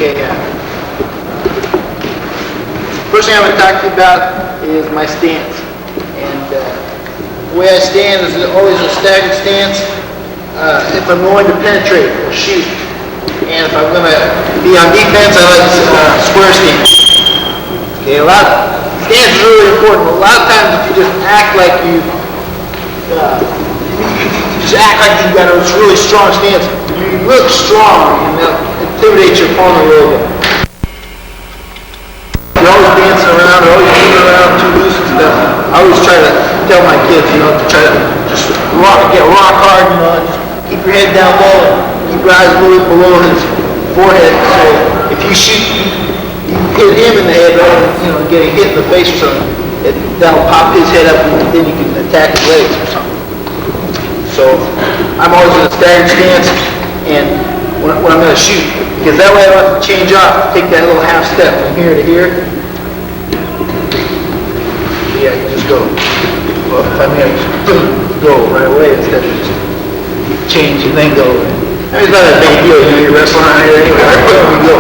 Okay, first thing I'm going to talk to you about is my stance. And the way I stand is always a staggered stance. If I'm going to penetrate or shoot, and if I'm going to be on defense, I like square stance. Okay, stance is really important. A lot of times if you just act like you just act like you've got a really strong stance, you look strong and that intimidates your opponent a little bit. You're always dancing around, or always moving around too loose and stuff. I always try to tell my kids, to try to just get rock hard, just keep your head down low and keep your eyes a little bit below his forehead. So if you shoot, you hit him in the head rather than, getting hit in the face or something. That'll pop his head up and then you can attack his legs or something. So I'm always in a staggered stance and when I'm going to shoot, because that way I don't have to change off, take that little half step from here to here. Yeah, you just go. Well, if I'm going to go right away instead of just change and then go. It's not a big deal, you're wrestling around here anyway, right where we go.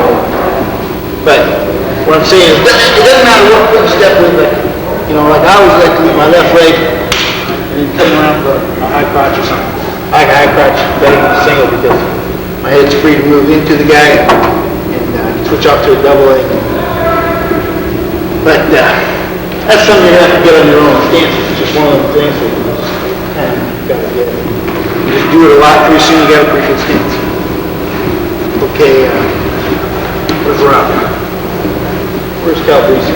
But what I'm saying is, it doesn't matter what foot you step with, like I always like to leave my left leg and then come around for a high crotch or something. I like a high crotch better than a single because my head's free to move into the guy and switch off to a double leg. But that's something you have to get on your own stance. It's just one of those things that you just kind of got to get. You just do it a lot, pretty soon you got a pretty good stance. Okay, where's Rob? Where's Calabrese?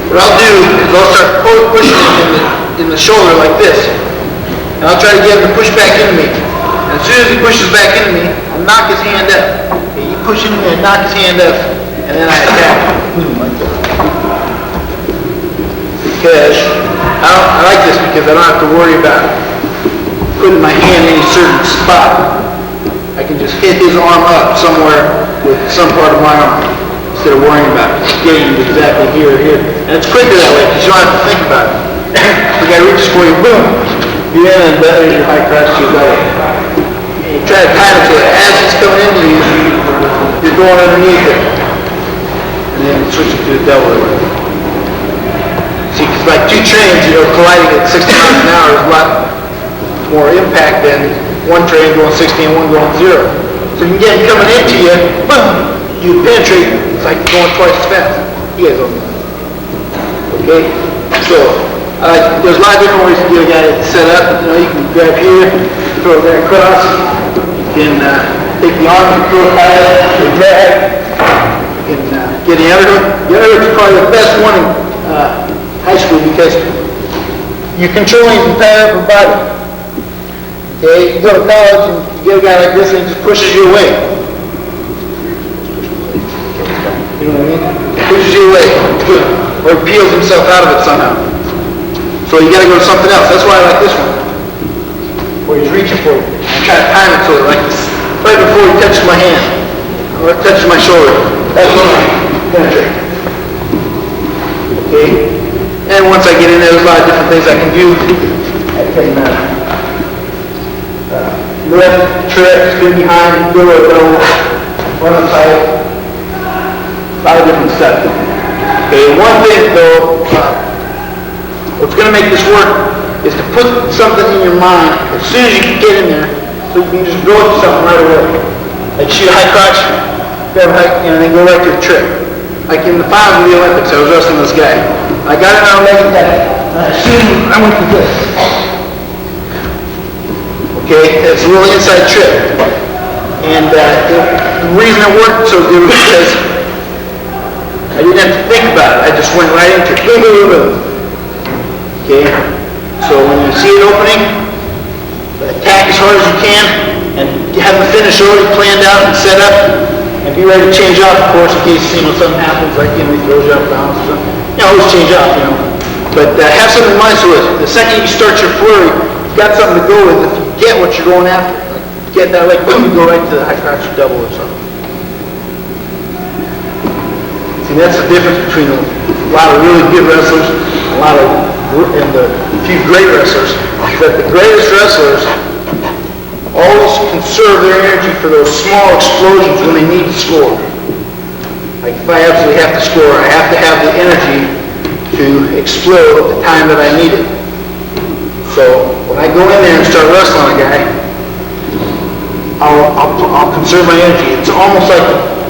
What I'll do is I'll start pushing him in the shoulder like this. And I'll try to get him to push back into me. And as soon as he pushes back into me, I'll knock his hand up. Okay, you push into me and knock his hand up, and then I attack. Because I like this because I don't have to worry about putting my hand in a certain spot. I can just hit his arm up somewhere with some part of my arm instead of worrying about getting him exactly here or here. And it's quicker that way because you don't have to think about it. The guy reaches for you, boom. You're in and there's your high crotch to your belly. And you try to time it so that as it's coming into you, you're going underneath it. And then switch it to the double. See, because like two trains, colliding at 60 miles an hour is a lot more impact than one train going 60 and one going 0. So you can get him coming into you, boom, you penetrate, it's like going twice as fast. You guys don't know. Okay? So, there's a lot of different ways to get a guy set up. You can grab here, throw it there across. You can take the arm and throw it high, you can drag. You can get the underhook. The underhook is probably the best one in high school because you're controlling his entire upper body. Okay, you go to college and you get a guy like this and he just pushes you away. You know what I mean? Pushes you away. Or peels himself out of it somehow. So you got to go to something else. That's why I like this one. Where he's reaching for you. I try to time it so like this, right before he touches my hand or touches my shoulder. That's when I penetrate. Okay. And once I get in there, there's a lot of different things I can do. I can lift, trip, spin behind, go or go, run on side. A lot of different stuff. Okay. One thing though. What's going to make this work is to put something in your mind as soon as you can get in there so you can just go to something right away. Like shoot a high crotch, grab a high, and then go right to the trip. Like in the finals of the Olympics, I was wrestling this guy. I got in on leg attack. I went to this. Okay, it's a little inside trip. And the reason it worked so good was because I didn't have to think about it. I just went right into it. Okay, so when you see it opening, attack as hard as you can, and have the finish already planned out and set up, and be ready to change off, of course, in case something happens, like he throws you off balance or something. Always change off, But have something in mind so the second you start your flurry, you've got something to go with. If you get what you're going after, like get that leg, boom, you go right to the high crotch double or something. See, that's the difference between a lot of really good wrestlers, and the few great wrestlers, is that the greatest wrestlers always conserve their energy for those small explosions when they need to score. Like if I absolutely have to score, I have to have the energy to explode at the time that I need it. So when I go in there and start wrestling a guy, I'll conserve my energy. It's almost like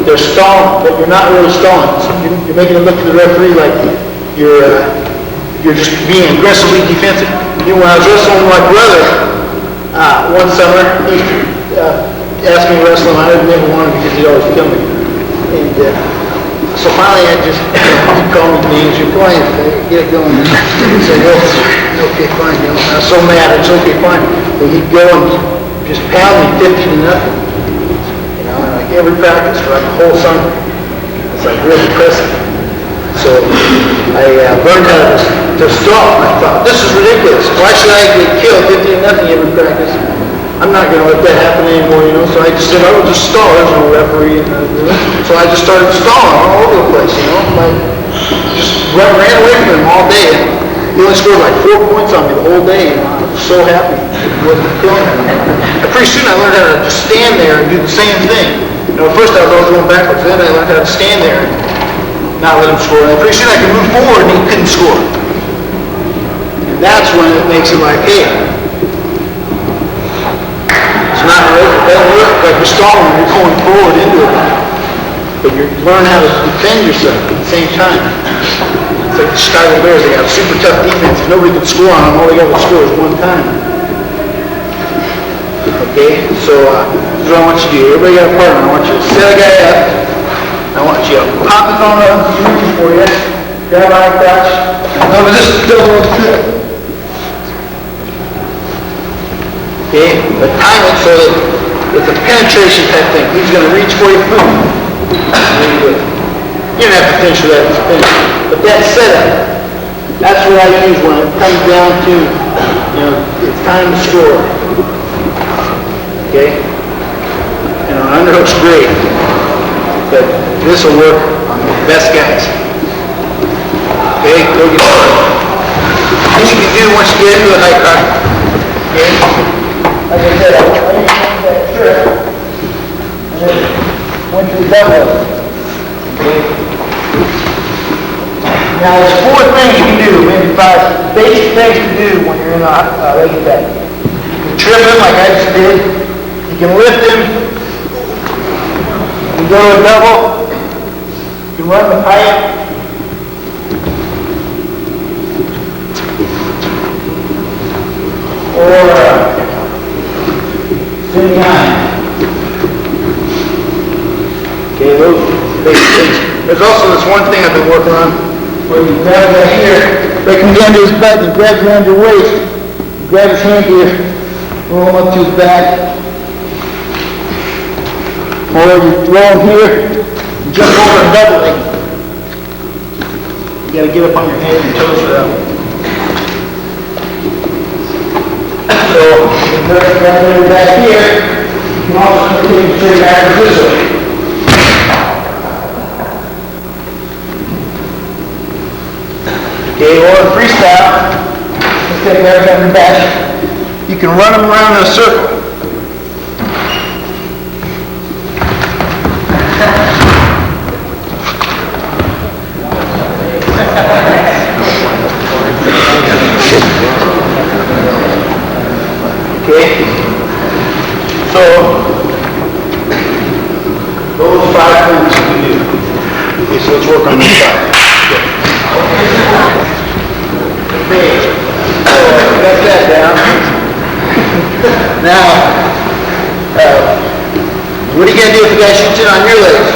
they're stalling, but you're not really stalling. You're making it look to the referee like you're just being aggressively defensive. You know, when I was wrestling with my brother one summer, he asked me to wrestle him. I never wanted because he'd always kill me. And so finally I just called me names. You're playing, get it going. He said, well, okay, fine. You know, I was so mad. It's okay, fine. But he'd go and just pound me 50-0. You know, and like every practice for like a whole summer. It's like real depressing. So I learned how to stop. I thought, this is ridiculous. Why should I get killed 50-0 every practice? I'm not going to let that happen anymore, you know. So I just said, I would just stall. There's no referee. So I just started stalling all over the place, you know. I just ran away from him all day. And he only scored like 4 points on me the whole day. You know. I was so happy. He wasn't killing me. And pretty soon I learned how to just stand there and do the same thing. You know, at first I was always going backwards. Then I learned how to stand there and not let him score. And pretty soon I could move forward and he couldn't score. And that's when it makes it like, hey, it's not right. It doesn't work like you're stalling when you're going forward into it. But you learn how to defend yourself at the same time. It's like the Chicago Bears. They got super tough defense. Nobody can score on them. All they got to score is one time. Okay, so this is what I want you to do. Everybody got a partner. I want you to set a guy up. I want you to pop his arm up, he's reaching for you, grab eye crotch, and over this double trip. Okay, but time it so that it's a penetration type thing. He's going to reach for you, boom. Very good. You don't have to finish with that, it's finished. But that setup, that's what I use when it comes down to, you know, it's time to score. Okay? And an underhook's great. But this will work on the best guys. Okay, go get started. Then you can do once you get into the high crotch. Okay? Like I said, I need to change that trip. And then went to the double. Okay? Now there's 4 things you can do, maybe 5 basic things to do when you're in a leg attack. You can trip him like I just did. You can lift him. You go to a double, you can run the pipe, or sit behind. Okay, those basic things. There's also this one thing I've been working on, where you grab right here, right comes down to his butt, and you grab around your waist, you grab his hand here, roll him up to his back. Or you throw him here, you jump over and double leg. You gotta get up on your head and toes are up. So, if you're right back here, you can also take it straight back this way. Okay, or in freestyle, let's take that on your back. You can run them around in a circle. Okay, so those 5 things you can do. Okay, so let's work on this side. Okay, so got that down. Now, what are you going to do if the guy shoots in on your legs?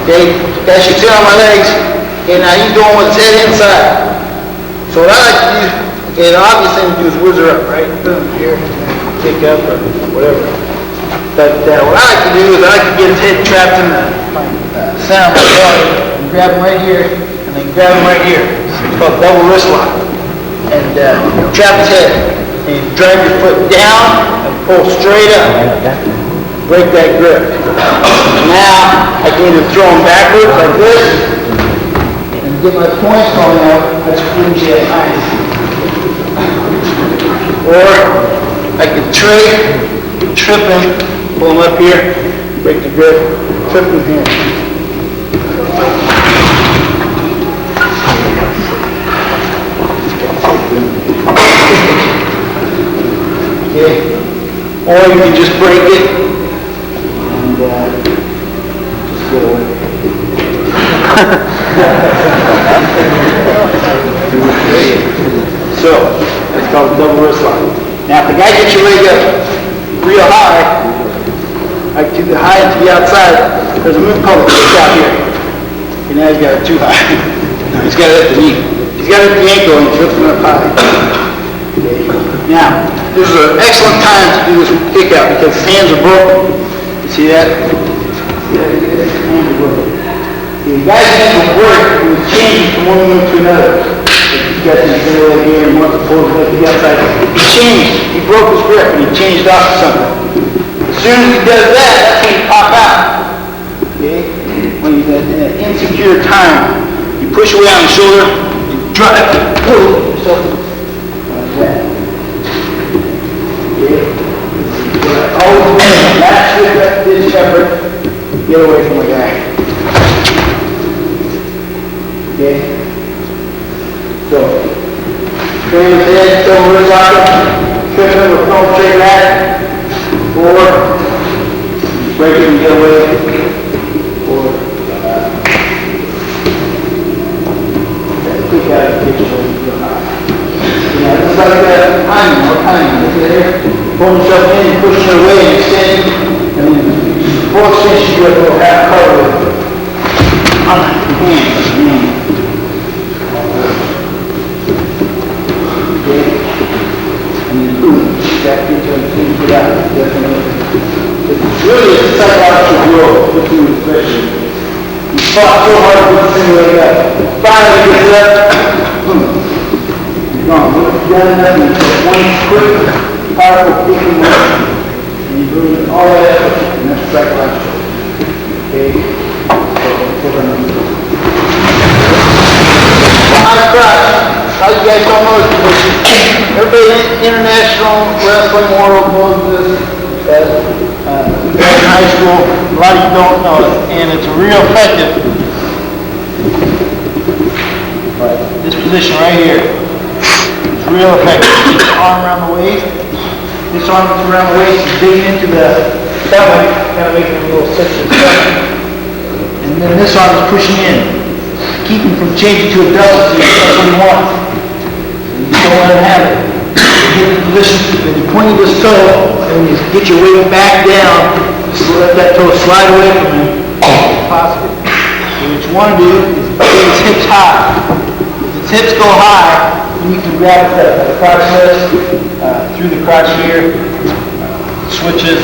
Okay, the guy shoots in on my legs, okay, now he's going with his head inside. So what I like to do, okay, the obvious thing to do is whizzer up, right? Boom, here. Pick up or whatever. But what I like to do is I like to get his head trapped in the center of my body and grab him right here and then grab him right here. It's called double wrist lock. And trap his head. And you drive your foot down and pull straight up. Break that grip. Now I can either throw him backwards like this and get my points going out. That's pretty nice. Or I can trade trip him, pull him up here, break the grip, trip him here. Okay. Or you can just break it and just go away. So, it's called double wrist lock. Now, if the guy gets your leg up real high, like to the high to the outside, there's a move called a kick out here. And now he's got it too high. No, he's got it at the knee. He's got it at the ankle and he's lifting up high. Now, this is an excellent time to do this kick out because his hands are broken. You see that? Yeah, his hands are broken. The guy's hands will break and will change from one move to another. He got this middle leg here and wants to pull his leg to the outside. He changed. He broke his grip and he changed off to something. As soon as he does that, that's when you pop out. Okay? When he's in an insecure time, you push away on the shoulder, you drive, pull yourself like that. Okay? Always win. Last grip, this shepherd, get away from the guy. Okay? So, straight his head, double wrist lock, trip him with thumb straight back, or break it and get away, or quick out of the kitchen. Yeah, it's like that timing, no timing. Look at here, pull yourself in, push it away, and extend, and then full extension, you go half cover with it. On the hand. That gets them to get out. It's really a psychological growth with you especially. You fought so hard to put this thing like that. Finally you get it up. You're gone. You've done enough and it's one quick, powerful kick and move. And you bring all that effort, and that's psychological. Okay? So we're going to high crotch. How you guys don't know this position? Everybody in international wrestling world knows this. In high school, a lot of you don't know it, and it's real effective. Right. This position right here is real effective. Keep the arm around the waist. This arm is around the waist, is digging into the stomach, kind of making a little section. And then this arm is pushing in, keeping from changing to a double seat. That's what you want. You don't let it have it. You get in position, and you point this toe, and you get your weight back down, just let that toe slide away from you, if possible. And what you want to do is get his hips high. If his hips go high, then you can grab the crotch lift, through the crotch here, switches,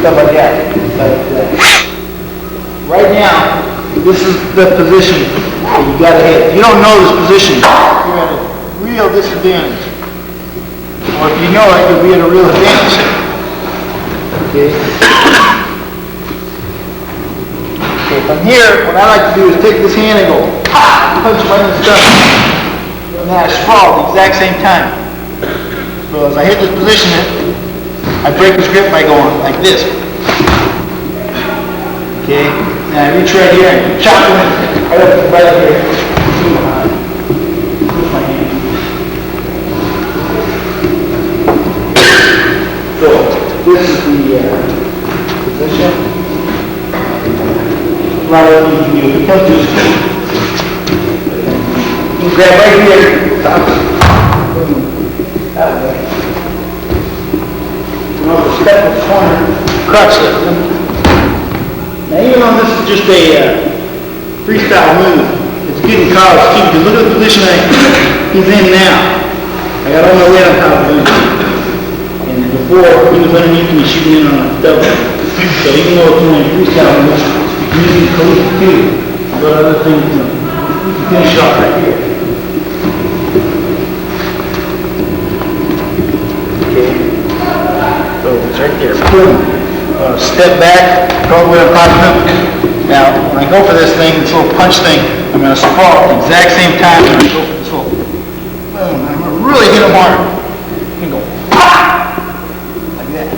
stuff like that. But right now, this is the position that you got to hit. If you don't know this position, you're at a real disadvantage. Or if you know it, you'll be at a real advantage. Okay. Okay, from here, what I like to do is take this hand and go, punch right in the stomach. And then I sprawl at the exact same time. So as I hit this position, I break his grip by going like this. Okay. Now I reach right here and chop him right up here. Push my hand. So this is the position. A lot of you can do. If you come to school, you grab right here. That way. You know, the step in the corner, crotch lift. Now even though this is just a freestyle move, it's good in college too, because look at the position he's in now. I got all my weight on top of him. And before, he was underneath me shooting in on a double. So even though it's only a freestyle move, you can use the collision too. But other things, you can finish off right here. Okay. So it's right there. Boom. Step back, go with a popping up. Now, when I go for this thing, this little punch thing, I'm going to sprawl at the exact same time when I go for this little boom. I'm going to really hit him hard. And go, like that.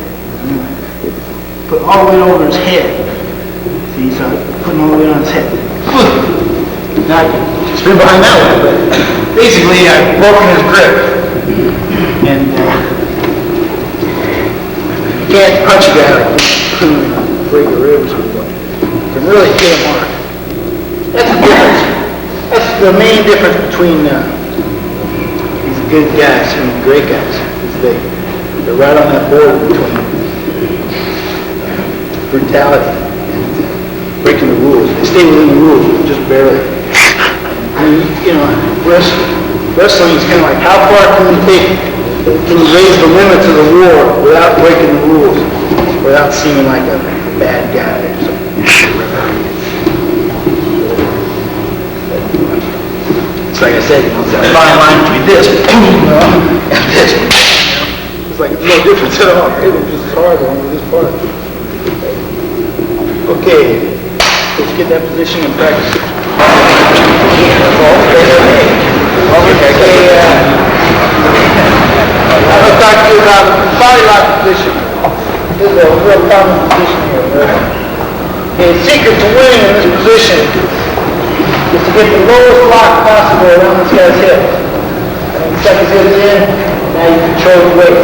put all the way over his head. See, so putting all the way on his head. Now, it's been behind that one, but basically I've broken his grip. And you can't punch a guy like this, break the ribs, but you can really hit him hard. That's the difference. That's the main difference between these good guys and great guys. Is they're right on that border between brutality and breaking the rules. They stay within the rules, just barely. I mean, you know, wrestling is kind of like how far can you raise the limits of the war without breaking the rules, without seeming like a bad guy or something. It's like I said, you know, it's that fine line between this and this. It's like no difference at all. It was just hard on this part. Okay, let's get that position and practice it. I'm going to talk to you about the body lock position. This is a real common position here. Okay, the secret to winning in this position is to get the lowest lock possible around this guy's hip. And then set his hips in, now you control the weight.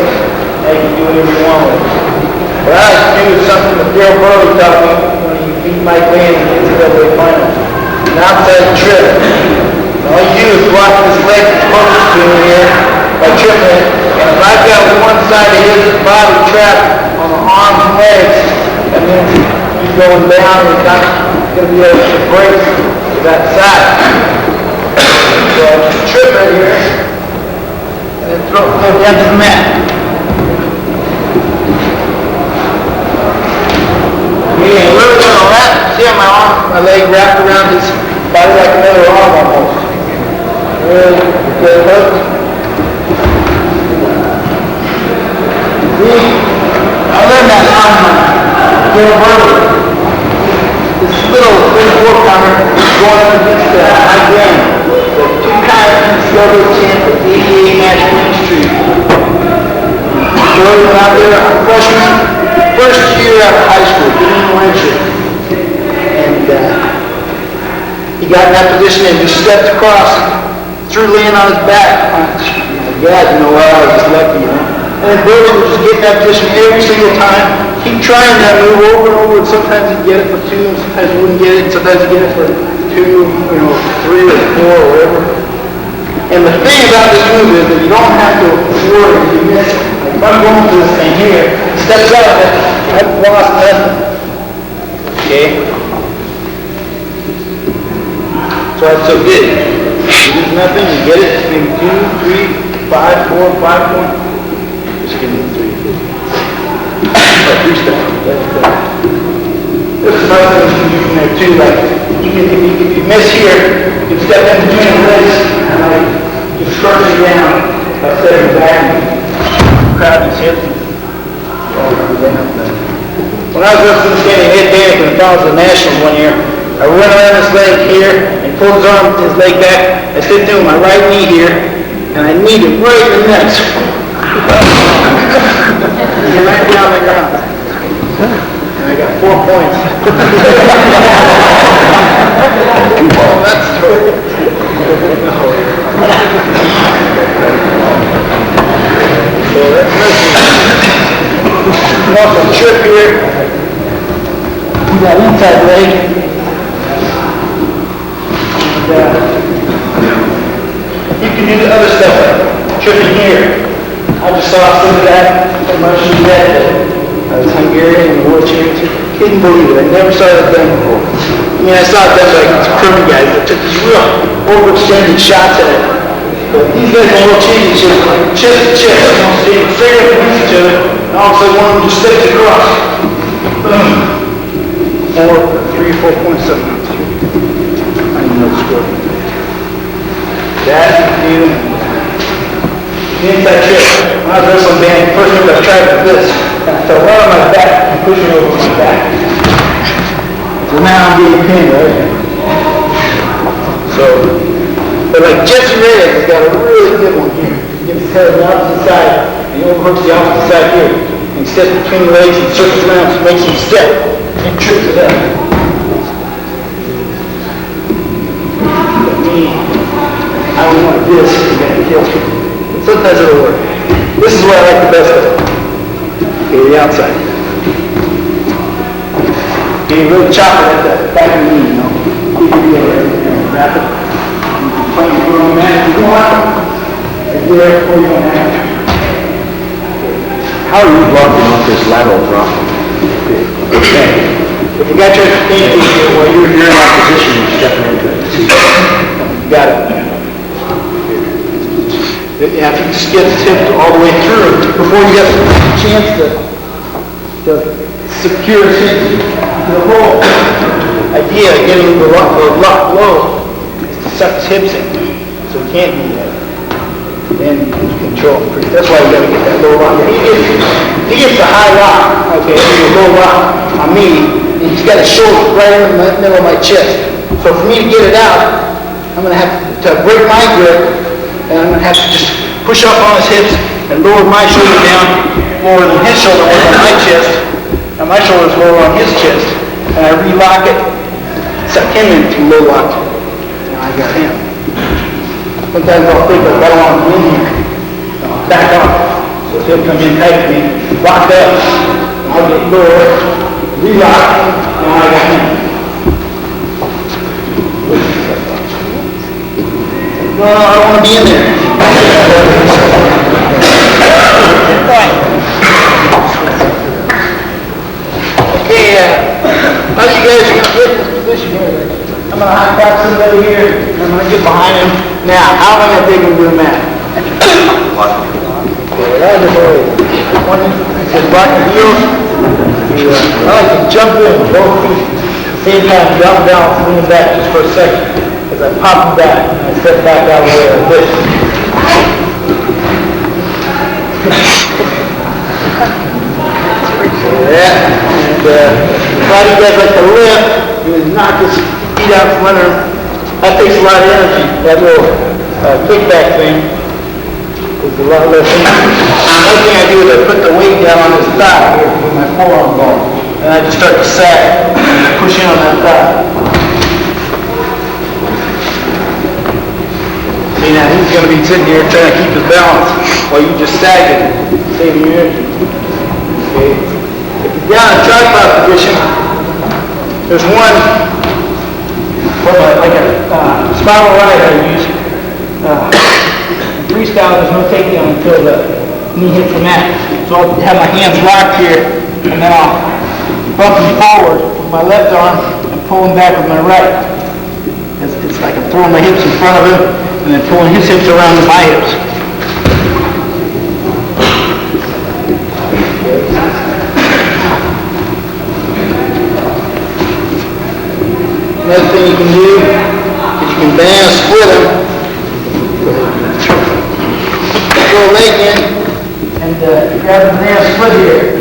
Now you can do whatever you want with it. What I like to do is something that Bill Burley taught me when he beat Mike Lane in the NCAA finals. An outside trip. All you do is block this leg that's closest to him here by tripping it. And if I've got one side of his body trapped on the arms and legs, that means he's going down and he's not going to be able to break to that side. So I just trip right here and then throw it down to the mat. Yeah, really going to wrap. See how my leg wrapped around his body like another arm almost. Really good hook. I learned that on Bill Burley. This little 3-4 counter going up against the high game. The 2 times silver chin for 88 match win streak. Jordan out there, a freshman, first year out of high school, getting the redshirt. And he got in that position and just stepped across, threw laying on his back. God, you know what, I was just lucky, you know. And then Burley would just get in that position every single time, keep trying that move over and over, and sometimes he'd get it for 2, and sometimes he wouldn't get it, and sometimes he'd get it for 2, 3 or 4 or whatever. And the thing about this move is that you don't have to worry if you miss it. Like if I'm going through this thing here, steps out of it, I've lost nothing. Okay? So that's so good. You lose nothing, you get it, maybe 2, 3, 5, 4, 5 points. Just give me 3. 3 steps. There's some other things you can do from there too, like if you miss here, you can step in between the legs and like just scrunch it down by stepping back and crowd his hips and all the way down. When I was wrestling standing head dance in the finals of the Nationals one year, I went around his leg here and pulled his leg back. I stood down my right knee here and I kneed him right in the nuts. He ran down the ground. And I got 4 points. Oh, that's true. So that's off the trip here. We got inside leg. And, you can do the other stuff like tripping here. I just saw some of that promotion that I was Hungarian in the World Championship. Couldn't believe it. I never saw that done before. I mean, I saw it done by these crummy guys that took these real overextended shots at it. But these guys in the World Championship, like chest to chest, you know, staying straight up against each other, and all of a sudden one of them just steps across. Boom. 3 or 4 points something. I didn't know the score. That is the inside trip. When I was wrestling band, the first move I tried was this. And I fell right on my back and pushing over my back. So now I'm getting pinned, right? So, but like Jesse Reyes has got a really good one here. He gets his head on the opposite side, and he overhooks the opposite side here. And he steps between the legs and circles around to make some step and trips it up. But me, I don't want this, you're going to kill me. But sometimes it'll work. This is what I like the best of. Okay, the outside. You really chop it at the back of the knee, you know. Keep your heel right there. Wrap it. Point your foot on that if you want. Right there, or you don't have it. How are you blocking off this lateral drop? Okay. If you got your feet Well, you're in that position, you're stepping into it. you got it. Yeah, if you just get tipped all the way through before you get a chance to secure it into the whole idea of getting the lock low is to suck his hips in. So he can't do that. Then you control him. That's why you got to get that low lock. He gets the high lock, okay, the low lock on me, and he's got his shoulder right in the middle of my chest. So for me to get it out, I'm going to have to break my grip, and I'm going to have to just push up on his hips and lower my shoulder down more than his shoulder was on my chest, and my shoulder's lower on his chest, and I relock it, suck him into low lock. Now I got him. Sometimes I'll think I don't want to be in here. I'll back off. So he'll come in tight to me, lock up, and I'll get lower, relock, and I got him. Well, I don't want to be in there. Okay, how you guys are going to get in this position here? I'm going to high tap somebody here, and I'm going to get behind him. Now, how am I going to take him to the mat? Okay, that's the way. Just block the heels. I like to jump in with both feet. Same time, jump down, swing back just for a second. As I pop them back, and I step back out of the way like this. Yeah, and a lot of you guys like to lift, and knock his feet out from under him. That takes a lot of energy, that little kickback thing. There's a lot less energy. Another thing I do is I put the weight down on his thigh here with my forearm ball. And I just start to sag and push in on that thigh. See, now he's going to be sitting here trying to keep his balance while you just sag it, saving your energy. Okay. If you're down in tripod position, there's one, like a spiral ride I use. Freestyle, there's no takedown until the knee hits the mat. So I'll have my hands locked here, and then I'll bump him forward with my left arm and pull him back with my right. It's like I'm throwing my hips in front of him, and then pulling his hips around with my hips. Another thing you can do is you can banana split them. Throw a leg in and grab the banana split here.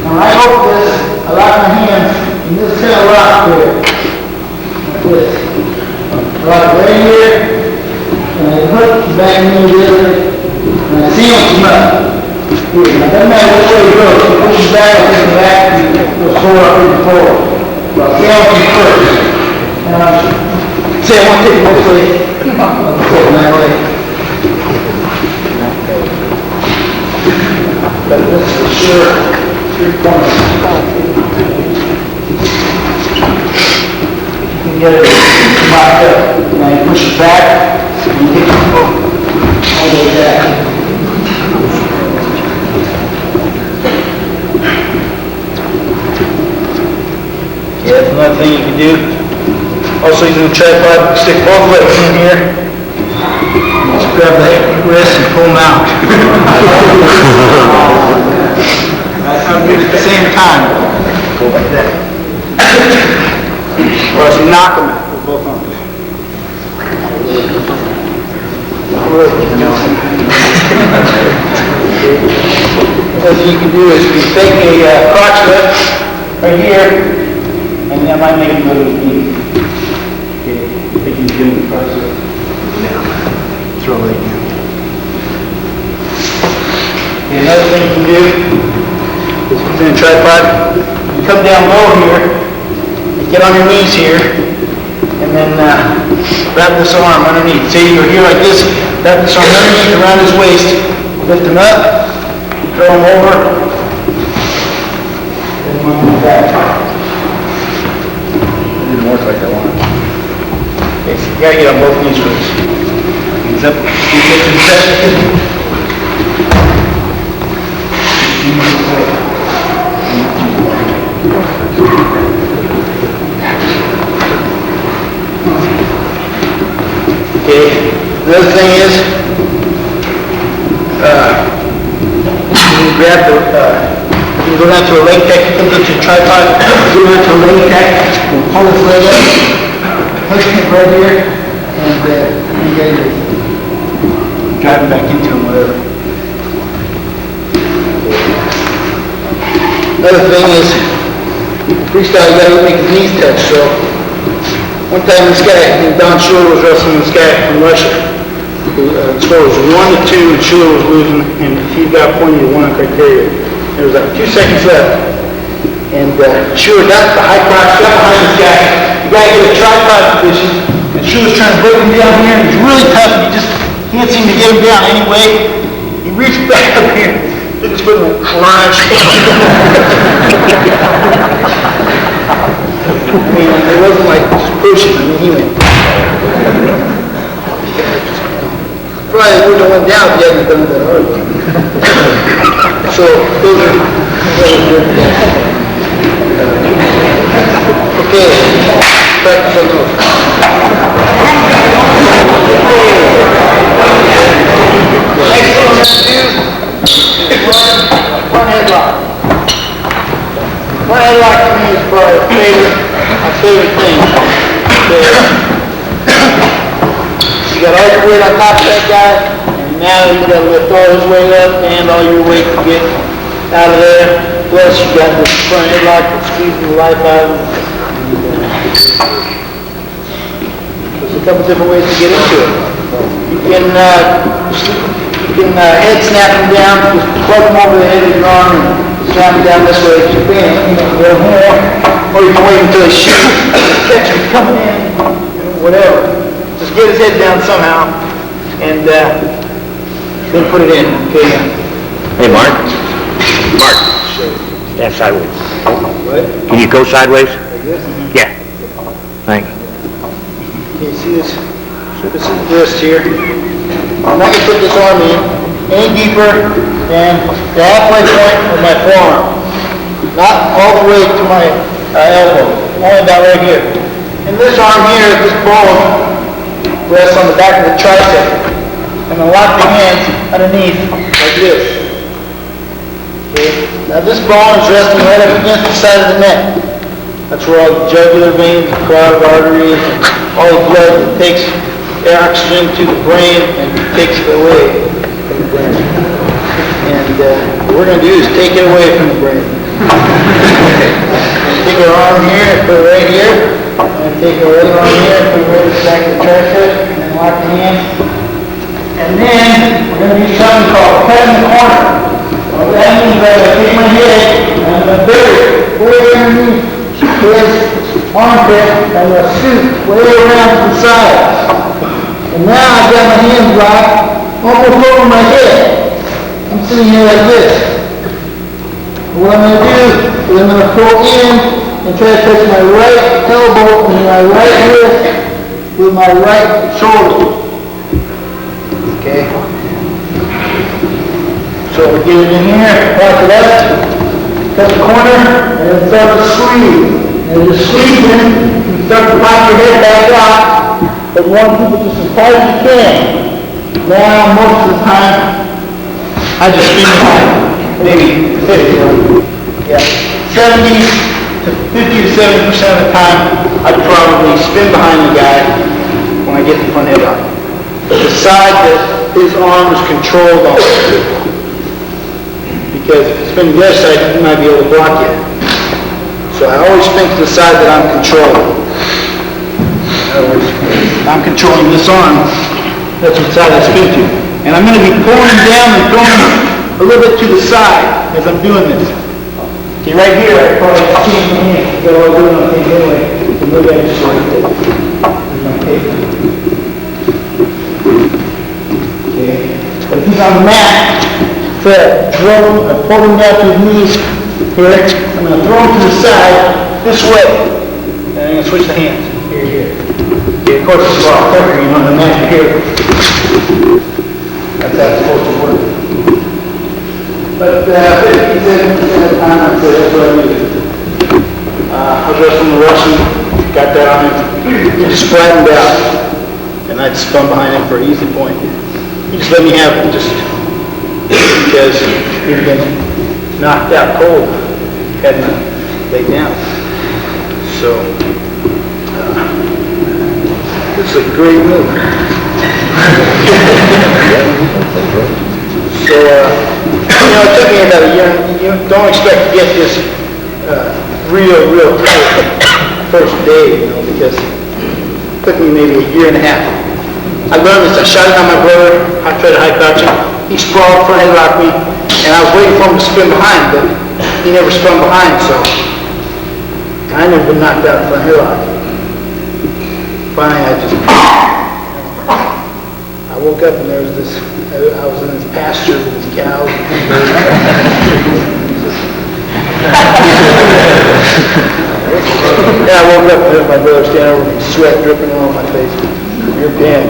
Now when I open this, I lock my hands in this kind of lock here. Like this. I lock it right here, and I hook the back knee the other, and I sandwich him up. Here. Now it doesn't matter which way he goes. If he pushes back, I'll push him back, and he'll soar up and forward. So I'll sandwich him first. Say I want to take him this way. I'll pull him that way. But this is for sure 3 points. You can get it locked up. Now you push it back, and you hit it all the way back. Okay, that's another thing you can do. Also using the tripod, stick both legs in here. Just grab the wrist and pull them out. I'll do it at the same time. Go like that. Or else you knock them out with both arms. What you can do is you take a crotch lift right here, and that might make it go to his knee. Okay, I think he's doing the crotch lift. Now, throw it in. Okay, another thing you can do is in a tripod. You come down low here, you get on your knees here, and then wrap this arm underneath. Say you're here like this, wrap this arm underneath around his waist, lift him up, throw him over, then move back. It didn't work like I wanted. Okay, so you gotta get on both knees for this. Knees up, you get to the chest. Okay, the other thing is, you grab the, you go down to a leg tack, you come up to your tripod, go down to a leg tack, and pull this leg up, push it right here, and you get it. Drive it back into him, whatever. Another thing is, freestyle, you gotta make his knees touch, so one time this guy, Don Schultz was wrestling this guy from Russia. The score was 1-2, and Schultz was losing, and he got pointed to 1 criteria. There was like 2 seconds left. And Schultz got the high cross, got behind this guy. The guy hit a tripod position, and Schultz was trying to break him down here, and he's really tough, and he just can't seem to get him down anyway. He reached back up here, took his foot and crunch. I mean, it wasn't like just pushing. I mean, he went. Probably wouldn't have went down if he hadn't done that hard. So, those are good. Okay, practice on those. Next thing we're going to do is front headlock. Front headlock to me is probably my favorite thing. You got all your weight on top of that guy, and now you got to lift all his weight up and all your weight to get out of there. Plus you got this front headlock that's squeezing the life out of him. There's a couple different ways to get into it. You can head snap him down, just plug him over the head of your arm and snap him down this way. You can go more, or you can wait until he shoots, catch him coming in, whatever. Just get his head down somehow, and then put it in. Okay. Hey, Mark. Mark. Stand sideways. What? Can you go sideways? Like this? Yeah. Thanks. Okay, see this? This is the wrist here. I'm not going to put this arm in any deeper than the halfway point of my forearm. Not all the way to my elbow. Only about right here. And this arm here, this bone, rests on the back of the tricep. And then lock the hands underneath like this. Okay. Now this bone is resting right up against the side of the neck. That's where all the jugular veins, the carotid arteries, all the blood that takes oxygen to the brain and takes it away from the brain. And what we're going to do is take it away from the brain. Take our arm here and put it right here. And take our other arm here and put it right at the back of the tricep. And then lock the hands. And then we're going to do something called cut in the corner. What that means is I'm going to take my head and I'm going to bury it way underneath his armpit and I'm going to scoot way around to the side. And now I've got my hands locked almost over my head. I'm sitting here like this. And what I'm going to do is I'm going to pull in and try to touch my right elbow and my right wrist with my right shoulder. Okay. So we get it in here, lock it up, cut the corner, and then start to squeeze. And just squeezing, you start to pop your head back out, but you want to keep it just as tight as you can. Now, most of the time, I just spin behind, maybe 50, yeah, 70 to 50 to 70% of the time, I'd probably spin behind the guy when I get the front head on. The side that his arm is controlled on. Because if you spin to the other side, he might be able to block you. So I always spin to the side that I'm controlling. In other words, I'm controlling this arm, that's what side I spin to. And I'm going to be pulling him down and going a little bit to the side as I'm doing this. right here, I probably can't come in. You got all good on things anyway. So maybe I just like it. Here's my paper. Okay. But if he's on the mat, Fred, pull him down to his knees here. I'm going to throw him to the side this way. And I'm going to switch the hands. Here. Okay, of course, it's a lot quicker, you know, the mat here. That's how it's supposed to work. But 50 seconds at a time, I'd say that's what I do. I'll go from the Russian, got that on him. He just flattened out. And I just spun behind him for an easy point. He just let me have it, just because he'd been knocked out cold, hadn't laid down. So, this is a great move. So, it took me about a year. You don't expect to get this real first day, because it took me maybe a year and a half. I learned this. I shot it on my brother. I tried to high crouch him. He sprawled, front head locked me, and I was waiting for him to spin behind, but he never spun behind, so I never been knocked out in front head lock. Finally, I woke up and there was this. I was in this pasture with these cows. Yeah, I woke up and there was my brother standing over me, sweat dripping all on my face. You're banned.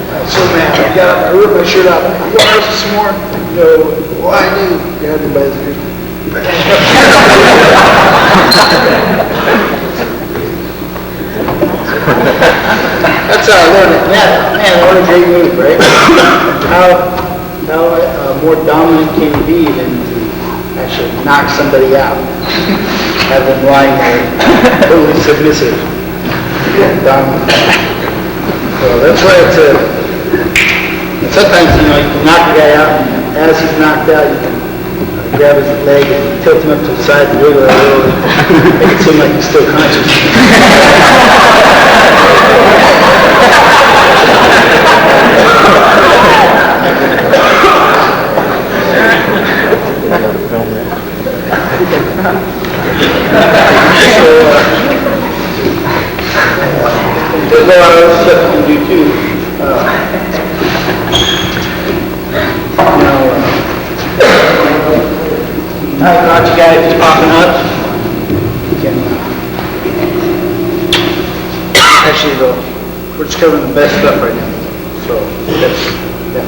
I was so mad. I got up, I ripped my shirt off. You want us some more? No. Well, I knew. Grabbed him by his ears. That's how I learned it. Man, what a great move, right? How more dominant can you be than to actually knock somebody out? Have them lying there, totally submissive. Dominant. So that's why it's and sometimes, you can knock the guy out, and as he's knocked out, you can grab his leg and tilt him up to the side and wiggle it a little, make it seem like he's still conscious. There's a lot of other stuff you can do too. High crotch guy just popping up. You can actually we're just covering the best stuff right now. So that's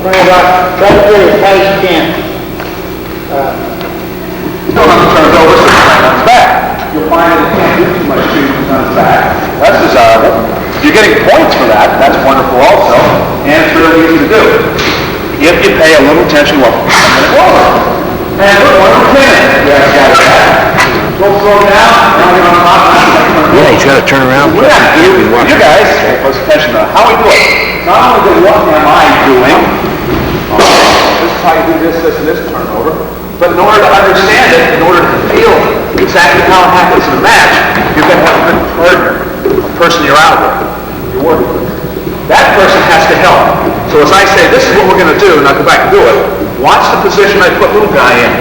front of rock. Try to get it as tight as you can. Don't have to turn it over so it's right on its back. You'll find that it can't do too much treatment on its back. That's desirable. You're getting points for that. That's wonderful also. And it's really easy to do. If you pay a little attention, look. And look, one more minute. You guys got it. Go slow down. Now you're on top. Yeah, you try to turn around. Yeah, you guys pay close attention to how we do it. Not only what am I doing, this is how you do this, and this turnover, but in order to understand it, in order to feel exactly how it happens in a match, you've got to have a good partner, a person you're out with, you're working with. That person has to help. So as I say, this is what we're going to do, and I'll go back and do it. Watch the position I put little guy in.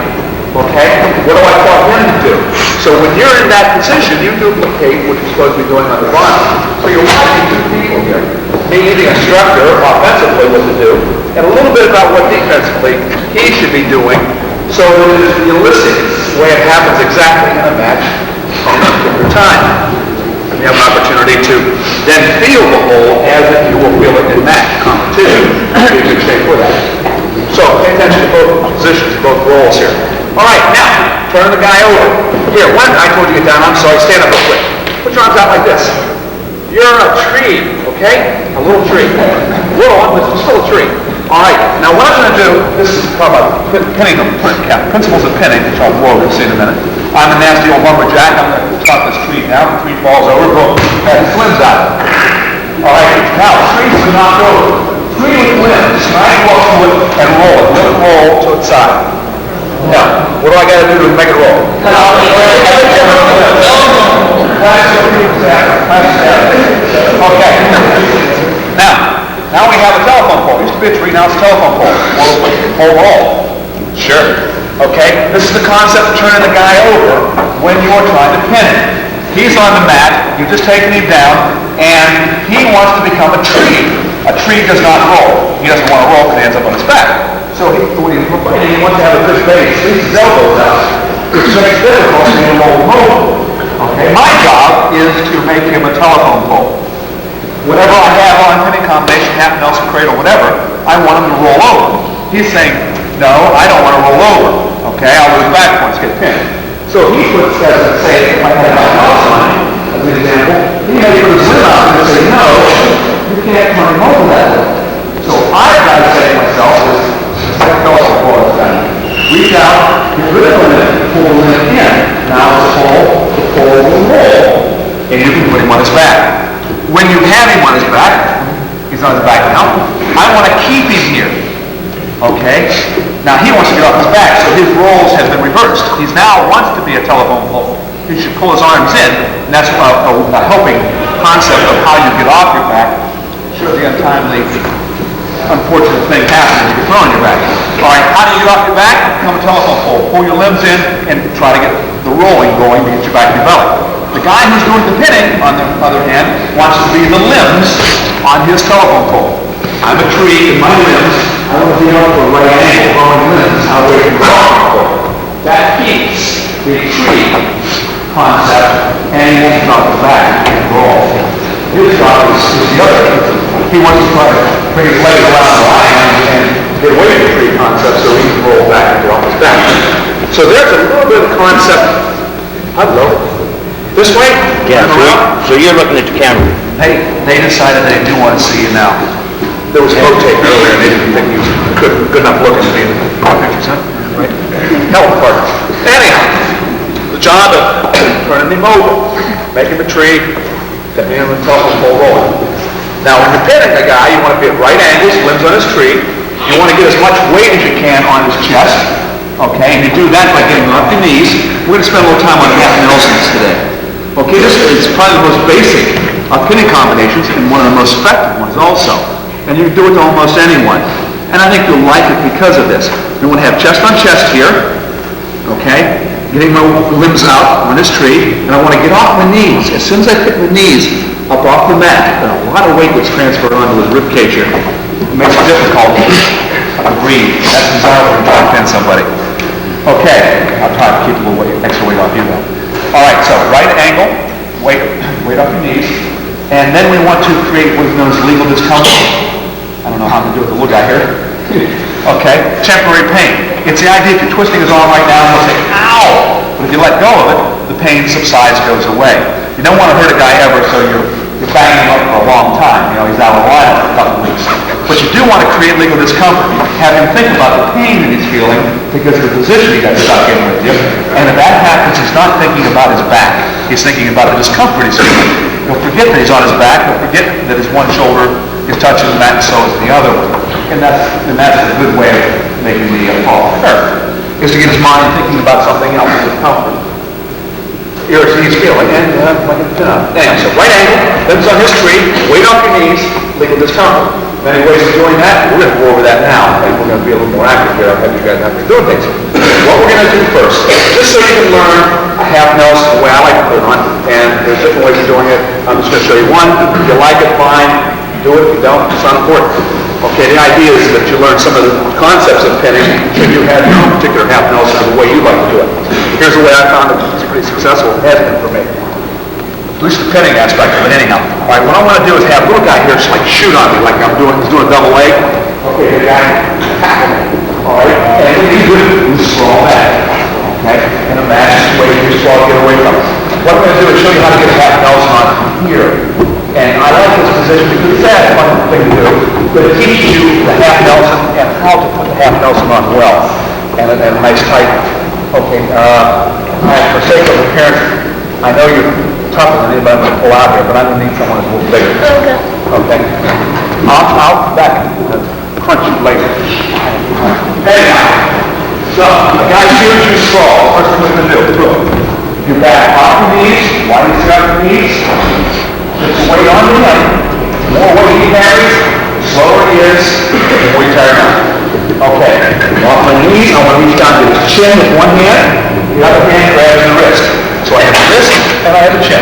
Okay? What do I tell him to do? So when you're in that position, you duplicate what you're supposed to be doing on the bottom. So you're watching two people here. Me, the instructor, offensively what to do, and a little bit about what defensively he should be doing. So it is realistic. It's the way it happens exactly in a match at a particular time. And you have an opportunity to then feel the whole as if you will feel it in match competition. Be in good shape for that. So pay attention to both positions, both roles here. All right, now turn the guy over. Here, when I told you to get down, I'm sorry, stand up real quick. Put your arms out like this. You're a tree, okay? A little tree. Little one, but still a tree. All right, now what I'm going to do, this is called pinning, principles of pinning, which I'll go over, see in a minute. I'm a nasty old lumberjack. I'm going to top this tree now. The tree falls over, boom, and it slims out. All right, now the tree's been knocked over. Tree with limbs. I go up to it and roll it. Let it roll to its side. Now, what do I got to do to make it roll? Okay. Now we have a telephone pole. It used to be a tree, now it's a telephone pole. Pole roll. Sure. Okay? This is the concept of turning the guy over when you're trying to pin him. He's on the mat, you've just taken him down, and he wants to become a tree. A tree does not roll. He doesn't want to roll because he ends up on his back. So when he's fighting, he wants to have a good base. He leaves his elbows out. It's so difficult for him to roll over. Okay? My job is to make him a telephone pole. Whatever I have on pinning combination, half Nelson cradle, whatever, I want him to roll over. He's saying, no, I don't want to roll over. Okay, I'll lose back points, get pinned. So he puts, say, if I had a house on it, as an example, he may put his limb out and say, no, you can't turn him over that way. So I've got to say to myself, like Nelson before it's done, reach out, get rid of the limb, pull the limb in. Now it's the pole will roll, and you can put him on his back. When you have him on his back, he's on his back now, I want to keep him here. Okay? Now he wants to get off his back, so his roles have been reversed. He now wants to be a telephone pole. He should pull his arms in, and that's a helping concept of how you get off your back. Should the untimely, unfortunate thing happen when you get thrown on your back. All right, how do you get off your back? Become a telephone pole. Pull your limbs in and try to get the rolling going to get your back developed. The guy who's doing the pinning, on the other hand, wants to be the limbs on his telephone pole. I'm a tree, and my limbs, I want to be able to right angle, growing limbs, away from the telephone pole. That keeps the tree concept, and he won't drop the back and roll. His job is the other. He wants to try to bring his leg around the line and get away from the tree concept so he can roll back and get off his back. So there's a little bit of concept. I love it. This way? Yeah, so you're looking at the camera. They decided they do want to see you now. There was smoke tape earlier and they didn't think you was good enough looking to be in the pictures, huh? Right? Hell apart. Anyhow, the job of turning him over, making the tree, getting him in the telephone pole rolling. Now when you're pinning a guy, you want to be at right angles, limbs on his tree. You want to get as much weight as you can on his chest. Okay, and you do that by getting off your knees. We're going to spend a little time on half Nelsons today. Okay, this is probably the most basic of pinning combinations and one of the most effective ones also. And you can do it to almost anyone. And I think you'll like it because of this. We want to have chest on chest here. Okay? Getting my limbs out on this tree. And I want to get off my knees. As soon as I put my knees up off the mat, then a lot of weight gets transferred onto his rib cage here. It makes it difficult to breathe. That's desirable when you try to pin somebody. Okay. I'll try to keep a little weight, extra weight off you though. Alright, so right angle, weight off your knees, and then we want to create what's known as legal discomfort. I don't know how to do it with the little guy here. Okay, temporary pain. It's the idea if you're twisting his arm right now and he'll say, ow! But if you let go of it, the pain subsides, goes away. You don't want to hurt a guy ever, so you're banging him up for a long time. You know, he's out of line for a couple weeks. But you do want to create legal discomfort. Have him think about the pain that he's feeling because of the position he got stuck in with you. And if that happens, he's not thinking about his back. He's thinking about the discomfort he's feeling. He'll forget that he's on his back. He'll forget that his one shoulder is touching the mat and so is the other one. And that's a good way of making the fall occur, is to get his mind thinking about something else, discomfort. He's feeling, and like a pin up. Damn, so right angle, limbs on his tree, weight off your knees, legal discomfort. Many ways of doing that, we're going to go over that now. And we're going to be a little more active here. I'll have you guys have to do things. What we're going to do first, just so you can learn a half Nelson the way I like to put it on, and there's different ways of doing it. I'm just going to show you one. If you like it, fine. Do it. If you don't, it's not important. Okay, the idea is that you learn some of the concepts of pinning, so you have your own particular half Nelson the way you like to do it. Here's the way I found it. It's pretty successful. It has been for me. At least the pinning aspect of it anyhow. All right, what I want to do is have a little guy here just like shoot on me, like he's doing a double leg. Okay, the guy, all right, and he's doing sprawl back. Okay, and a match is way you sprawl to get away from it. What I'm going to do is show you how to get a half Nelson on here. And I like this position because it's a fun thing to do, but it teaches you the half Nelson and how to put the half Nelson on well. And a nice tight, okay, for sake of the parents, I know you're tougher than anybody I'm going to pull out here, but I'm going to need someone who's a little bigger. Okay. Okay. I'll back crunch you later. Anyhow, so a guy shoots you sprawl. First thing we're going to do, your back off your knees. Why do you sit on your knees? Just weight on your leg. The more weight he carries, the slower he is, the more you tire him out. Okay, off my knees, I want to reach down to his chin with one hand, the other hand grabs the wrist. So I have the wrist and I have the chin.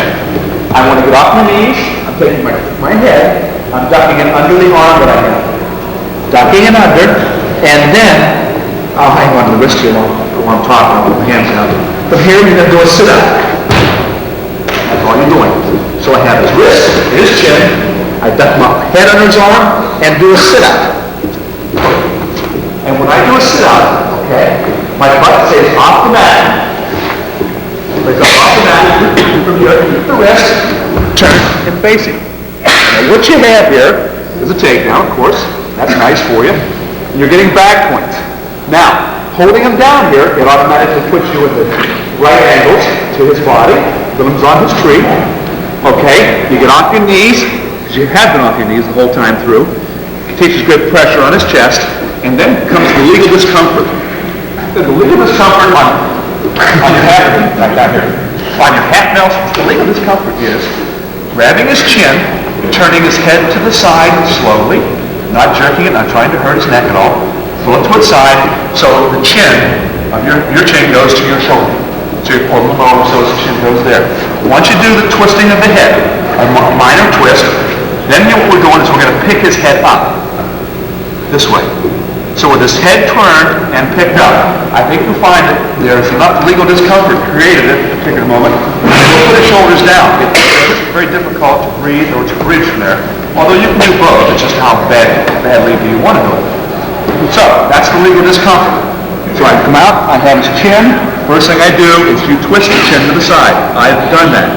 I want to get off my knees, I'm taking my head, I'm ducking it under the arm that I have. Ducking it under, and then I'll hang on to the wrist here while I'm talking, I'll put my hands out. From here, you're going to do a sit-up. That's all you're doing. So I have his wrist, his chin, I duck my head under his arm, and do a sit-up. And when I do a sit-up, okay, my butt stays off the mat. Lays up off the mat, from here, the wrist, turn, and face it. Now what you have here is a takedown, of course. That's nice for you. You're getting back points. Now, holding him down here, it automatically puts you in the right angles to his body. Limbs on his tree. Okay, you get off your knees, because you have been off your knees the whole time through. It teaches good pressure on his chest, and then comes the legal discomfort. The legal discomfort on your half, right down here, on your half nails, the legal discomfort is grabbing his chin, turning his head to the side slowly, not jerking it, not trying to hurt his neck at all. Pull it to its side, so the chin of your chin goes to your shoulder. So you pull them over so his chin goes there. Once you do the twisting of the head, a minor twist, then what we're doing is we're going to pick his head up this way. So with his head turned and picked up, I think you'll find that there's enough legal discomfort created at a particular moment. We'll put his shoulders down. It's very difficult to breathe or to bridge from there. Although you can do both, it's just how badly do you want to do it. So that's the legal discomfort. So I come out, I have his chin. First thing I do is you twist the chin to the side. I've done that.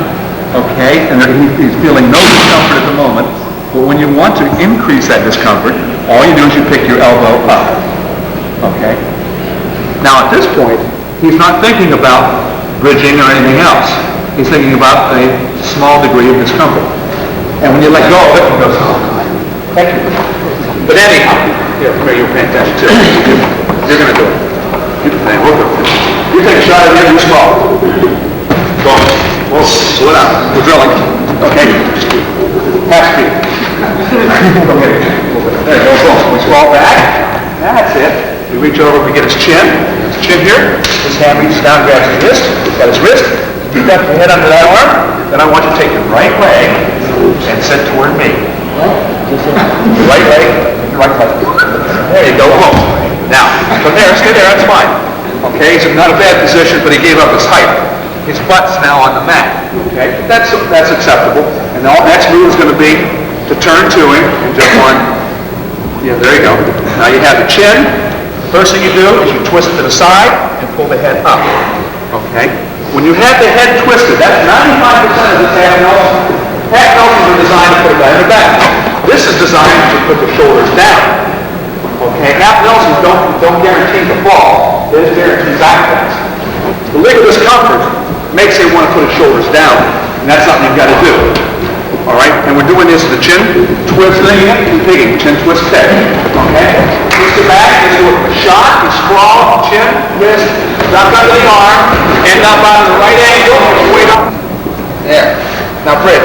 Okay? And he's feeling no discomfort at the moment. But when you want to increase that discomfort, all you do is you pick your elbow up. Okay? Now at this point, he's not thinking about bridging or anything else. He's thinking about a small degree of discomfort. And when you let go of it, he goes, oh, thank you. But anyhow, here, you're paying attention too. You're going to do it. You can think, we'll do it. You take a shot at him, you swallow. Go on. We'll slow it out. We're drilling. Okay? Half speed. Okay. There you go. Boom. We swallow back. That's it. We reach over, we get his chin. His chin here. His hand reaches down, grabs his wrist. Got his wrist. You got the head under that arm. Then I want you to take your right leg and sit toward me. Your right leg, your right leg. There you go. Boom. Now, from there, stay there, that's fine. Okay, he's in not a bad position, but he gave up his height. His butt's now on the mat. Okay, that's acceptable. And the next move is going to be to turn to him and just one. Yeah, there you go. Now you have the chin. First thing you do is you twist it to the side and pull the head up. Okay? When you have the head twisted, that's 95% of this half Nelson. Half Nelsons are designed to put a guy in the back. This is designed to put the shoulders down. Okay, half Nelsons don't guarantee the fall. They just guarantee back bends. The legal discomfort makes him want to put his shoulders down, and that's something you've got to do. All right, and we're doing this with the chin twisting and picking, chin twist head. Okay, twist it back. Let's do it with a shot, and sprawl, chin, wrist, duck under the arm, end up on the right angle, weight up. There. Now bridge.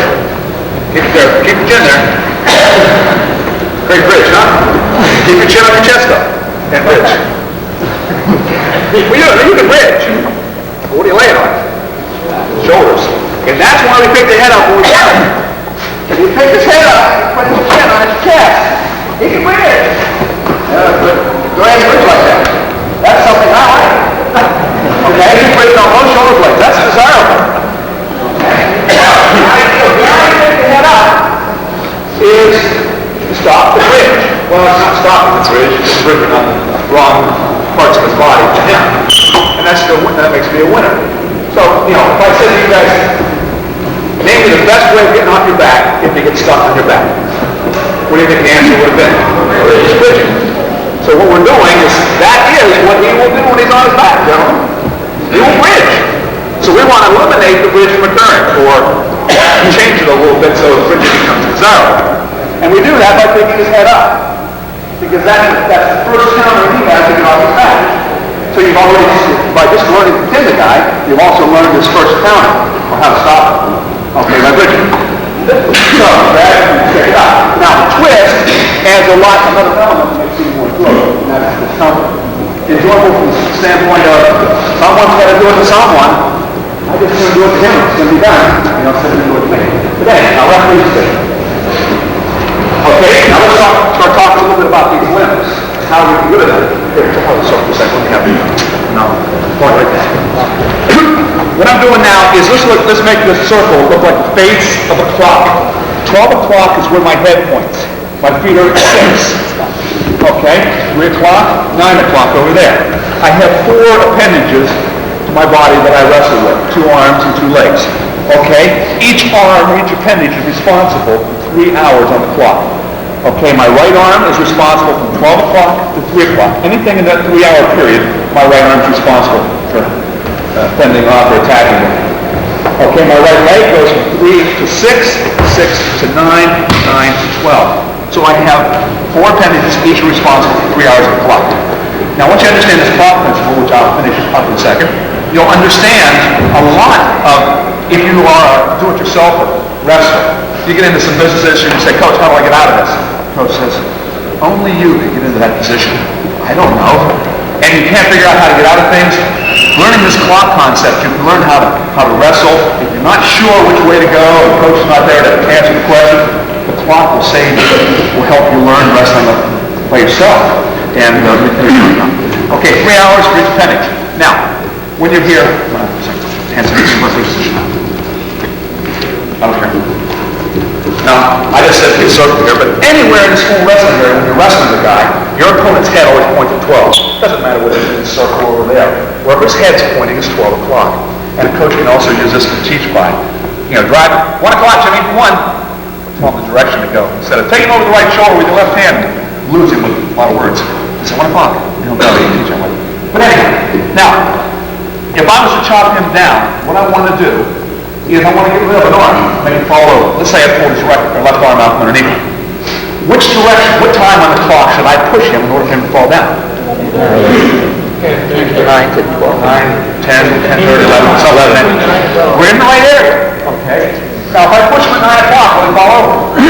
Keep it there. Keep your chin there. Great bridge, huh? Keep your chin on your chest though. And bridge. You can bridge. What are you laying on? Shoulders. And that's why we pick the head up when we get it. If you pick his head up, you put his chin on his chest. He can bridge. Go ahead and bridge like that. That's something I like. Okay, you bridge on both shoulder blades. That's desirable. The head up is to stop the bridge. Well, it's not stopping the bridge, it's bridging on the wrong parts of his body to him. And that makes me a winner. So, if I said to you guys, name me the best way of getting off your back if you get stuck on your back. What do you think the answer would have been? It's bridging. So what we're doing is, that is what he will do when he's on his back, gentlemen. He will bridge. So we want to eliminate the bridge from occurring, or change it a little bit so the bridge becomes desirable. And we do that by picking his head up. Because that's the first counter he has to get off his back. So you've already, by just learning to pin the guy, you've also learned his first counter, or how to stop him. Okay, by bridging. So, grab and pick it up. Now the twist adds another element that makes it more enjoyable, and that's discomfort. Enjoyable from the standpoint of someone's got to do it to someone. I just going to do it to him. It's going to be done. You know, instead of doing it to me. But anyway, now let's read this. Okay, now let's start talking a little bit about these limbs. How we can get rid of them. Here, hold this over for a second. Let me have it. No, point right there. What I'm doing now is let's make this circle look like the face of a clock. 12 o'clock is where my head points. My feet are at 6. Okay, 3 o'clock, 9 o'clock over there. I have 4 appendages to my body that I wrestle with, 2 arms and 2 legs. Okay, each arm, each appendage is responsible for 3 hours on the clock. Okay, my right arm is responsible from 12 o'clock to 3 o'clock. Anything in that 3-hour period, my right arm is responsible for fending off or attacking me. Okay, my right leg goes from 3 to 6, 6 to 9, 9 to 12. So I have 4 appendages, each responsible for 3 hours of the clock. Now, once you understand this clock principle, which I'll finish up in a second, you'll understand a lot of, if you are a do-it-yourselfer, wrestler, you get into some business issues and you say, Coach, how do I get out of this? Coach says, only you can get into that position. I don't know. And you can't figure out how to get out of things. Learning this clock concept, you can learn how to wrestle. If you're not sure which way to go, the coach is not there to answer the question, the clock will save you, will help you learn wrestling by yourself. And okay, 3 hours for each appendage. Now, when you're here, hands in this position. I don't care. Now, I just said his circle here, but anywhere in this whole wrestling area, when you're wrestling the guy, your opponent's head always points at 12. Doesn't matter whether it's in the circle over there. Wherever his head's pointing is 12 o'clock. And a coach can also use this to teach by, drive 1 o'clock, Jimmy, 1. Tell him the direction to go. Instead of taking over the right shoulder with your left hand, lose him with a lot of words. He said 1 o'clock. He'll know you teach him with. But anyway, now, if I was to chop him down, what I want to do is I want to get rid of an arm, make it fall over. Let's say I pulled his right or left arm out from underneath him. Which direction, what time on the clock should I push him in order for him to fall down? 9 to 12. 9, 10, 10, 30, 11. So 11. We're in the right area. Okay. Now, if I push him at 9 o'clock, will he fall over?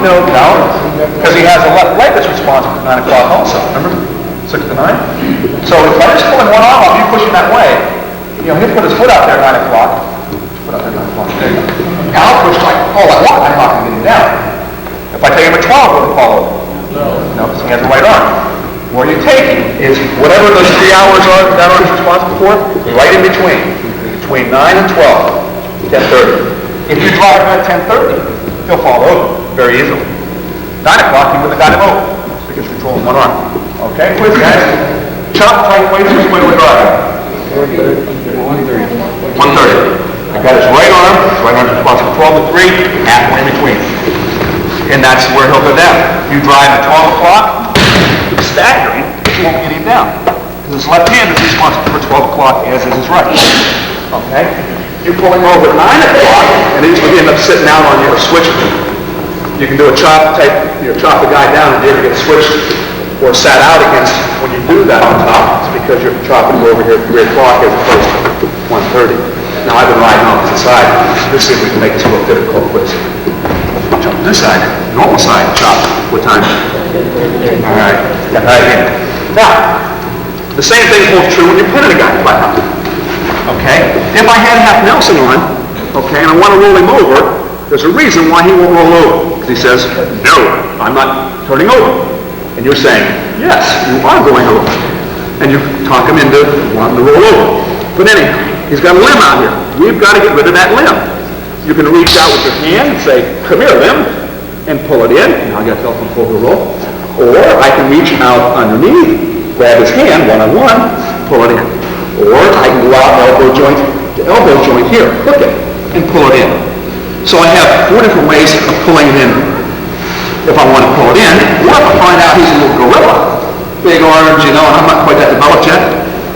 No. Because he has a left leg that's responsible for 9 o'clock also. Remember? 6 to 9? So if I just pull him one arm off, you push him that way, he'll put his foot out there at 9 o'clock. Put out there at 9 o'clock. There you go. Now I'll push like all I want. I'm not going to get him down. If I take him at 12, will he fall over? No, because he has the right arm. Where you're taking is whatever those 3 hours are that arm is responsible for, right in between 9 and 12. 10:30. If you drive him at 10:30, he'll fall over very easily. 9 o'clock, you wouldn't have got him over because you're controlling one arm. Okay, quiz guys. Chop tight weights, which way do we drive? 1:30. I got his right arm is responsible for 12 to 3, halfway in between. And that's where he'll go down. You drive at 12 o'clock, staggering, you won't get him down. Because his left hand is responsible for 12 o'clock, as is his right. Okay? You pull him over at 9 o'clock, and he's going to end up sitting out on you or switching. You can do a chop the guy down and either get switched or sat out against. When you do that on top, it's because you're chopping him over here at 3 o'clock as opposed to 1:30. Now, I've been riding on the side. Let's see if we can make this a little difficult, please. Chop this side, normal side, chop. What time? All right. Got that in. Now, the same thing holds true when you're pinning a guy flat out. Okay? If I had half Nelson on, okay, and I want to roll him over, there's a reason why he won't roll over. Because he says, no, I'm not turning over. And you're saying, yes, you are going over. And you talk him into wanting to roll over. But anyway, he's got a limb out here. We've got to get rid of that limb. You can reach out with your hand and say, come here, limb, and pull it in. Now I got to help him pull the roll. Or I can reach out underneath, grab his hand one-on-one, pull it in. Or I can go out elbow joint to elbow joint here, hook it, and pull it in. So I have 4 different ways of pulling it in if I want to pull it in. Or if I find out he's a little gorilla, big arms, and I'm not quite that developed yet,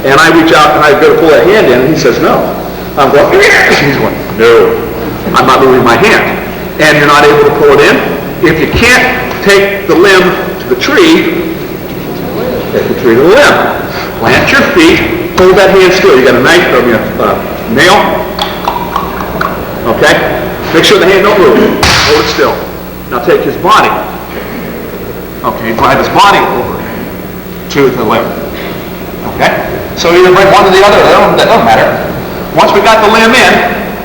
and I reach out and I go to pull that hand in, and he says no. I'm going, yes. He's going, no. I'm not moving my hand. And you're not able to pull it in. If you can't take the limb to the tree, take the tree to the limb. Plant your feet, hold that hand still. You got a knife or a nail. Okay? Make sure the hand don't move. Hold it still. Now take his body, Okay, drive his body over to the limb. Okay? So either bring one to the other, that doesn't matter. Once we got the limb in,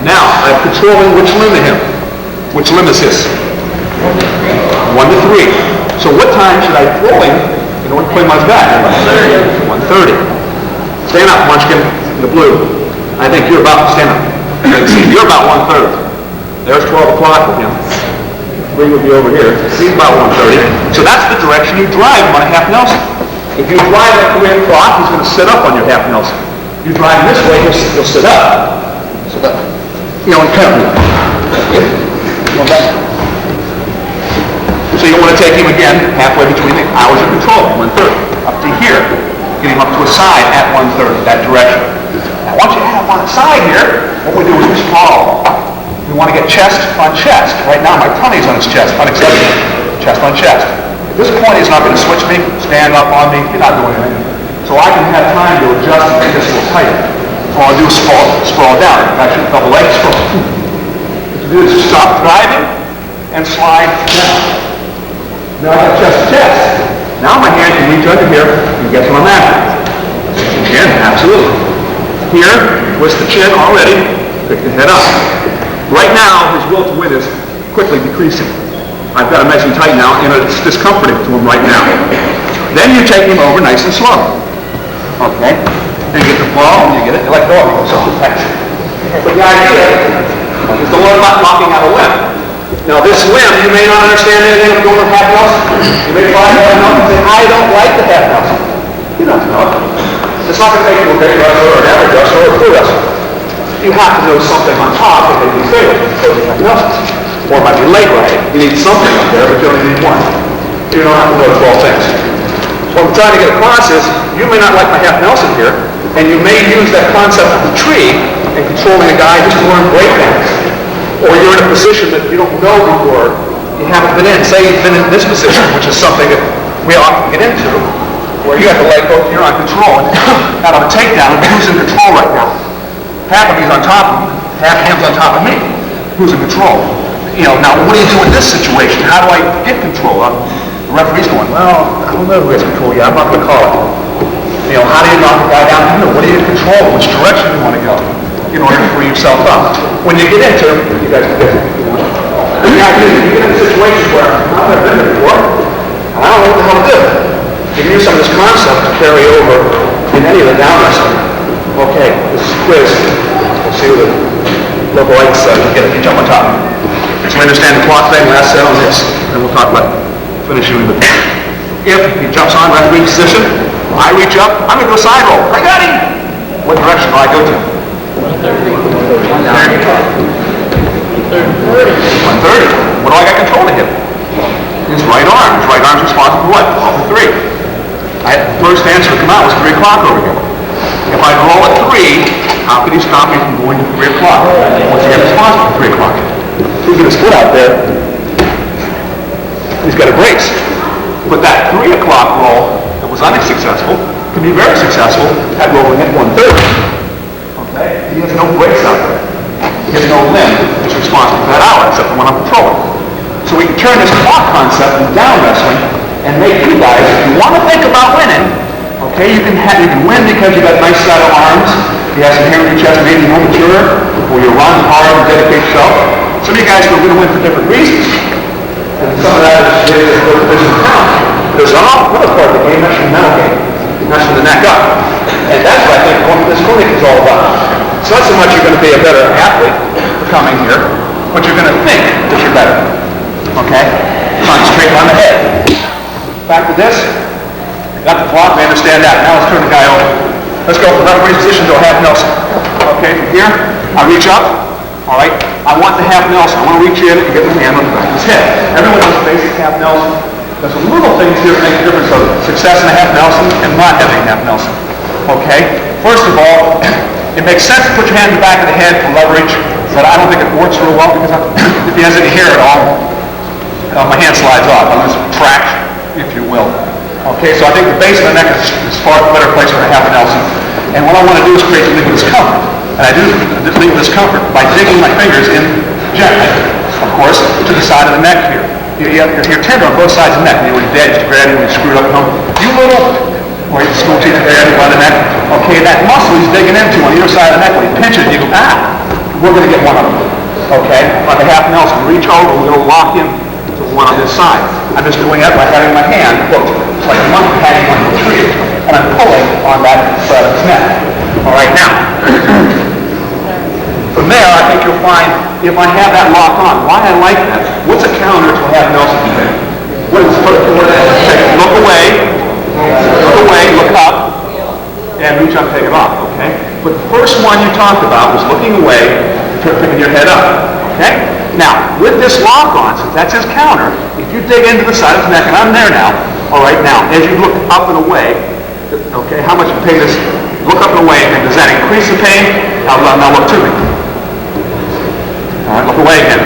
now I'm controlling which limb of him. Which limb is this? 1 to 3. So what time should I throw him in order to put him on his back? 1:30. Stand up, Munchkin, in the blue. I think you're about to stand up. See, you're about 1:30. There's 12 o'clock with him. 3 will be over here. He's about 1:30. So that's the direction you drive him on a half Nelson. If you drive at 3 o'clock, he's going to sit up on your half Nelson. You drive him this way, he'll sit up. Sit up. You know, and count. So you want to take him again halfway between the hours of control, 1:30, up to here. Get him up to a side at 1:30, that direction. Now once you have him on the side here, what we do is we swallow. We want to get chest on chest. Right now my tummy's on his chest, unacceptable. Chest on chest. At this point he's not going to switch me, stand up on me, he's not doing anything. So I can have time to adjust and make this a little tighter. So all I do is sprawl down. Actually, double leg sprawl. What you do is stop driving and slide down. Now I got chest to chest. Now my hand can reach under here and get to my mat. Again, absolutely. Here, twist the chin already, pick the head up. Right now, his will to win is quickly decreasing. I've got him nice and tight now, and it's discomforting to him right now. Then you take him over nice and slow. Okay? And you get the ball, and you get it, you let go of it. So, but the idea is to learn about knocking out a limb. Now this limb, you may not understand anything of going to half Nelson. You may find half Nelson and say, I don't like the half Nelson. You don't know. It's not going to make you a great wrestler or an average wrestler or a true wrestler. You have to know something on top that may be fatal to half Nelson. Or it might be leg riding. You need something up there, but you only need one. You don't have to know 12 things. So what I'm trying to get across is, you may not like my half Nelson here, and you may use that concept of the tree in controlling a guy just to learn breakdance. Or you're in a position that you don't know before, you haven't been in. Say you've been in this position, which is something that we often get into, where you have the leg hook, you're on control, and out of a takedown, and who's in control right now? Half of me's on top of me, half him's on top of me. Who's in control? You know, now what do you do in this situation? How do I get control? The referee's going, well, I don't know who has control yet, I'm not going to call it. You know, how do you knock the guy down? What do you control? Which direction do you want to go in order to free yourself up? When you get into it, you guys can get it. The idea is you get in a situation where I've never been there before, and I don't know what the hell to do. You can use some of this concept to carry over in any of the down wrestling. Okay, this is a quiz. We'll see what the local lights get if you jump on top. So we understand the clock thing, last set on this, and we'll talk about finishing with it. If he jumps on referee position, I reach up, I'm going to go side roll. I got him! What direction do I go to? 130. What do I got control of him? His right arm. His right arm's responsible for what? 3. First answer to come out was 3 o'clock over here. If I roll at 3, how could he stop me from going to 3 o'clock? What's he responsible for 3 o'clock? He's going to split out there. He's got a brace. But that 3 o'clock roll that was unsuccessful can be very successful at rolling at 1:30. Okay? He has no brace out there. He has no limb that's responsible for that hour except for when I'm controlling. So we can turn this clock concept in down wrestling and make you guys, if you want to think about winning, okay, you can win because you got a nice set of arms, you have some hair in your chest, maybe you're more mature, or you run hard and dedicate yourself. Some of you guys are going to win for different reasons. And some of that is there's another part of the game, that's the mental game. That's from the neck up. And that's what I think this clinic is all about. It's not so much you're going to be a better athlete for coming here, but you're going to think that you're better. Okay? Concentrate on the head. Back to this. Got the clock, we understand that. Now let's turn the guy over. Let's go from referee's position to a half Nelson. Okay, from here, I reach up. All right, I want the half Nelson. I want to reach in and get my hand on the back of his head. Everyone wants a basic half Nelson. There's some little things here that make a difference of success in a half Nelson and not having a half Nelson. Okay? First of all, it makes sense to put your hand in the back of the head for leverage, but I don't think it works real well because if he has any hair at all, my hand slides off. I'm just traction, if you will. Okay, so I think the base of the neck is far better place for a half Nelson. And what I want to do is create a little discomfort. And I do this little discomfort by digging my fingers in gently, of course, to the side of the neck here. you're tender on both sides of the neck. You know, when your dad used to grab you when you screwed up at home. You little, or your school teacher there, by the neck. Okay, that muscle he's digging into on either side of the neck, when he pinches it, you go, we're going to get one of them. Okay, like a half Nelson. Reach over, we're going to lock in to one on this side. I'm just doing that by having my hand hooked, like a monkey hanging on the tree, and I'm pulling on that side of his neck. All right, now, from there, I think you'll find, if I have that lock on, why I like that, what's a counter to a half Nelson thing? What is it? Look away, look up, and reach up, take it off, okay? But the first one you talked about was looking away, picking your head up, okay? Now, with this lock on, since that's his counter, if you dig into the side of his neck, and I'm there now, all right, now, as you look up and away, okay, how much pain is, look up and away, and does that increase the pain? Now look to me. All right, look away again.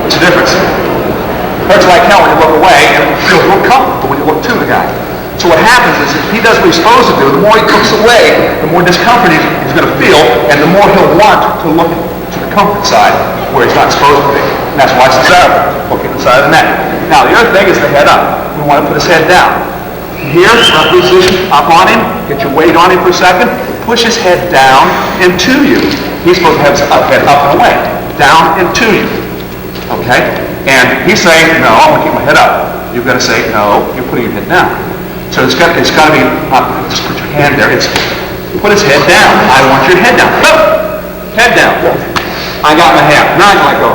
What's the difference? Hurts like hell when you look away, and it feels real comfortable when you look to the guy. So what happens is, if he does what he's supposed to do, the more he looks away, the more discomfort he's going to feel, and the more he'll want to look to the comfort side, where he's not supposed to be. And that's why it's desirable, looking at the side of the neck. Now, the other thing is the head up. We want to put his head down. Here, rough position, up on him, get your weight on him for a second, push his head down and to you. He's supposed to have his head up and away, down and to you. Okay? And he's saying, no, I'm going to keep my head up. You've got to say, no, you're putting your head down. So it's got to be, just put your hand there. It's put his head down. I want your head down. Boom! Head down. I got my hand. Now I can let go.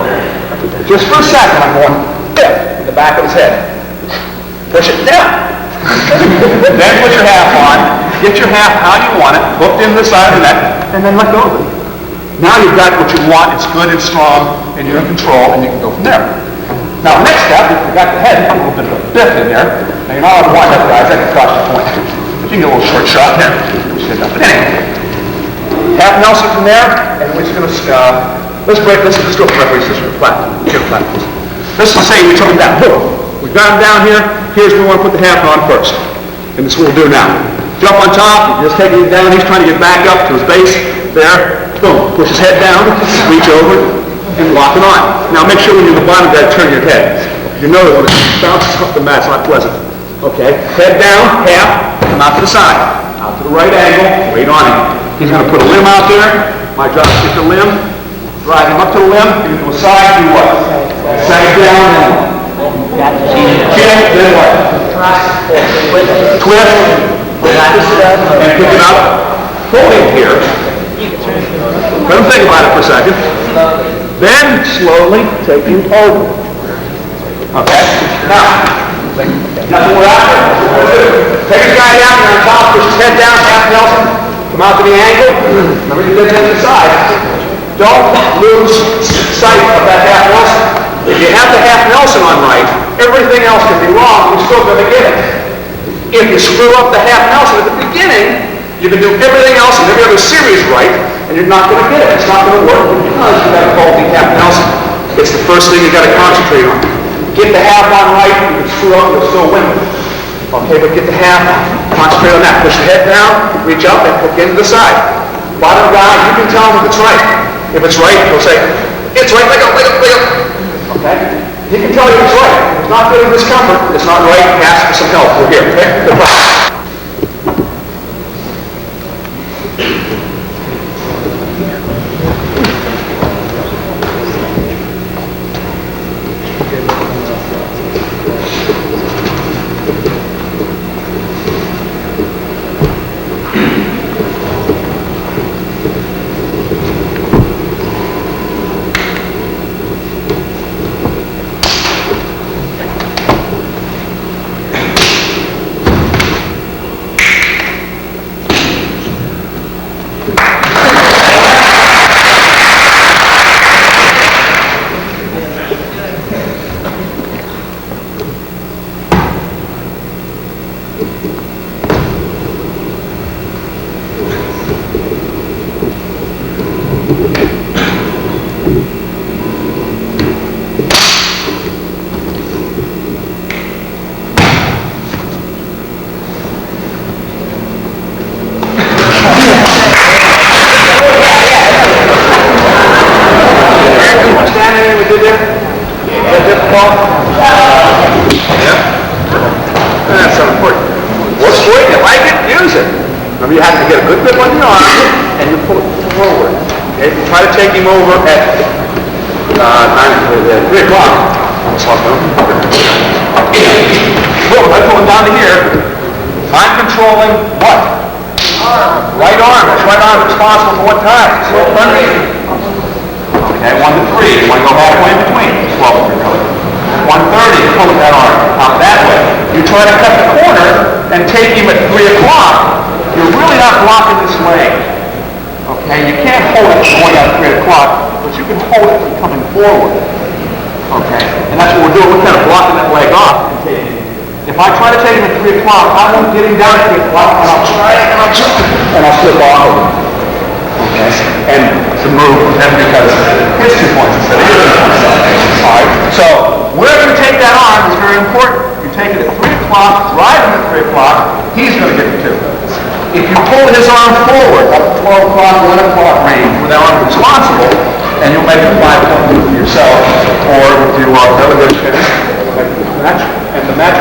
Just for a second, I'm going, in the back of his head. Push it down. Then put your half on. Get your half how you want it, hooked into the side of the neck, and then let go of it. Now you've got what you want. It's good and strong, and you're in control, and you can go from there. Now, the next step, if you've got the head, a little bit of a biff in there. Now, you're not allowed to wind up, guys. That can cost you a point. But you can get a little short shot there. But anyway, half Nelson from there, and we're just going to, let's do a referee system flat. Here, flat. Let's just say we took him down. Boom. We got him down here. Here's where we want to put the half on first. And this is what we'll do now. Jump on top, just taking him down. He's trying to get back up to his base. There. Boom. Push his head down, reach over, and lock it on. Now make sure when you're in the bottom, you got to turn your head. You know that when it bounces off the mat, it's not pleasant. Okay. Head down, half, come out to the side. Out to the right angle, weight on him. He's going to put a limb out there. My job is to get the limb, drive him up to the limb, and to the side, do what? Set it down and kick, then what? Twist, and pick it up. Hold him here. Let him think about it for a second. Then slowly take him over. Okay? Now, that's what we're after. Take this guy down here on top, push his head down, half Nelson, come out to the angle. Remember you did it to the side. Don't lose sight of that half Nelson. If you have the half Nelson on right, everything else can be wrong, you're still going to get it. If you screw up the half Nelson at the beginning, you can do everything else in every other series right, and you're not going to get it. It's not going to work because you've got a faulty half Nelson. It's the first thing you've got to concentrate on. Get the half on right, you can screw up, you'll still win. Okay, but get the half, concentrate on that. Push your head down, reach up, and hook into the side. Bottom guy, you can tell him if it's right. If it's right, he'll say, it's right, leg up. Okay? He can tell you it's right. If it's not good in discomfort, it's not right, ask for some help. We're here, okay? Good luck. you have to get a good grip on the arm, and you pull it forward. Okay? Try to take him over at 3 o'clock. Boom, I pull him down to here. I'm controlling what? Right arm. That's right arm responsible for what time? Slope underneath. Okay, 1 to 3. You want to go halfway in between. Slope really. 130, pulling that arm out that way. You try to cut the corner and take him at 3 o'clock. You're really not blocking this leg. Okay, you can't hold it going out at 3 o'clock, but you can hold it from coming forward. Okay, and that's what we're doing. We're kind of blocking that leg off. If I try to take him at 3 o'clock, I won't get him down at 3 o'clock, and I'll try it, and I'll slip off of him. Okay, and to move, then because his 2 points instead of your 2 points. All right, so where you take that arm is very important. You take it at 3 o'clock, drive him at 3 o'clock, he's going to get it too. If you pull his arm forward up to 12 o'clock, 1 o'clock range with that arm responsible, and you'll make a 5-point move for yourself, or if you are really good and the match.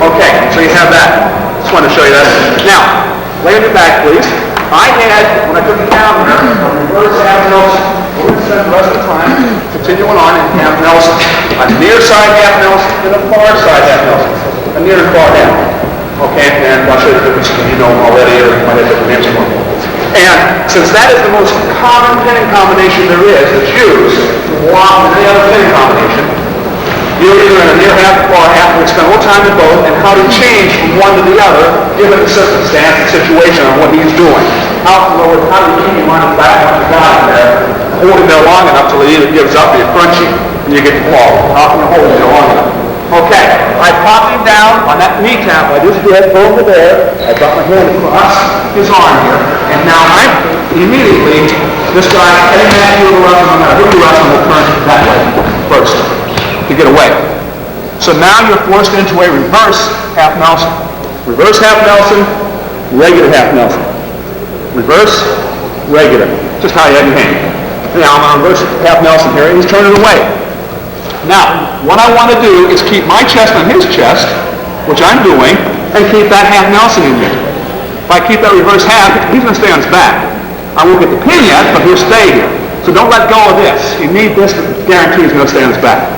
Okay, so you have that. Just wanted to show you that. Now, lay on your back, please. I had, when I took the calendar, a reverse half Nelson. We're going to spend the rest of the time continuing on in half Nelson. A near side half Nelson and a far side half Nelson. A near and far half. Okay, and I'll show you the difference. You know them already, or you might have different names for them. And since that is the most common pinning combination there is that's used, more often than any other pinning combination, you're either in a near half or far half. We spend a little time in both, and how to change from one to the other, given the circumstance and situation of what he's doing. How do you keep him on his back once you got him there? Hold him there long enough till he either gives up, or you're crunchy, and you get the ball. How can you hold him there long enough? Okay, I popped him down on that knee tap I just did, over there. I got my hand across his arm here, and now I'm immediately, this guy, any man you will wrestle, no matter who you wrestle, will turn that way first to get away. So now you're forced into a reverse half Nelson. Reverse half Nelson, regular half Nelson. Reverse, regular. Just how you have your hand. Now I'm on reverse half Nelson here, and he's turning away. Now, what I want to do is keep my chest on his chest, which I'm doing, and keep that half Nelson in there. If I keep that reverse half, he's going to stay on his back. I won't get the pin yet, but he'll stay here. So don't let go of this. You need this to guarantee he's going to stay on his back.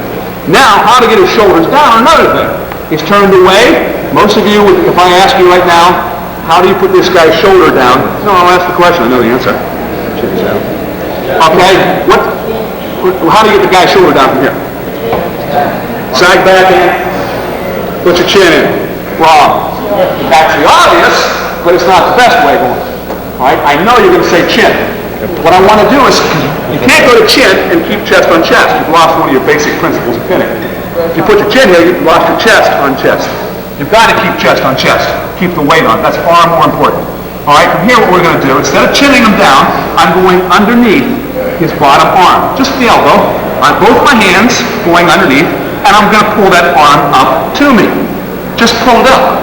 Now, how to get his shoulders down, another thing. He's turned away. Most of you, if I ask you right now, how do you put this guy's shoulder down? No, I'll ask the question. I know the answer. Okay, how do you get the guy's shoulder down from here? Sag back in, put your chin in. Wrong. That's the obvious, but it's not the best way going. All right? I know you're going to say chin. What I want to do is, you can't go to chin and keep chest on chest. You've lost one of your basic principles of pinning. If you put your chin here, you've lost your chest on chest. You've got to keep chest on chest. Keep the weight on. That's far more important. All right, from here what we're going to do, instead of chinning him down, I'm going underneath his bottom arm. Just the elbow, on both my hands, going underneath, and I'm going to pull that arm up to me. Just pull it up.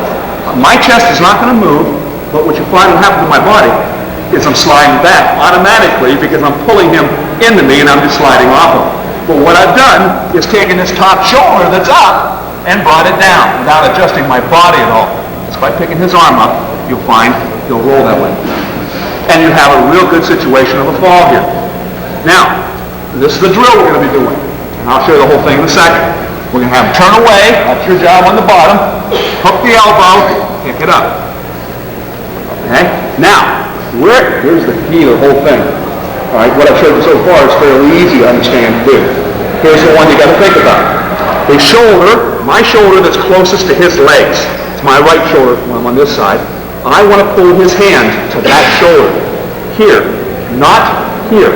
My chest is not going to move, but what you find will happen to my body is I'm sliding back automatically because I'm pulling him into me and I'm just sliding off him. But what I've done is taken this top shoulder that's up and brought it down without adjusting my body at all. Just by picking his arm up, you'll find he'll roll that way. And you have a real good situation of a fall here. Now, this is the drill we're going to be doing. And I'll show you the whole thing in a second. We're going to have him turn away. That's your job on the bottom. Hook the elbow. Pick it up. Okay? Now, here's the key to the whole thing. All right, what I've showed you so far is fairly easy to understand to do. Here's the one you got to think about. His shoulder, my shoulder that's closest to his legs. It's my right shoulder when I'm on this side. I want to pull his hand to that shoulder. Here, not here.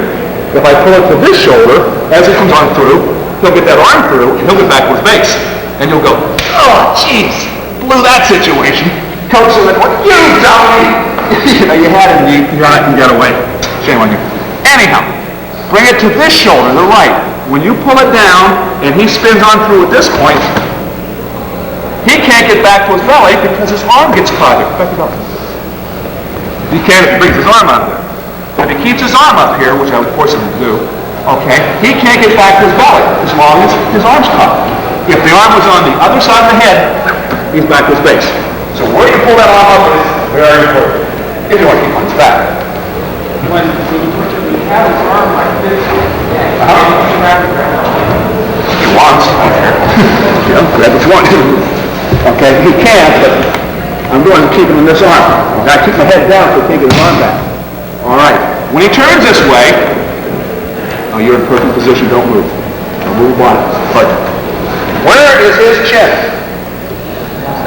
If I pull it to this shoulder, as he comes on through, he'll get that arm through, and he'll get back to his base. And you'll go, oh, jeez, blew that situation. Coach is like, what you dummy? You know, you had it, and you're not going to get away. Shame on you. Anyhow, bring it to this shoulder, the right. When you pull it down, and he spins on through at this point, he can't get back to his belly because his arm gets caught here. Back it up. He can't if he brings his arm out of there. If he keeps his arm up here, which I would force him to do, okay, he can't get back to his belly as long as his arm's caught. If the arm was on the other side of the head, he's back to his base. So where you pull that arm up is very important. if you want to keep on his back. When you have his arm like this, He wants. Yeah, grab if you want to. Okay, he can't, but I'm going to keep him in this arm. I gotta keep my head down so he can't get his arm back. All right. When he turns this way, oh, you're in perfect position. Don't move. Don't move one. Perfect. Where is his chin?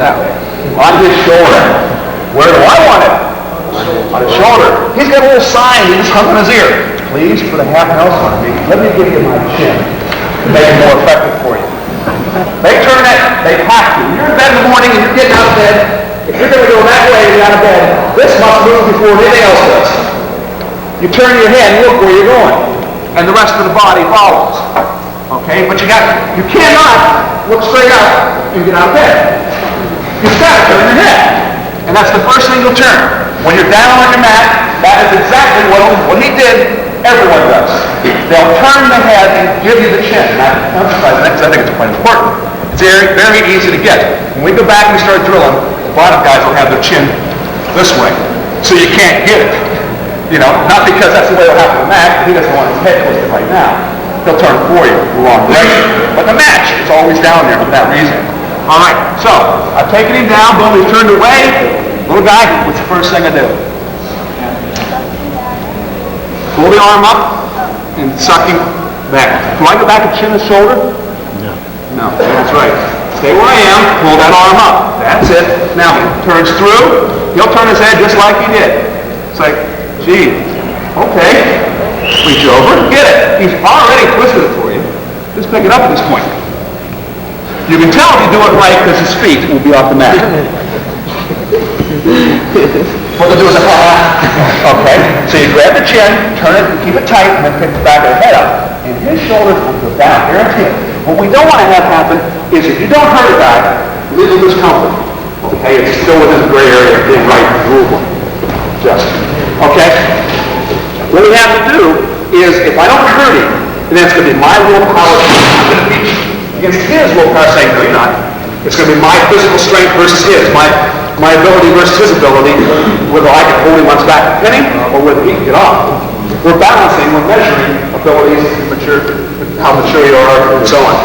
That way. On his shoulder. Where do I want it? On his shoulder. He's got a little sign. He just hung on his ear. Please put a half Nelson on me. Let me give you my chin to make it more effective for you. They turn it. They have to. You're in bed in the morning and you're getting out of bed. If you're going to go that way and get out of bed, this must move before anything else does. You turn your head and look where you're going. And the rest of the body follows. Okay? But you cannot look straight up and get out of bed. You've got to turn your head. And that's the first thing you'll turn. When you're down on your mat, that is exactly what he did. Everyone does. They'll turn the head and give you the chin. And I emphasize that because I think it's quite important. It's very, very easy to get. When we go back and we start drilling, a lot of guys will have their chin this way. So you can't get it. You know, not because that's the way it'll happen to Mac, he doesn't want his head twisted right now. He'll turn for you the wrong direction. But the match is always down there for that reason. All right, so I've taken him down, boom, he's turned away. Little guy, what's the first thing I do? Pull the arm up and suck him back. Do I go back and chin his shoulder? No. No, that's right. Stay where I am, pull that arm up. That's it. Now, he turns through, he'll turn his head just like he did. It's like, gee, okay. Reach over, get it. He's already twisted it for you. Just pick it up at this point. You can tell if you do it right because his feet will be off the mat. What they'll do is okay. So you grab the chin, turn it, keep it tight, and then pick the back of the head up. And his shoulders will go down, guaranteed. What we don't want to have happen is if you don't hurt a guy, leave him discomfort. Okay, it's still within the gray area of being right and doable. Just. Okay? What we have to do is, if I don't hurt him, then it's going to be my willpower. I'm going to be against his willpower saying, no, you're not. It's going to be my physical strength versus his, my ability versus his ability, whether I can hold him on his back and pin him, or whether he can get off. We're balancing, we're measuring abilities, how mature you are, and so on.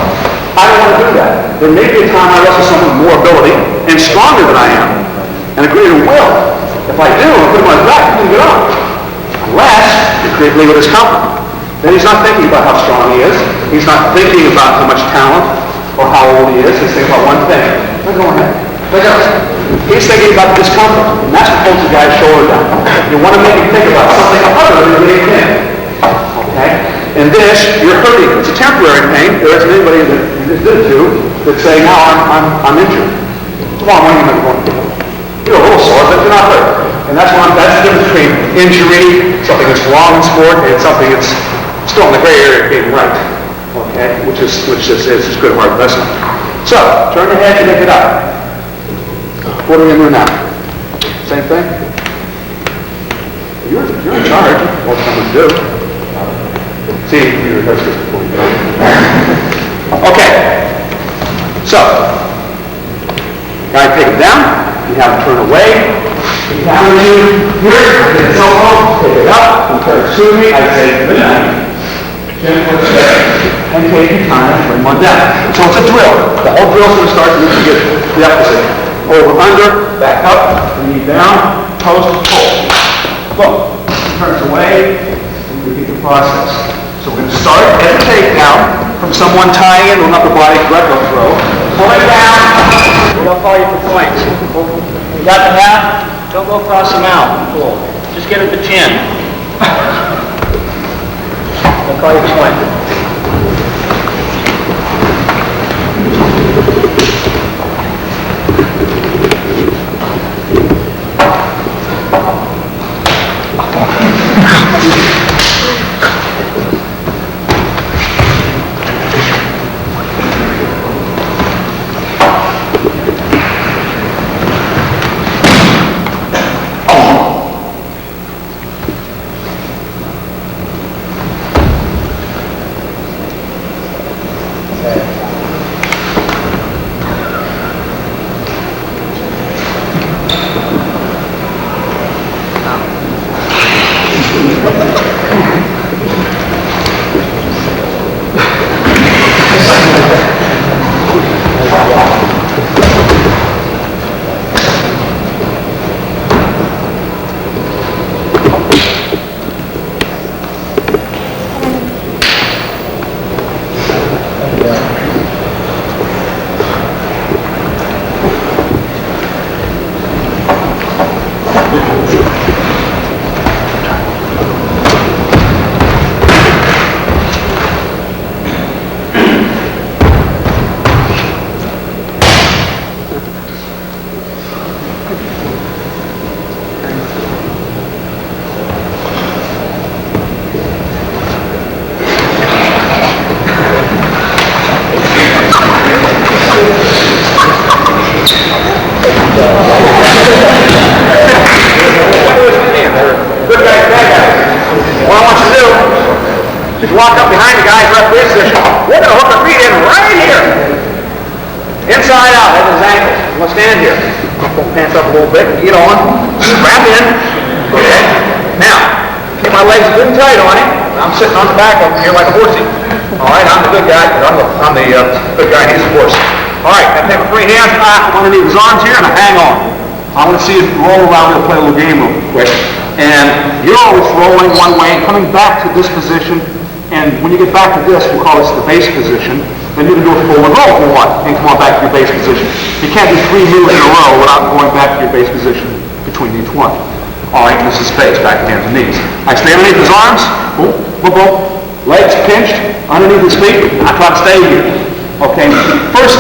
I don't want to do that. There may be a time I wrestle someone with more ability and stronger than I am, and a greater will. If I do, and put him on his back, he can get off. Unless you create legal discomfort. Then he's not thinking about how strong he is. He's not thinking about how much talent or how old he is. He's thinking about one thing. Go ahead. He's thinking about the discomfort. And that's what pulls the guy's shoulder down. You want to make him think about something other than being in. Okay? And this, you're hurting. It's a temporary pain. There isn't anybody that you did it to that's saying, no, I'm injured. Come on, when are you going to do? You're a little sore, but you're not hurt. And that's the difference between injury, something that's wrong in sport, and something that's still in the gray area of being right. Okay? Which is good hard lesson. So, turn your head and lift it up. What are we going to do now? Same thing? You're in charge. What someone to do. See, you rehearsed this before you go. Okay. So, guy take it down. You have him turn away. You have him here. Get his elbow. Take it up. And turn to me. I say good night. And take your time and bring one down. So it's a drill. The whole drill's going to start to get the opposite. Over, under, back up, knee down, post, pull. Boom. Turns away, and repeat the process. So we're going to start at the takedown from someone tying into an upper body Greco throw. Pull it down. They'll call you for points. You got the half? Don't go across the mouth. Pull. Just get at the chin. They'll call you for points. Good guys, bad guys. What I want you to do is walk up behind the guy in referee position. We're going to hook our feet in right here. Inside out, at his ankles. I'm going to stand here. Pull the pants up a little bit, get on. Strap in. Okay. Now, keep my legs good and tight on him. I'm sitting on the back of him here like a horsey. All right, I'm the good guy. I'm the good guy, and he's the horse. All right, I take my free hands underneath his arms here, and I hang on. I want to see you roll around and play a little game real quick. And you're always rolling one way and coming back to this position. And when you get back to this, we'll call this the base position. Then you can do a forward roll if you want, and come on back to your base position. You can't do 3 moves in a row without going back to your base position between each one. All right, this is base, back to hands and knees. I stay underneath his arms, boom, boom, boom. Legs pinched, underneath his feet. I try to stay here. Okay, first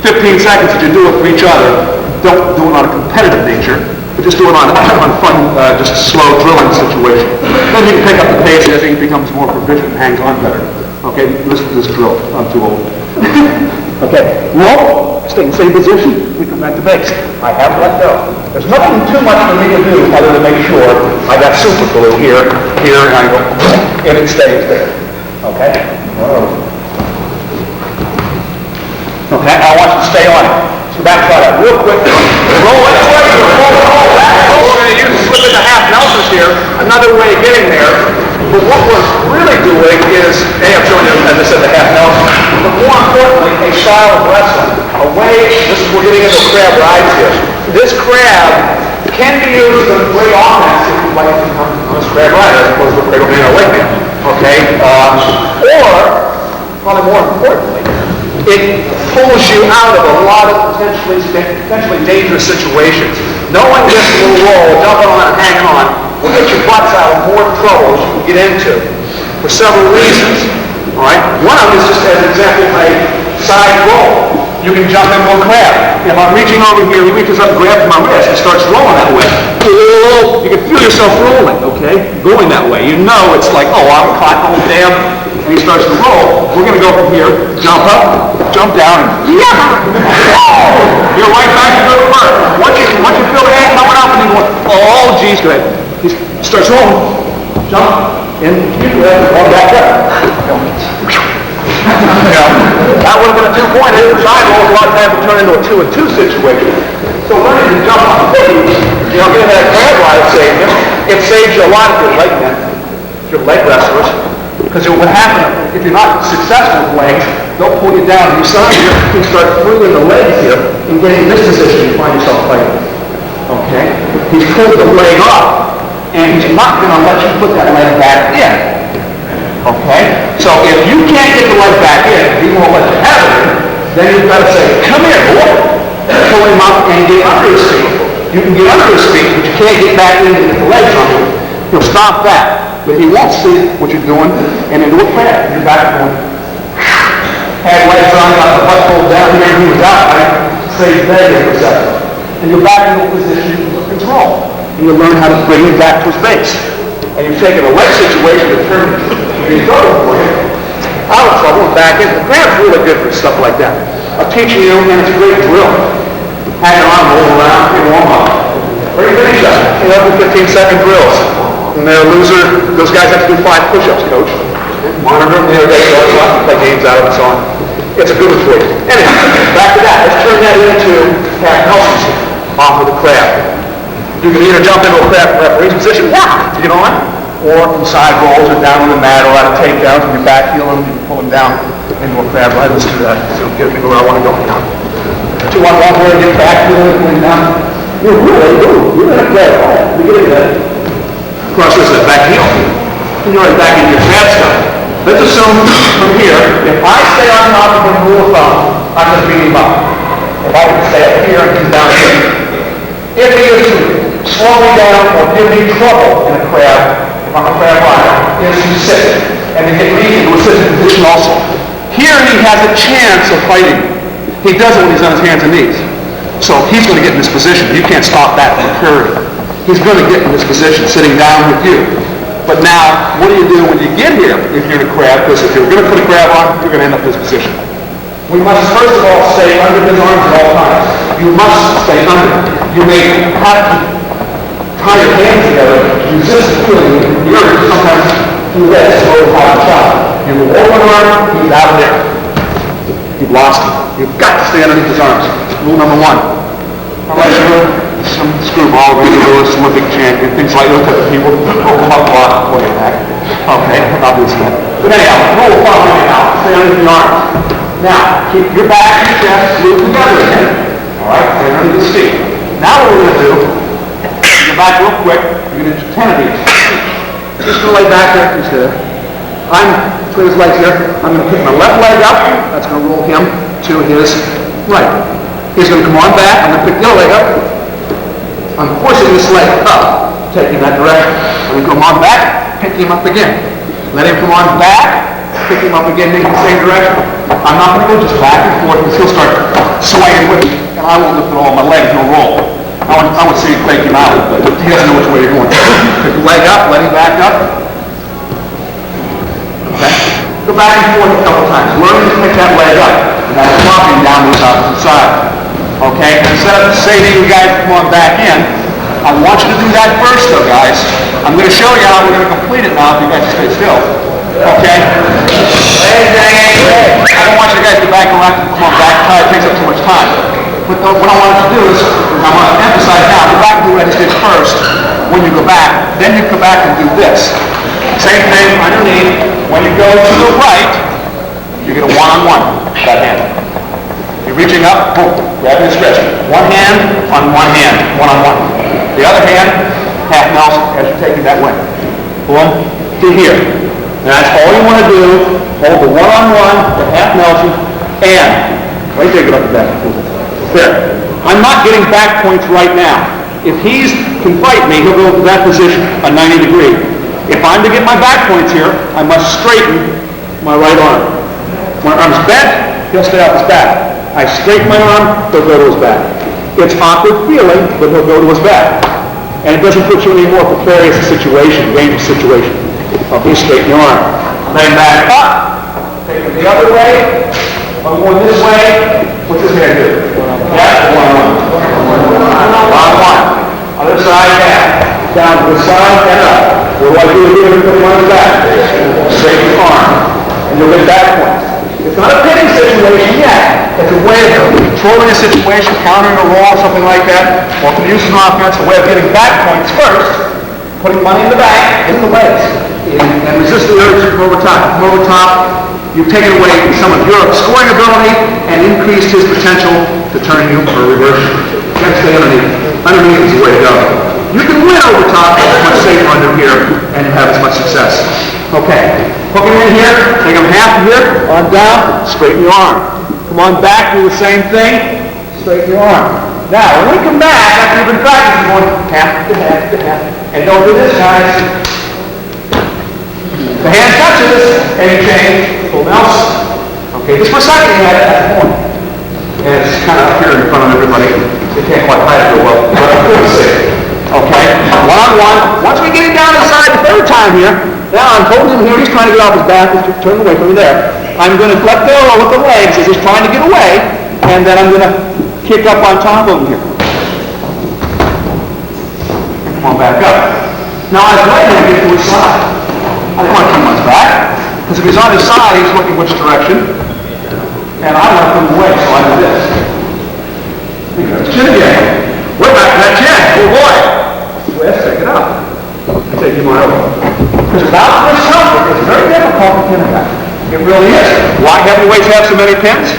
15 seconds that you do it for each other, don't do it on a competitive nature, but just do it on fun, just a slow drilling situation. Then you can pick up the pace as he becomes more proficient and hangs on better. Okay, listen to this drill. I'm too old. Okay, roll, stay in the same position, we come back to base. I have let go. There's nothing too much for me to do other than make sure I got super glue here, and I go, and it stays there. Okay? Okay, I want you to stay on it. So back try that real quick. Roll it away, roll back. We're going to use slip into half Nelsons here, another way of getting there. But what we're really doing is, I'm showing you, as I said, the half Nelson, but more importantly, a style of wrestling. A way, we're getting into crab rides here. This crab can be used in great offense if you like to become a crab rider, as opposed to a cradle man or leg man. Okay? Or, probably more importantly, it pulls you out of a lot of potentially dangerous situations. Knowing this little roll, jumping on and hanging on, will get your butts out of more troubles you can get into for several reasons. All right? One of them is just as an example, a side roll. You can jump into a crab. If I'm reaching over here, he reaches up and grabs my wrist and starts rolling that way. You can feel yourself rolling, okay? Going that way. You know it's like, oh, I'm caught, oh, damn. And he starts to roll. We're going to go from here, jump up, jump down, and you're right back to the first. Once you feel the hand coming up, and you go, oh, geez, go ahead. He starts rolling, jump, and you go ahead and roll back up. That would have been a 2-pointer. Side rolls a lot of times will turn into a 2-and-2 situation. So learning to jump on feet, getting that crab ride saved you. It saves you a lot of your leg men, your leg wrestlers. Because what will happen, if you're not successful with legs, they'll pull you down. You can start pulling the legs here and getting in this position, you find yourself fighting. Okay? He's pulled the leg up, and he's not going to let you put that leg back in. Okay? So if you can't get the leg back in, he won't let you have it, then you've got to say, come here, boy. Pull him up and get under his feet. You can get under his feet, but you can't get back in to get the legs on him. He'll stop that. But he won't see what you're doing, and into a crab. You're back going, had legs on, got the butt pulled down here, and he was out, right? Stay there for a second. And you're back in a position of control. And you learn how to bring it back to his base. And you've taken a leg situation to turn it into trouble for you. Out of trouble and back in. The crab's really good for stuff like that. I'm teaching you, and it's a great drill. Hang on, roll around, and warm up. Where do you finish that? 15-second drills. And they're a loser. Those guys have to do 5 push-ups, coach. Monitor them the other day, so I play games out of it and so on. It's a good one for you. Anyway, back to that. Let's turn that into half Nelsons off of the crab. You can either jump into a crab referee's position, to get on, or from side rolls or down on the mat or out of takedowns when you're back heeling, you can pull them down into a crab. Right, let's do that. So get me where I want to go now. 2-1-1 where you get back heeling and down. You're in a crab. All right, we get into that. Crosses that back heel. And you're right back in your crab stuff. Let's assume from here, if I stay on top of him rule of thumb, I'm going to beat him up. If I can stay up here and he's down here. If he is slow me down or give me trouble in a crab, if I'm a crab rider, is to sit and to get me into a sitting position also. Here he has a chance of fighting. He does it when he's on his hands and knees. So he's going to get in this position. You can't stop that from occurring. He's going to get in this position, sitting down with you. But now, what do you do when you get here if you're in a crab? Because if you're going to put a crab on, you're going to end up in this position. We must first of all stay under his arms at all times. You must stay under. You may have to tie your hands together, resist the feeling. You're sometimes do this over the shot. You will open arm, he's out of there. You've lost him. You've got to stay underneath his arms. Rule number one. Unless you're some screwball, Billy Lewis, Olympic champion, things like those type of people, come up a lot, we'll get back. Okay, I'll do that. But anyhow, rule five anyhow, stay underneath the arms. Now, keep your back and your chest glued together again. All right, stay underneath his feet. Now what we're going to do, go back real quick, you're going to do 10 of these. Just going to lay back there instead. Between his legs here, I'm going to pick my left leg up, that's going to roll him to his right. He's going to come on back, I'm going to pick the other leg up. I'm forcing this leg up, taking that direction. I'm going to come on back, pick him up again. Let him come on back, pick him up again, in the same direction. I'm not going to go just back and forth because he'll start swaying with me, and I won't lift at all, my legs will roll. I would say fake him out, but he doesn't know which way you're going. Pick the leg up, let him back up. Okay? Go back and forth a couple times. Learn to pick that leg up. And that's dropping down to the opposite side. Okay? Instead of saying you guys come on back in, I want you to do that first though, guys. I'm going to show you how we're going to complete it now if you guys stay still. Okay? I don't want you guys to go back and come on back. It takes up too much time. But what I want you to do is, I want to emphasize now, go back and do what I just did first. When you go back, then you come back and do this. Same thing underneath. When you go to the right, you get a one-on-one, that hand. You're reaching up, boom, grabbing and stretching. One hand on one hand, one-on-one. The other hand, half Nelson, as you're taking that way. Boom, to here. And that's all you want to do. Hold the one-on-one, the half Nelson, and, right there, get up the back. There. I'm not getting back points right now. If he can fight me, he'll go to that position, a 90 degree. If I'm to get my back points here, I must straighten my right arm. My arm's bent, he'll stay off his back. I straighten my arm, he'll go to his back. It's awkward feeling, but he'll go to his back. And it doesn't put you in any more precarious situation, dangerous situation. Okay, straighten your arm. Then back up. Take it the other way. I'm going this way. What's his hand do? Yeah, one-on-one. Other side, yeah. Down to the side and up. What do I do here? Put him on his back. Straighten your arm. And you'll get back points. It's not a pinning situation yet. It's a way of controlling a situation, countering a roll, something like that. Or if you use an offense, a way of getting back points first, putting money in the back, in the legs, and resist the urge to come over top. Come over top, you've taken away some of your scoring ability and increased his potential to turn you for a reverse. You have to stay underneath. Underneath is the way to go. You can win over top, it's much safer under here, and you have as much success. Okay, hook him in here, take him half here, on down, straighten your arm. Come on back, do the same thing, straighten your arm. Now, when we come back, after you've been practicing, going half to half to half, and don't do this, guys. The hand touches, and you change, full Nelson. Okay, just for a second, you had it at that point. And it's kind of up here in front of everybody. They can't quite hide it real well, but I'm going to say it. Okay, one-on-one. Once we get him down inside the third time here, now I'm holding him here, he's trying to get off his back, he's turning away from me there. I'm going to let go with the legs as he's trying to get away, and then I'm going to kick up on top of him here. Come on back up. Now I've let him get to his side. I don't want to keep him on his back, because if he's on his side, he's looking which direction, and I left him away, so I do this. Chin again. We're back to that chin. Oh boy. Twist, take it up. Take him on over. Because without this help, it's very difficult to pin it back. It really is. Why heavyweights have so many pins?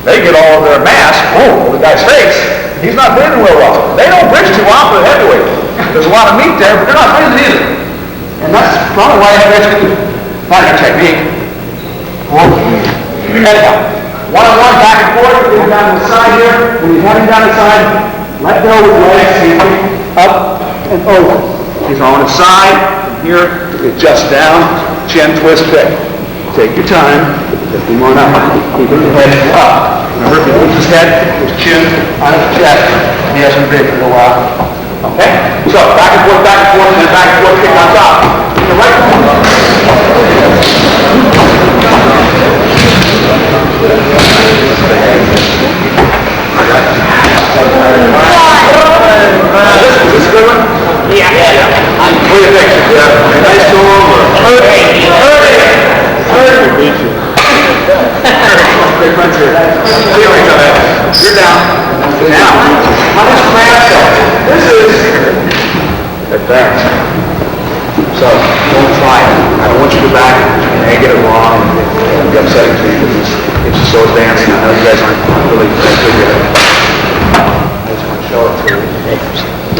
They get all of their mass over the guy's face. He's not breathing real well. They don't bridge too often at heavyweight. There's a lot of meat there, but they're not breathing either. And that's probably why heavyweights get not your technique. Anyhow, one-on-one, back and forth, get him down to the side here. When you have him down the side, let go with the legs, up and over. He's on his side, from here, adjust down, chin twist pick. Take your time, lift him on up. Keep his head up. Remember, if he moves his head, his chin on his chest. He hasn't been for a while. Okay? So, back and forth, and then back and forth, kick on top. The right Is this a good one? Yeah. What do you think? Nice to him or? Big friends here. You're down. Now, on this cramp set, this is advanced. So, don't try it. I don't want you to go back and get it wrong and be upsetting to you because it's just so advanced and I know you guys aren't really that good yet. I just want to show it to you.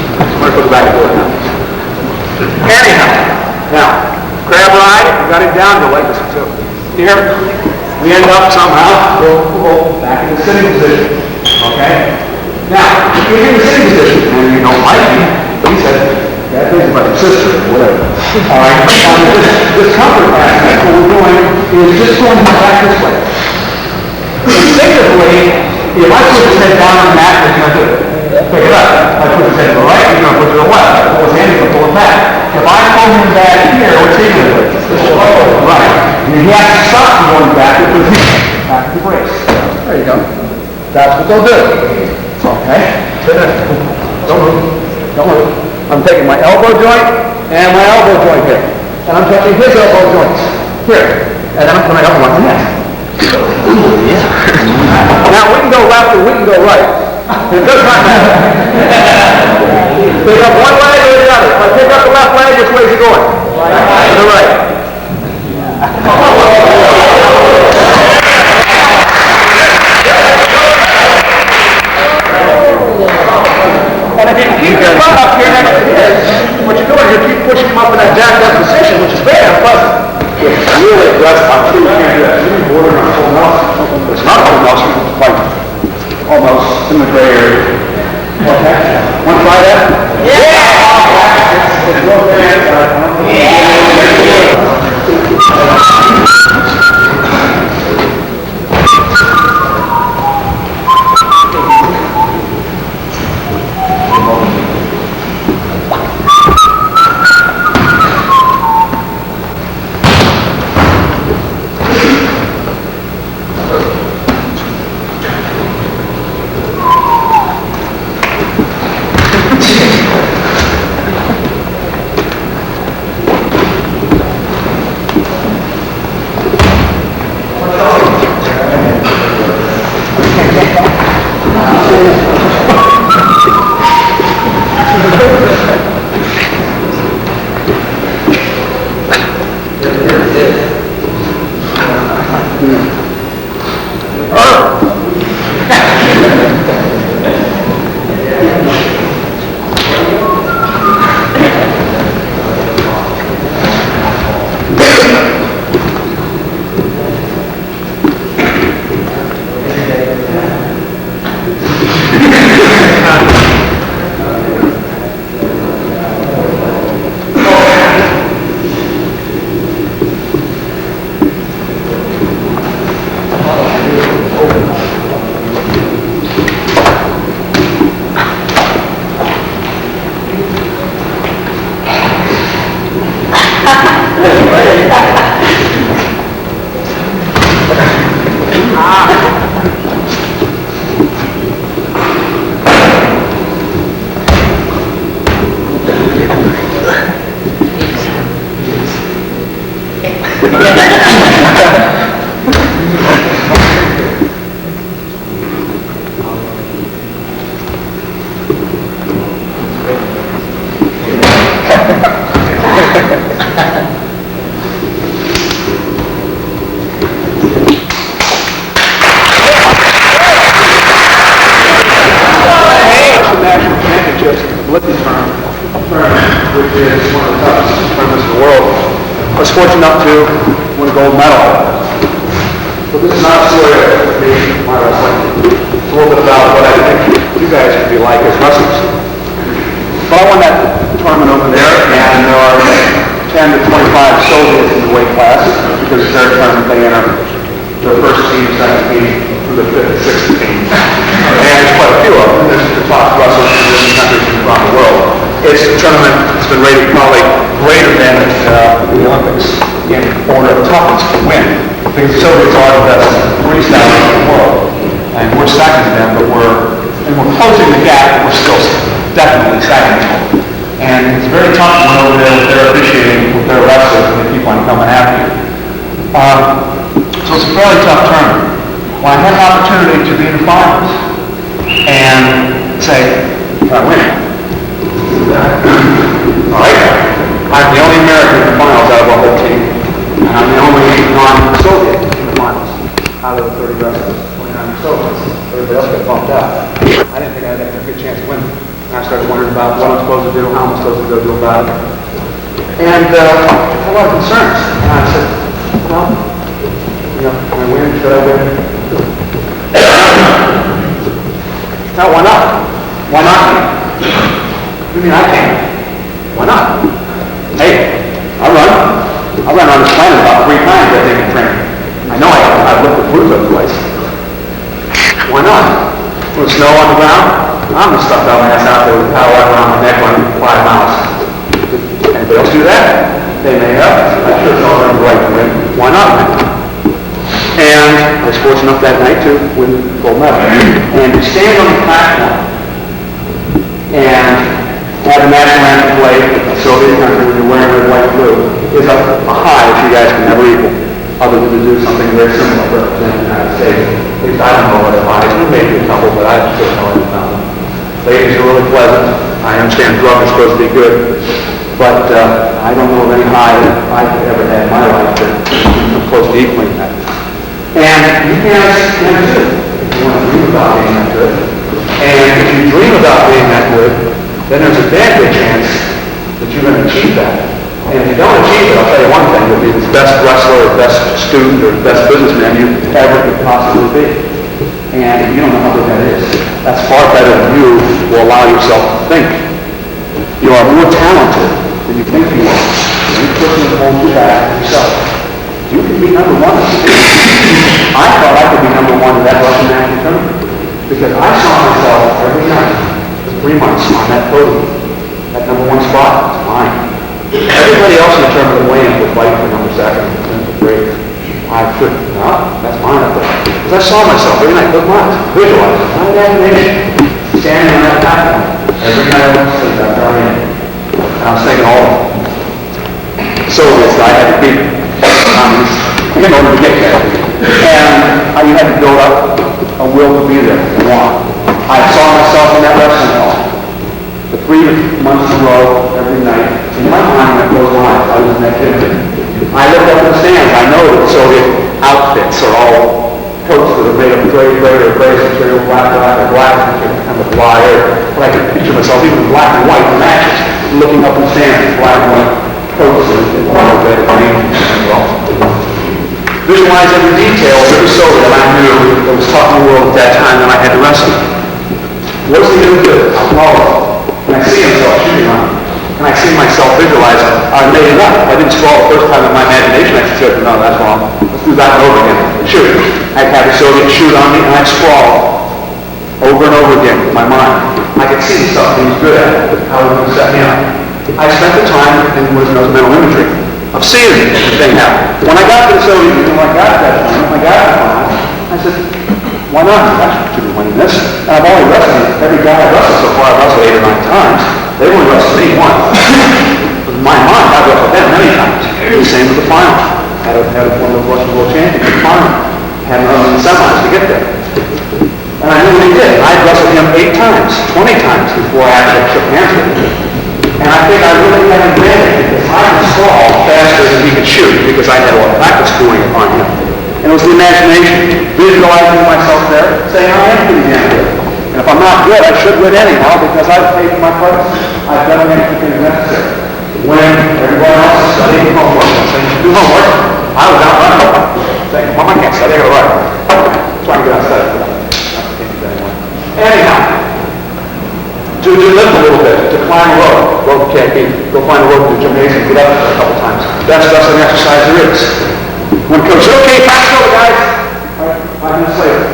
I'm going to go back and forth now. Anyhow, now, crab ride, you got it down, go like this. So, here, we end up somehow, we'll back in the sitting position. Okay? Now, if you're in the sitting position and you don't like me, he said, that thing's about your sister, or whatever. All right? This comfort aspect, what we're doing is just going back this way. Instinctively, if I put his head down on the mat, he's going to pick it up. If I put his head to the right, he's going to put it to the left. If I pull his hand, he's going to pull it back. If I pull him back here, what's he going to do? Right. And he has to stop from going back with his hand. Back to the brace. There you go. That's what they'll do. Okay? Don't move. Don't move. I'm taking my elbow joint and my elbow joint here. And I'm touching his elbow joints here. And then I'm putting my elbow on the neck. Now we can go left or we can go right. It does not matter. Pick up one leg or the other. If I pick up the left leg, which way is it going? To the right. And if you keep your butt up here next to his, what you're doing is you keep pushing him up in that jacked up position, which is very unpleasant. It's really aggressive. I'm sure you can't do that. It's bordering on full mouse. It's not full mouse, it's like almost in the gray area. Okay? Want to try that? Yeah! It's real bad. which is one of the toughest tournaments in the world. I was fortunate enough to win a gold medal. But this is not a story of me, my wrestling. It's a little bit about what I think you guys would be like as wrestlers. But I won that tournament over there, and there are 10 to 25 Soviets in the weight class, because it's their tournament. They enter their first team, second team, through the fifth, sixth team. And there's quite a few of them. There's the top wrestlers from different countries from around the world. It's a tournament that's been rated probably greater than the Olympics in order of toughness to win. Because the Soviets are the best freestylers in the world. And we're second to them, but we're closing the gap, but we're still definitely second to them. And it's very tough to win over there with their officiating, with their wrestlers, and they keep on coming after you. So it's a fairly tough tournament. When I had an opportunity to be in the finals and say, can I win? All right. I'm the only American in the finals out of our whole team. And I'm the only non-Soviet in the finals out of the 30 wrestlers, 29 Soviets. Everybody else got bumped out. I didn't think I had a good chance to win. And I started wondering about what I'm supposed to do, how I'm supposed to go do about it. And I had a lot of concerns. And I said, well, can I win? Should I win? No, why not? Why not? You mean I can't? Why not? Hey, I run on this planet about 3 times I think in training. I know I've looked at blues up the place. Why not? With snow on the ground, I'm gonna stuff my ass out there with a power right around my neck running 5 miles. Anybody else do that? They may have. I sure don't have the right to win. Why not win? And I was fortunate enough that night to win the gold medal. And to stand on the platform and have the national anthem play in the Soviet country when you're wearing red, white, and blue is a high that you guys can never equal, other than to do something very similar to represent the United States. At least I don't know what highs. We may be a couple, but I still don't know them. Ladies are really pleasant. I understand drugs are supposed to be good, but I don't know of any high that I've ever had in my life that I'm close to equaling that. And you can't do it if you want to dream about being that good. And if you dream about being that good, then there's a damn good chance that you're going to achieve that. And if you don't achieve it, I'll tell you one thing, you'll be the best wrestler or best student or best businessman you ever could possibly be. And you don't know how good that is. That's far better than you will allow yourself to think. You are more talented than you think you are. Any person that holds you back yourself. You can be number one. I thought I could be number one in that Russian national tournament because I saw myself every night for 3 months on that podium. That number 1 spot is mine. Everybody else in the tournament weigh-in would fight for number 2 and for 3. I couldn't. No, that's mine up there. Because I saw myself every night, look mine, visualize it, my imagination, standing on that platform. Every night I went to sleep after I ran. And I was thinking all of them. Soviets that I had to beat in order to get there. And you had to build up a will to be there and want. I saw myself in that wrestling hall. The 3 months in a row, every night. In my mind, that goes live. I was in that gym. I looked up in the stands. I know that Soviet outfits are all coats that are made of gray or gray material, black or black material, kind of blah air. But I could picture myself even in black and white matches, looking up in the stands in black and white coats and red and green and well. Visualize every detail of every Soviet that I knew that was taught in the world at that time that I had to wrestle. What is he going to do? I'll follow. Can I see himself shooting on him? Can I see myself visualize? I made it up. I didn't sprawl the first time in my imagination. I said, no, that's wrong. Let's do that over again. Shoot. I'd have the Soviet shoot on me and I'd sprawl over and over again in my mind. I could see the stuff he was good at, how he was going to set me up. I spent the time in what was mental imagery of seeing the thing happen. When I got to the Soviet Union, when I got to that point, when I got to the final, I said, why not? I should be winning this. And I've only wrestled every guy I've wrestled so far. I've wrestled 8 or 9 times. They've only wrestled me once. In my mind, I've wrestled them many times. The same with the final. Had a former Russian world champion in the final. Had another in the semis to get there. And I knew what he did. I'd wrestled him 8 times, 20 times before I actually shook hands with him. And I think I really had an advantage because I could sprawl faster than he could shoot because I had a lot of practice going upon him. And it was the imagination, visualizing myself there, saying I am pretty damn good. And if I'm not good, I should win anyhow because I've paid my price. I've done everything necessary. When everyone else is studying homework, I'm saying, do homework. I was out running homework. Saying, Mom, I can't study, I gotta write. Trying to get out study for that. Anyhow, to live a little bit, to find a rope. Rope can't be. Go find a rope in the gymnasium, get up there a couple times. Best wrestling exercise there is. When coach said, okay, pass it over, guys. 5 minutes later,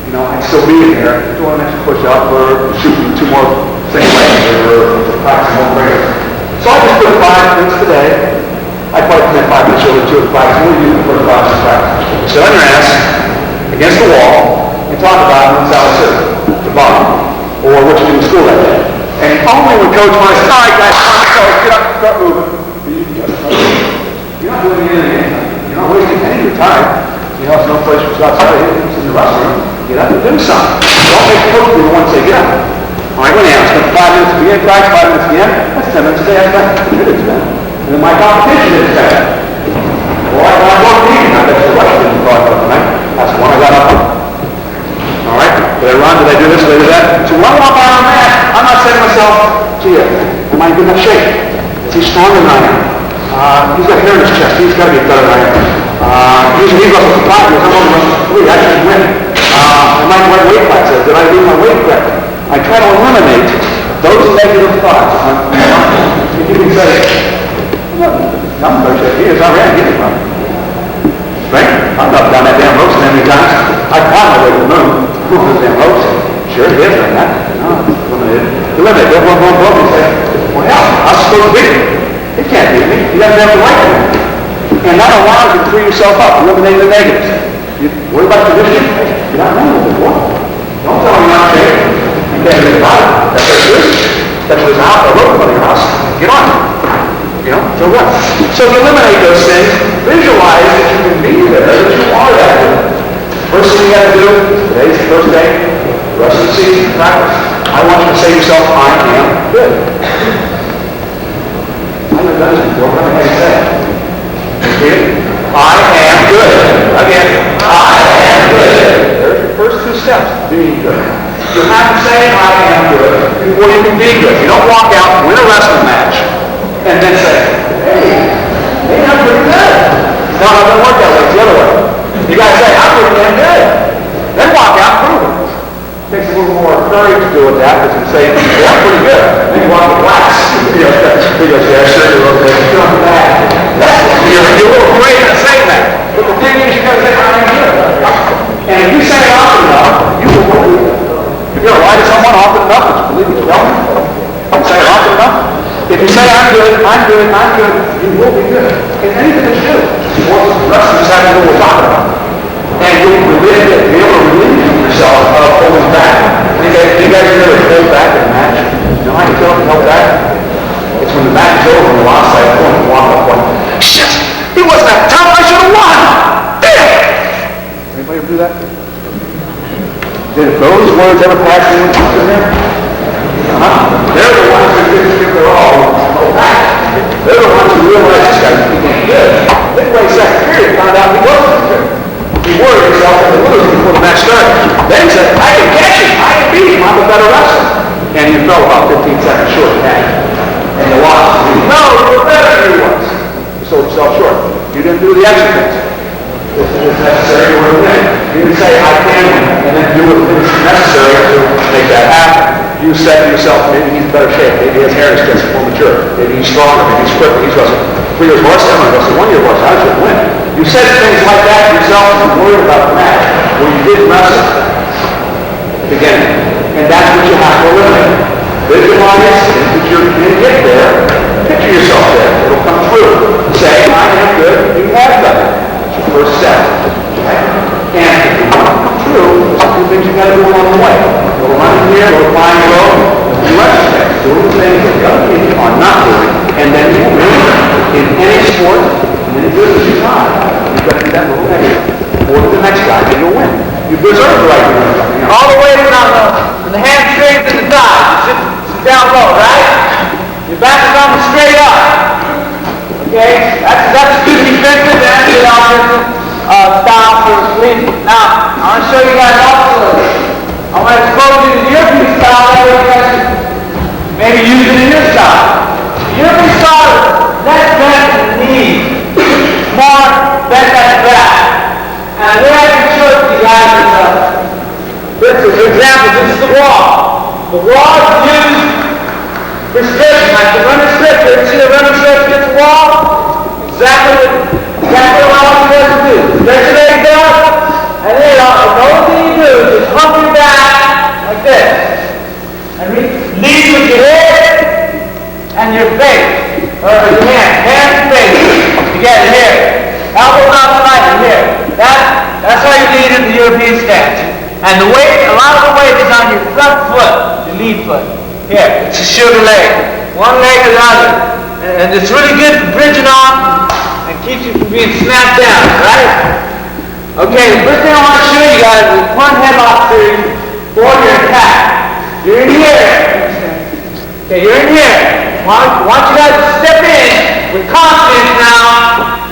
you know, I'd still be in there doing an extra push-up or shooting 2 more same legs or practicing more breaks. So I just put 5 minutes today. I probably commit 5 minutes over 2 of the practice. What do you do for the 5 minutes practice? Sit on your ass against the wall and talk about it in SAWA City, the bottom, or what you do in school that day. And only when coach wants, all right, guys, come on, go, get up, start moving. You're not doing anything. You're not wasting any of your time. You know, it's no place for outside. It's in the restroom. Get up and do something. Don't make coach be the one to say, get up. All right, when I spend 5 minutes at the beginning, 5 minutes at the end, that's 10 minutes a day. That's better. And then my competition is better. Well, I got one meeting. I bet you what I didn't talk about tonight. That's the one I got up on. All right? Did I run? Did I do this? Did I do that? So when I'm up on that, I'm not saying to myself, gee, am I in good enough shape? Is he stronger than I am? He's got hair in his chest. He's got to be better than I am. Usually he wrestles for 5 years. I'm only wrestling for 3. I should win. Am I in the right weight class? Did I do my weight correctly? I try to eliminate those negative thoughts. If you can say, I'm coach at years, I ran here, right? Right? I've not done that damn rope so many times. I found my way to the moon. Those damn ropes. Sure it is like that. No, it's eliminated. Eliminate. Go, and say, well, hell, I'm supposed to beat him. He can't beat me. He doesn't have to like me. And that allows you to free yourself up, eliminate the negatives. You worry about your condition? You're not running with it. What? Don't tell me you're not safe. You can't do about it. That's what it is. That's what it's out. A rope on your house. Get on it. You know, so what? So you eliminate those things, visualize that you can be there, that you are that. First thing you got to do, today's the first day, the rest of the season, practice. I want you to say to yourself, I am good. I haven't done this before, but I'm going to say it. Okay? I am good. Again, I am good. There's your first 2 steps, being good. You have to say, I am good, before you can be good. You don't walk out, win a wrestling match, and then say, hey, I'm pretty good. No, it doesn't work that way. It's the other way. You got to say, I'm pretty damn good. Then walk out and prove it. It takes a little more courage to do it that than to say, yeah, I'm pretty good. Then you walk the glass. He goes, yeah, sure, you're okay. You're not bad. You're a little brave to say that. But the thing is, you got to say, I am good. And if you say it often enough, you will believe it. If you're going to lie to someone often enough, it's believe it. You say it often enough. If you say, I'm good, you will be good. In anything that you do. Well, the rest of us have to know what we're talking about. And you'll be able to relieve yourself of holding back. You guys really hold back in a match? You know how you feel to hold back? It's when the match is over and the lost side point and walk up going, shit! It wasn't that time I should have won! Damn! Anybody ever do that? Did those words ever pass you in there? They're the ones who didn't give their all. They're the ones who realized this guy became good. Midway second period found out he wasn't good. He worried himself into losing before the match started. Then he said, I can catch him, I can beat him, I'm a better wrestler. And you fell about 15 seconds short of that. And you lost. No, you were better than he was. You sold yourself short. You didn't do the extra things. This is necessary to win. You didn't say, I can win, and then do what is necessary to make that happen. You said to yourself, maybe he's in better shape, maybe his hair is just more mature, maybe he's stronger, maybe he's quicker, he's wrestling 3 years more, I'm going to wrestle 1 year more, so I should win. You said things like that to yourself and you worried about the match when you didn't wrestle at the beginning. And that's what you have to eliminate. Visualize, and if you're going to get there, picture yourself there. It'll come true. Say, I am good, you have done it. It's your first step. Okay? And if you want to come true, there's a few things you got to do along the way. A little running here, a little flying low, you exercise, doing things that the other people are not doing, and then you will win in any sport, in any business you try. You've got to do that little negative. Or to the next guy, and you'll win. You deserve the right to win something else. All the way from the hamstrings to the thighs. Sit down low, right? Your back is on the straight up. Okay? That's good defensive and good offensive style for leading. Now, I want to show you guys also a little bit. I want to expose you to the European style, that way you guys can maybe use it in your style. The European style is neck bent to the knees, more bent at the back. And the way I can show it to you guys is, this is, for example, this is the wall. The wall is used For stretching, like the running stretcher, see the running stretcher against the wall? Exactly what all you guys do. Stretch your legs up, and then the only thing you do is just hump your back like this. And lead with your head and your face. Or your hand and face. Together here. Elbows out the right here. That's how you lead in the European stance. And the weight, a lot of the weight is on your front foot, your lead foot. Here, it's a shoulder leg. One leg or the other. And it's really good for bridging off and keeps you from being snapped down, right? Okay, the first thing I want to show you guys is one headlock series for your attack. You're in here. Okay, you're in here. I want you guys to step in with confidence now.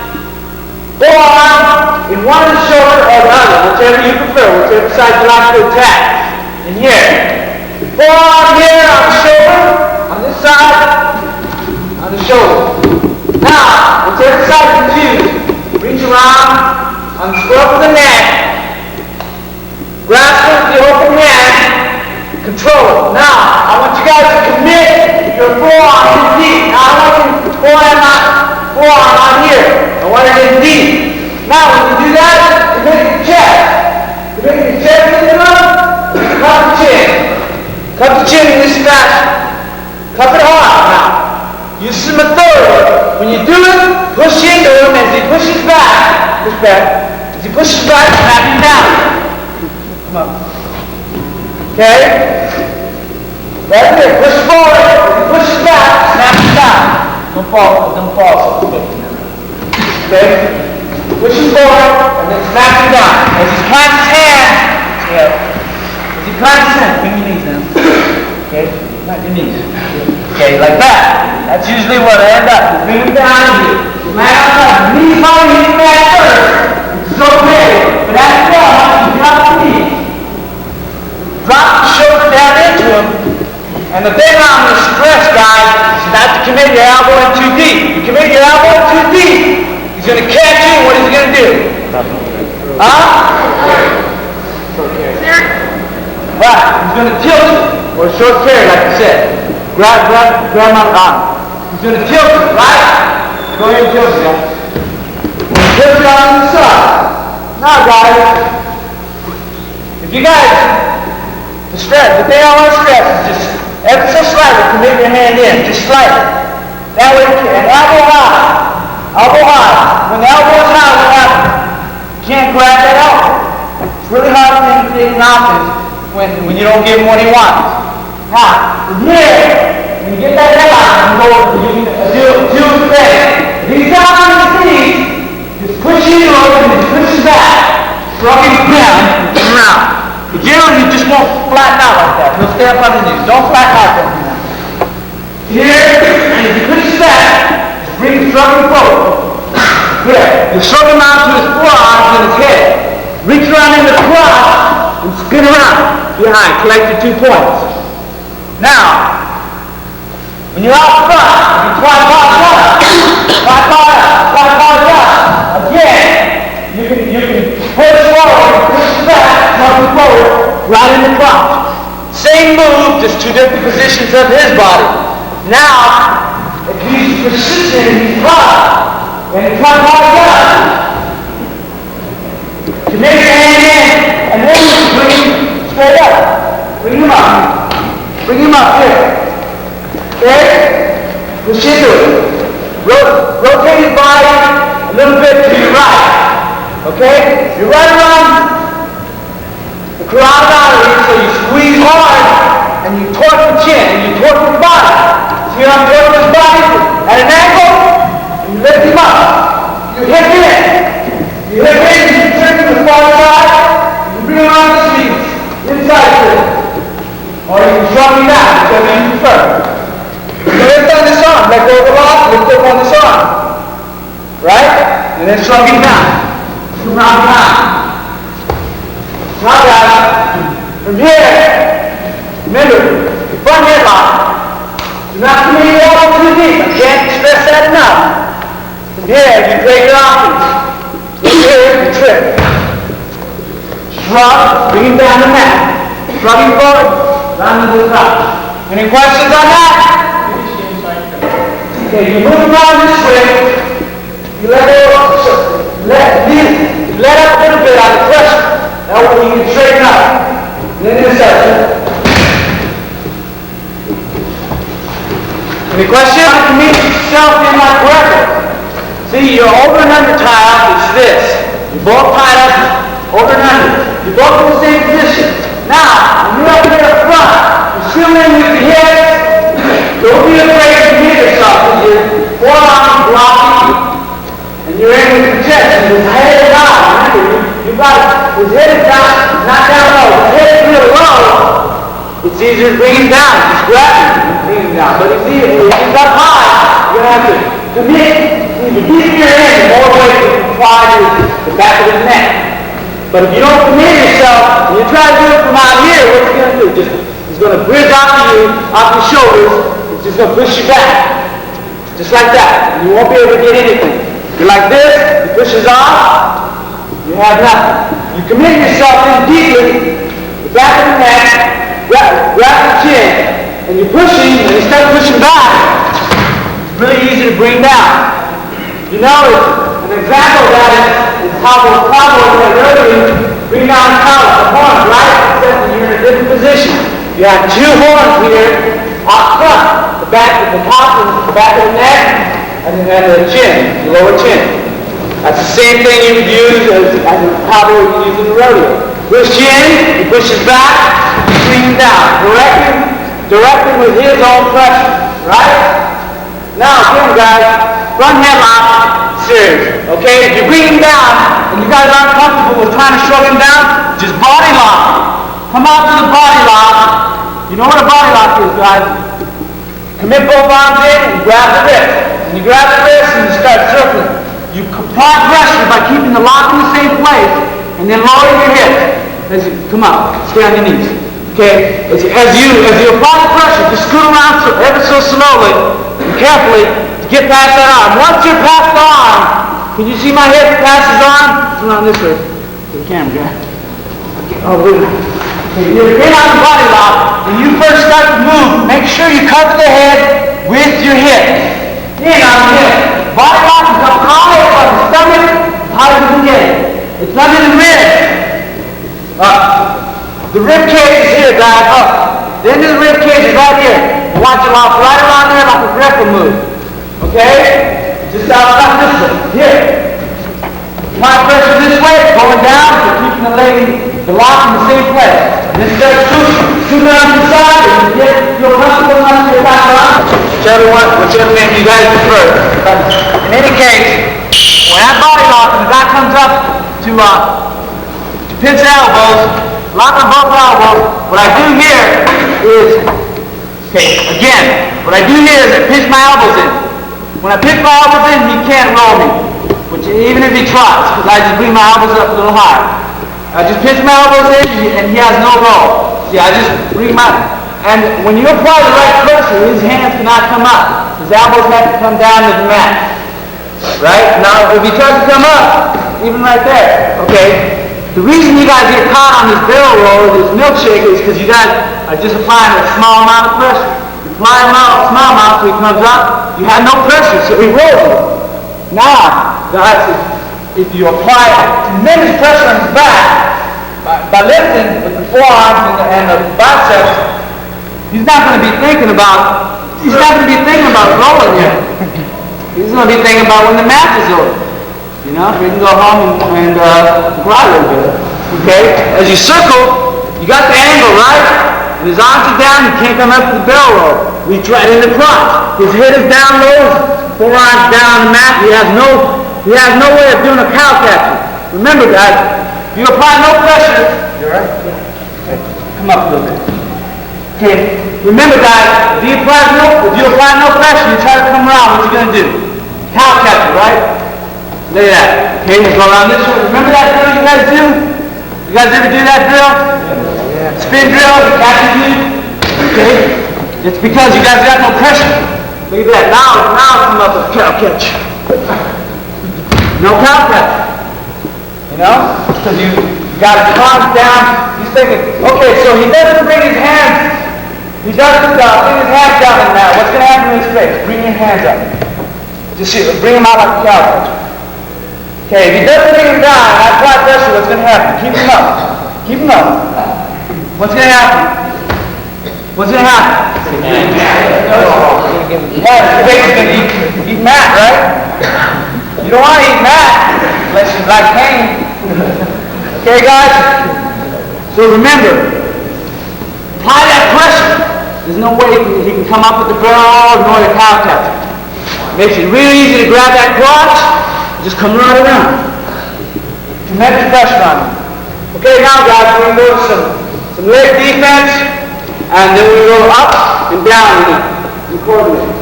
Forearm in one of the shoulder or the other, whichever you prefer, whichever side you like to attack. In here. Forearm here on the shoulder, on this side, on the shoulder. Now, whichever side you choose, reach around on the scruff of the neck, grasp it with the open hand, control it. Now, I want you guys to commit your forearm in deep. Now, I want you to forearm on here. I want it in deep. Now, when you do that, commit your chest. Commit your chest in the room, cup the chin. Cup the chin in this fashion. Cup it hard now. Use some authority. When you do it, push into him as he pushes back. Push back. As he pushes back, snap him down. Come on. Okay? Right there. Push forward. As he pushes back, snap him down. Don't fall. Okay? Push him forward, and then snap him down. As he plants his hand, as he plants his hand, bring your knees down. Okay? Not your knees. Okay, like that. That's usually what I end up. Bring him down, you land on top. Knees probably hitting that first. It's okay. But after that, you drop the knee. Drop the shoulder down into him. And the thing I'm going to stress, guys, is not to commit your elbow in too deep. You commit your elbow in too deep, he's going to catch you. What is he going to do? Huh? Right. He's going to tilt you. Or short carry, like I said. Grab my arm. He's going to tilt you, right? Go ahead and tilt you, guys. Tilt you on the side. Now, guys, if you guys, the thing I want to stress is just ever so slightly commit your hand in, just slightly. That way, and elbow high. Elbow high. When the elbow is high, what happens? You can't grab that elbow. It's really hard for him to take an offense when you don't give him what he wants. Now, from here, when you get that head on, you can do the thing. If he's down on his knees, just push him over and just push him back. Drop him down and turn around. But generally, you just won't flatten out like that. He'll stay up on his knees. Don't flatten out like that. Here, and if you push his back, just bring him struggling forward. Good. You shrug him out to his forearms and his head. Reach around in the crotch and spin around behind. Collect your 2 points. Now, when you're out front, you tripod up. Again, you can push forward, push back, come forward, right in the crotch. Same move, just 2 different positions of his body. Now, if he's persistent and he's hot, and he tripod up, commit your hand in, and then you bring him straight up. Bring him up. Bring him up here. Okay? Push into it. Rotate his body a little bit to your right. Okay? You're right around the carotid artery, so you squeeze hard and you torque the chin and you torque his body. See how I'm torquing his body at an angle? And you lift him up. You hip in. You hip in and you turn to the far side. And you bring him on the knees. Inside to it. Or you can drop him down, whichever you prefer. You lift on this arm, let go of the lock, lift up on this arm. Right? And then shrug him down. Around behind. Now guys, from here, remember, your front headlock. Do not commit your elbow too deep. I can't stress that enough. From here, you take your options. Look here, you trip. Shrug, bring him down the mat. Shrug him forward. Round to the top. Any questions on that? Okay, you move around this way. You let go. Let up a little bit on the pressure. That way you can straighten up. And then this side. Any questions? You can meet yourself in like wherever. See, your over and under tile is this. You both tied up over and under. You both in the same position. Now, when you're up here up front, you're still in with your hips. Don't be afraid to hit yourself with your forearm blocking. And you're in with your chest. And his head is out. Remember, you've got his head is down, not down low. His head is real low. It's easier to bring him down. Just grab him and bring him down. But if he's up high, you're going to have to commit. The deeper you're in, the more weight you apply to the back of his neck. But if you don't commit yourself, and you try to do it from out here, what's he going to do? He's going to bridge off you, off your shoulders. It's just going to push you back. Just like that. And you won't be able to get anything. You're like this, he pushes off, you have nothing. You commit yourself in deeply, the back of the neck, grab the chin, and you're pushing, and you start pushing back. It's really easy to bring down. You know, an example of that is how those cowboys had earlier bring down the horns, right? Except that you're in a different position. You have two horns here up front, the top and the back of the neck, and the chin, the lower chin. That's the same thing you would use as a cowboy would use in the rodeo. Push in, he pushes back, he brings him down, directly with his own pressure, right? Now, again, guys, front headlock, serious, okay? If you bring him down, and you guys aren't comfortable with trying to shrug him down, just body lock. Come out to the body lock. You know what a body lock is, guys? Commit both arms in and grab the wrist. And you grab the wrist and you start circling. You apply pressure by keeping the lock in the same place, and then lower your hips. Come on, stay on your knees. Okay? As you apply the pressure, just scoot around ever so slowly and carefully to get past that arm. Once you're past the arm, can you see my hip past his arm? Come on this way. To the camera, guy. Okay. Oh, wait a minute. Okay, you're in on the body lock. When you first start to move, make sure you cover the head with your hips. In on the hip. Body lock is up high above the stomach, high as you can get it. It's under the ribs. The rib cage is here, guys. Up. The end of the rib cage is right here. You want your lock right around there like a grapple move. Okay? Just out this way. Here. Apply pressure this way, going down, so keeping the lock in the same place. And then start shooting on the side, and you feel comfortable enough to get back around. Whichever name you guys prefer. But in any case, when that body lock and the guy comes up to pinch the elbows, lock on both elbows, what I do here is, what I do here is I pinch my elbows in. When I pinch my elbows in, he can't roll me. Even if he tries, because I just bring my elbows up a little higher. I just pinch my elbows in, and he has no roll. See, I just bring my... And when you apply the right pressure, his hands cannot come up. His elbows have to come down to the mat. Right? Now, if he tries to come up, even right there, okay? The reason you guys get caught on this barrel roll, this milkshake, is because you guys are just applying a small amount of pressure. You apply a small amount so he comes up, you have no pressure, so he rolls you. Now, guys, if you apply tremendous pressure on his back, by lifting with the forearms and the biceps, he's not going to be thinking about rolling you. He's going to be thinking about when the match is over. You know, so you can go home and cry a little bit. Okay? As you circle, you got the angle, right? And his arms are down, he can't come up to the barrel roll. Reach right in the crotch. His head is down low, forearms down on the mat. He has no way of doing a cow catcher. Remember, guys, if you apply no pressure, you all right? Yeah. Okay. Come up a little bit. Okay. Remember, guys, if you apply no pressure, you try to come around, what you going to do? Cow catcher, right? Look at that. Okay, you go around this way. Remember that drill you guys do? You guys ever do that drill? Yeah. Spin drill, the catcher you. Okay? It's because you guys got no pressure. Look at that. Now come up with a cow catch. No cow catch. You know? Because you got his arms down. He's thinking, okay, so he doesn't bring his hands He doesn't bring his hands down in that. What's going to happen in his face? Bring your hands up. Just bring them out like a cow catcher. Okay, if he doesn't bring them down and I apply pressure, what's going to happen? Keep them up. Keep them up. What's going to happen? What's going to happen? His face is going to eat mat, right? You don't want to eat mat unless you like pain. Okay, guys? So remember, apply that pressure. There's no way he can come up with the barrel nor the cow catcher. Makes it really easy to grab that clutch, just come right around. Tremendous pressure on him. Okay, now guys, we're going to go to some leg defense, and then we go up and down and coordinate.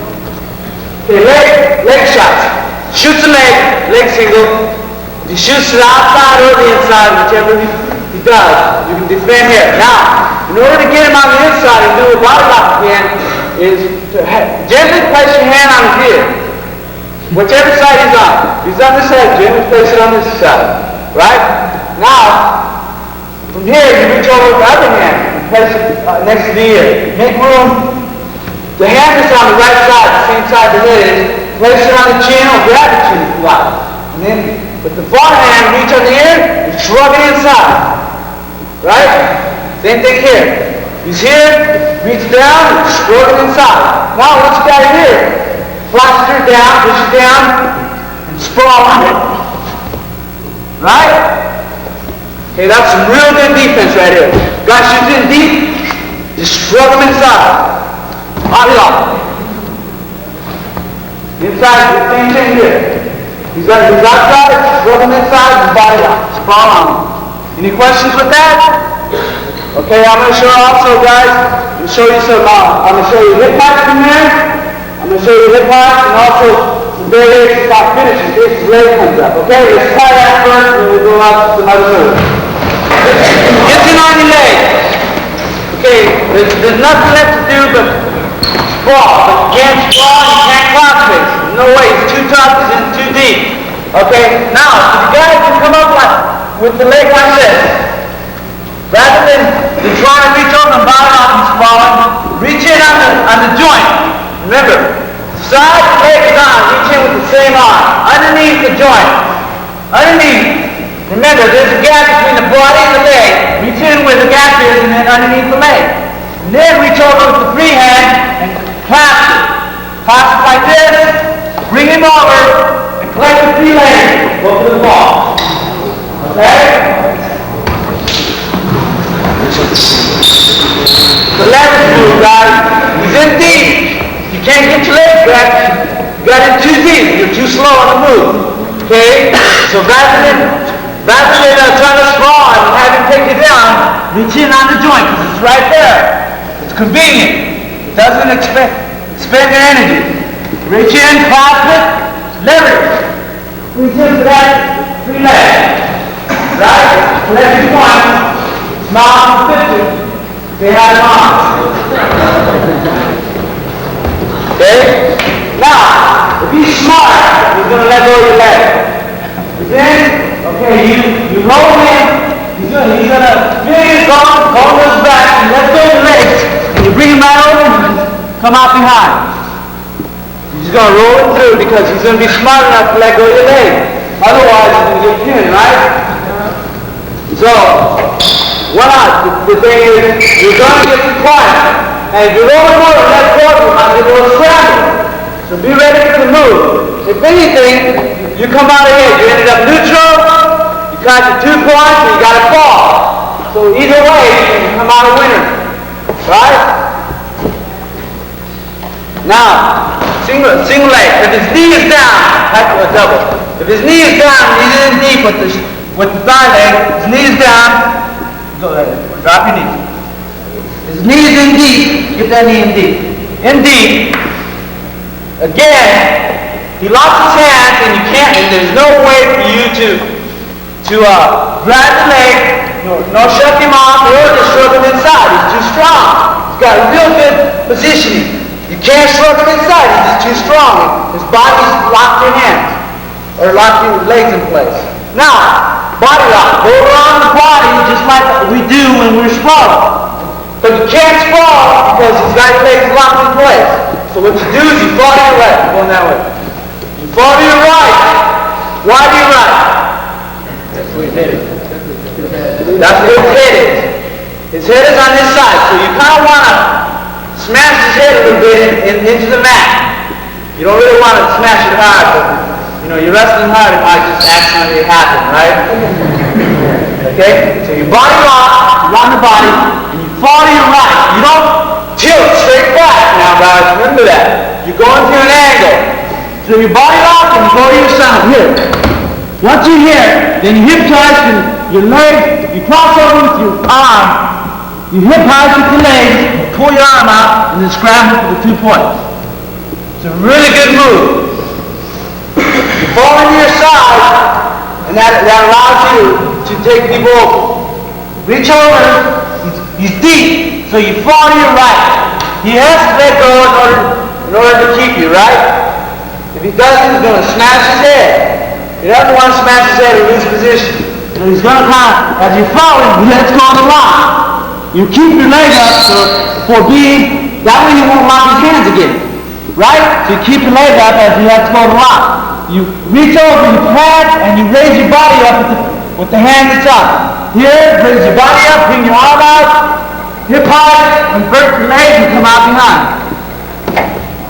Okay, leg shots. Shoots a leg single. He shoots to the outside or the inside, whichever he does. You can defend here. Now, in order to get him on the inside and do a body lock again, is to gently place your hand on his ear. Whichever side he's on. If he's on this side, gently place it on this side. Right? Now, from here, you reach over with the other hand and place it next to the ear. Make room. The hand is on the right side, the same side the head is. Place it on the chin or grab the chin if you like. And then, with the far hand, reach on the ear and shrug it inside. Right? Same thing here. He's here, reach down, and shrug it inside. Now, once you got it here, flash it down, push it down, and sprawl on it. Right? Okay, that's some real good defense right here. Guys, shoots in deep, just shrug them inside. Body lock. Inside, the same thing here. He's outside, shrug him inside, and body lock. Sprawl on him. Any questions with that? Okay, I'm going to show also, guys, I'm going to show you some, I'm going to show you hip hacks from here. I'm going to show you hip hacks and also some variations about finish in case his leg comes up. Okay, let's try that first and we'll go out to some other moves. Get in on your leg. Okay, there's nothing left to do but sprawl. But you can't sprawl and you can't cross face. No way, it's too tough because it's too deep. Okay, now, if the guy can come up with the leg like this, rather than trying to reach over and body lock and sprawling, reach in on the joint. Remember, side leg is on, reach in with the same arm. Underneath the joint. Underneath. Remember, there's a gap between the body and the leg. Reach in where the gap is and then underneath the leg. And then reach over with the free hand and clasp it. Clasp it like this. Bring him over and collect the free leg. Go to the ball. Okay? The leverage move, guys. He's in deep. You can't get your legs back. You got in too deep. You're too slow on the move. Okay? So rather than trying to sprawl and have him take you down, reach in on the joint because it's right there. It's convenient. It doesn't expend your energy. Reach in, clasp it, leverage. Reach in for that free leg. Right? Collect your points. Smile and 50. They have arms. Okay? Now, if he's smart, he's going to let go of your leg. Then, okay, you roll him. He's going to feel his arm, hold his back, and let go of your legs. And you bring him right over and come out behind. He's going to roll it through because he's going to be smart enough to let go of your leg. Otherwise, he's going to get pinned, right? So, what not? The thing is, you're going to get some quiet. And if you're rolling over, that's problem. I'm going to go scramble. So be ready for the move. If anything, you come out ahead. You ended up neutral, you got your 2 points, and you got a fall. So either way, you come out a winner. Right? Now, single leg. If his knee is down, that's a double. If his knee is down, he's in deep with the thigh leg, his knee is down, go ahead, drop your knee. His knee is in deep, get that knee in deep. In deep. Again, he locks his hands and you can't, and there's no way for you to grab the leg, nor shut him off, or just shrug him inside. He's too strong. He's got a real good positioning. You can't shrug him inside, he's just too strong. His body's locked in hands, or locked your legs in place. Now, body lock. Go around the body just like we do when we're sprawling. But you can't sprawl because he's got your legs locked in place. So what you do is you fall to your left, going that way. You fall to your right. Why to your right? That's where his head is. That's where his head is. His head is on this side, so you kind of want to smash his head a little bit into the mat. You don't really want to smash it hard, but you're wrestling hard, it might just accidentally happen, right? Okay? So you body lock, you run the body, and you fall to your right. You don't tilt straight back now, guys. Remember that. You're going through an angle. So you body lock and you go to your side. Here. Once you're here, then you hip touch and your leg, you cross over with your arm, you hip touch with your legs, pull your arm out, and then scramble for the 2 points. It's a really good move. You fall into your side, and that allows you to take people over. Reach over, he's deep, so you fall to your right. He has to let go in order to keep you, right? If he doesn't, he's going to smash his head. He doesn't want to smash his head or lose position. So he's going to as you're falling, he lets go of the lock. You keep your leg up that way he won't lock his hands again. Right? So you keep your leg up as he lets go of the lock. You reach over, you pad, and you raise your body up with the hand that's up. Here, raise your body up, bring your arm out, hip high, invert your legs, and come out behind.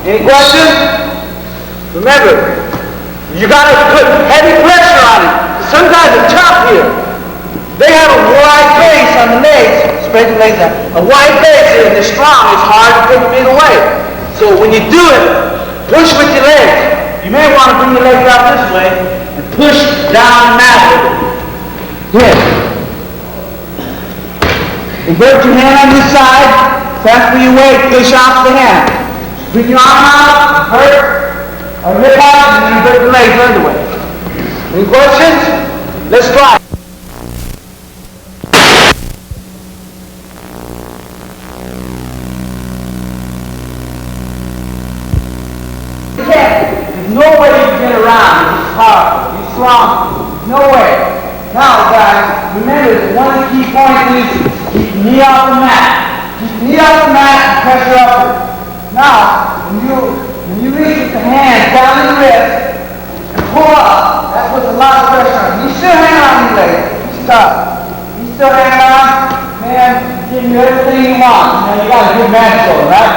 Any questions? Remember, you got to put heavy pressure on it. Some guys are tough here. They have a wide base on the legs, spread the legs out. A wide base here, and they're strong. It's hard to take them either way. So when you do it, push with your legs. You may want to bring your legs out this way and push down and mat with it. Here. Invert your hand on this side. Transfer your weight, push off the hand. Bring your arm out, invert. Or hip out and then invert the legs the other way. Any questions? Let's try. There's no way you can get around. It's hard. It's strong. No way. Now, guys, remember that one of the key points is keep your knee off the mat. Keep your knee off the mat and pressure upward. Now, when you reach with the hands down in the wrist and pull up, that puts a lot of pressure on you. You still hang on your leg. He's tough. You still hang on, man, give you everything you want. You got a good man shoulder, right?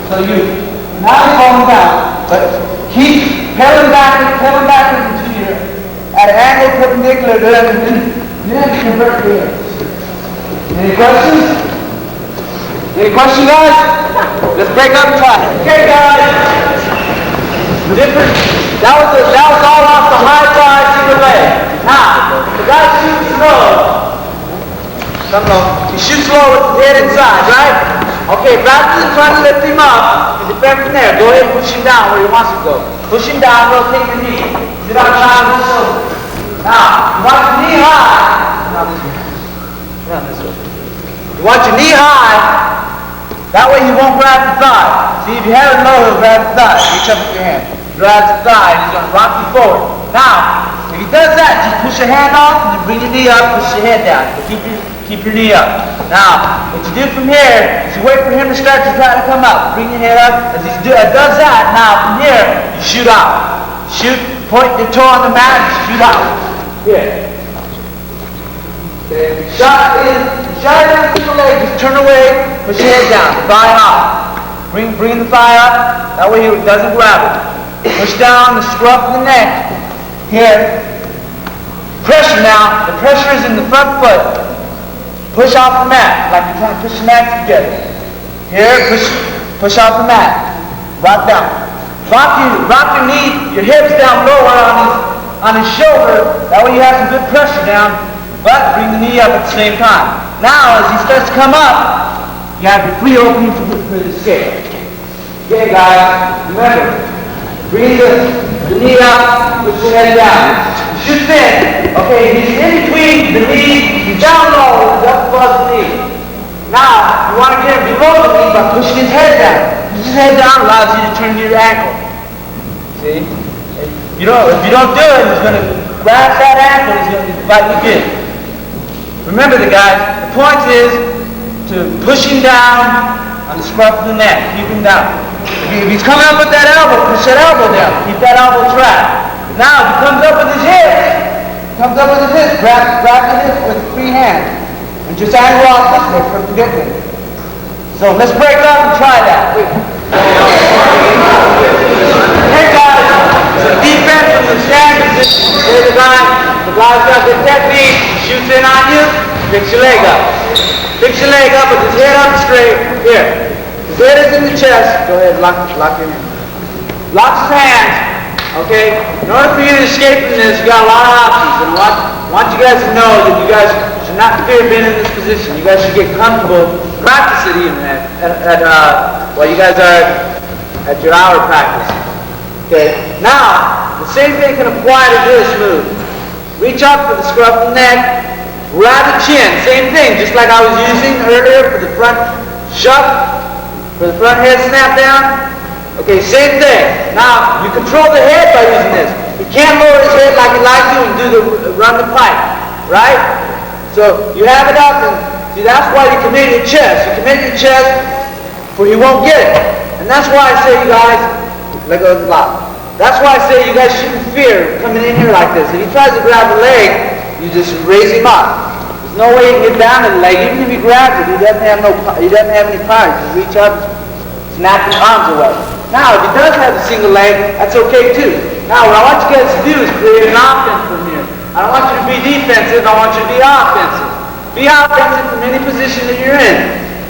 So now you're falling down. But keep pedaling backwards until you're at an angle perpendicular to them, and then convert the hips. Any questions? Any questions, guys? Let's break up and try it. Okay, guys. That was all off the high fly single leg. Now, the guy shoots slow. He shoots slow with his head inside, right? Okay, rather than trying to lift him up and defend from there, go ahead and push him down where he wants to go. Push him down, rotate your knee. Sit on top of his shoulder. Now, you want your knee high. Not this way. You want your knee high. That way he won't grab the thigh. See, if you have it low, he'll grab the thigh. Reach up with your hand. Grabs the thigh, and he's going to rock you forward. Now, if he does that, just push your hand off, and then bring your knee up, push your head down. Keep your knee up. Now, what you do from here is you wait for him to start to try to come up. Bring your head up. As he does that, now from here, you shoot out. Shoot, point your toe on the mat, and shoot out. Here. Okay, shot in the leg, just turn away, push your head down, thigh up. Bring the thigh up, that way he doesn't grab it. Push down the scruff of the neck. Here. Pressure now, the pressure is in the front foot. Push off the mat, like you're trying to push the mat together. Here, push off the mat. Rock down. Rock your knee, your hips down lower on his shoulder. That way you have some good pressure down, but bring the knee up at the same time. Now, as he starts to come up, you have your free opening for the escape. Okay, guys, remember, bring the knee up, push your head down. Shoots in. Okay, he's in between the knee, he's down low, he's up above the knee. Now, you want to get him below the knee by pushing his head down. Push his head down allows you to turn your ankle. See? If you don't do it, he's going to grab that ankle, he's going to bite you good. Remember the guys, the point is, to push him down on the scruff of the neck. Keep him down. If he's coming up with that elbow, push that elbow down. Keep that elbow trapped. Now, if he comes up with his hips, grab the hip with free hand. And just angle off this way from the get-go. So let's break up and try that. Hey guys, so defense from the stand position. Here's the guy's got good technique, shoots in on you, fix your leg up. Fix your leg up with his head up straight. Here. His head is in the chest. Go ahead, lock your hand. Locks his hands. Okay? In order for you to escape from this, you got a lot of options. And I want you guys to know that you guys should not fear being in this position. You guys should get comfortable. Practice it even while you guys are at your hour practice. Okay? Now, the same thing can apply to this move. Reach up for the scruff of the neck. Grab the chin. Same thing, just like I was using earlier for the front shove, for the front head snap down. Okay, same thing. Now, you control the head by using this. He can't lower his head like he likes to and run the pipe, right? So, you have it up, and see, that's why you commit your chest. You commit your chest, for he won't get it. And that's why I say, you guys, let go of the block. That's why I say you guys shouldn't fear coming in here like this. If he tries to grab the leg, you just raise him up. There's no way he can get down to the leg. Even if he grabs it, he doesn't have any power. Just reach up, snap his arms away. Now, if he does have a single leg, that's okay too. Now, what I want you guys to do is create an offense from here. I don't want you to be defensive, I want you to be offensive. Be offensive from any position that you're in.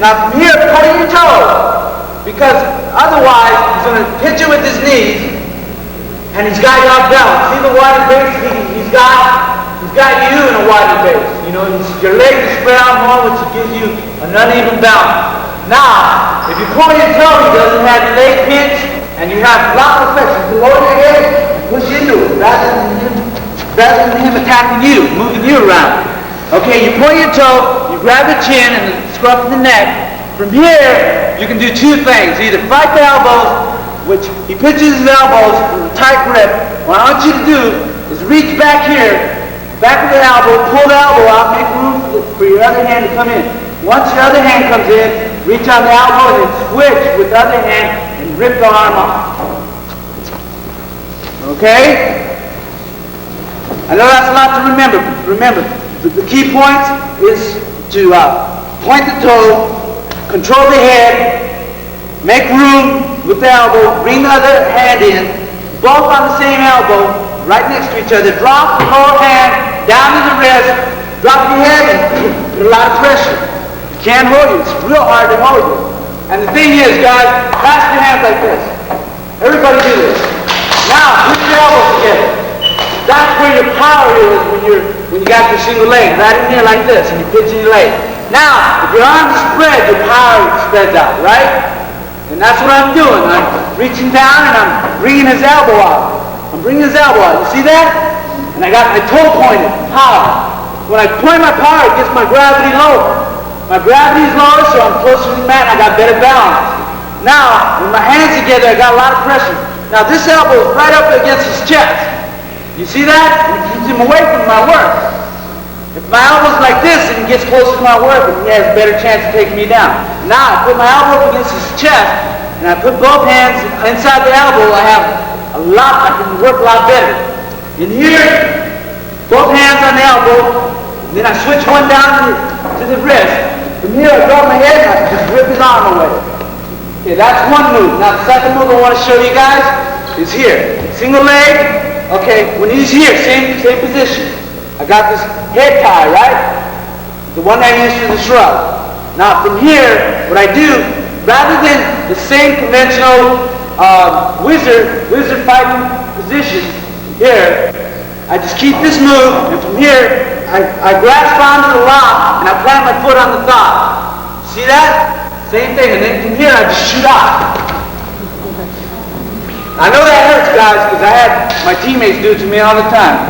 Now, from here, point your toe. Because otherwise, he's going to hit you with his knees, and he's got you off balance. See the wider base? He's got you in a wider base. You know, your legs are spread out more, which gives you an uneven balance. Now, if you pull your toe, he doesn't have your leg pinched, and you have block flexion. You lower your head and push into it, rather than him attacking you, moving you around. Okay, you point your toe, you grab the chin and the scruff of the neck. From here, you can do two things. Either fight the elbows, which he pitches his elbows with a tight grip. What I want you to do is reach back here, back of the elbow, pull the elbow out, make room for your other hand to come in. Once your other hand comes in, reach on the elbow and then switch with the other hand and rip the arm off. Okay? I know that's a lot to remember. Remember, the key points is to point the toe, control the head, make room with the elbow, bring the other hand in, both on the same elbow, right next to each other. Drop the lower hand down to the wrist, drop your head and put a lot of pressure. You can't hold you. It's real hard to hold you. And the thing is, guys, clasp your hands like this. Everybody do this. Now, put your elbows together. That's where your power is when you got your single leg. Right in here like this, and you're pitching your leg. Now, if your arms are spread, your power spreads out, right? And that's what I'm doing. I'm reaching down and I'm bringing his elbow out. I'm bringing his elbow out. You see that? And I got my toe pointed. Power. When I point my power, it gets my gravity lower. My gravity is lower, so I'm closer to the mat and I got better balance. Now, with my hands together, I got a lot of pressure. Now, this elbow is right up against his chest. You see that? It keeps him away from my work. If my elbow's like this, and he gets closer to my work, and he has a better chance of taking me down. Now, I put my elbow against his chest, and I put both hands inside the elbow. I can work a lot better. In here, both hands on the elbow, and then I switch one down to the wrist. From here, I drop my head, and I just rip his arm away. Okay, that's one move. Now, the second move I want to show you guys is here. Single leg. Okay, when he's here, same position. I got this head tie, right? The one I used for the shrug. Now from here, what I do, rather than the same conventional wizard fighting position here, I just keep this move, and from here, I grasp onto the lock, and I plant my foot on the thigh. See that? Same thing, and then from here, I just shoot out. I know that hurts, guys, because I had my teammates do it to me all the time.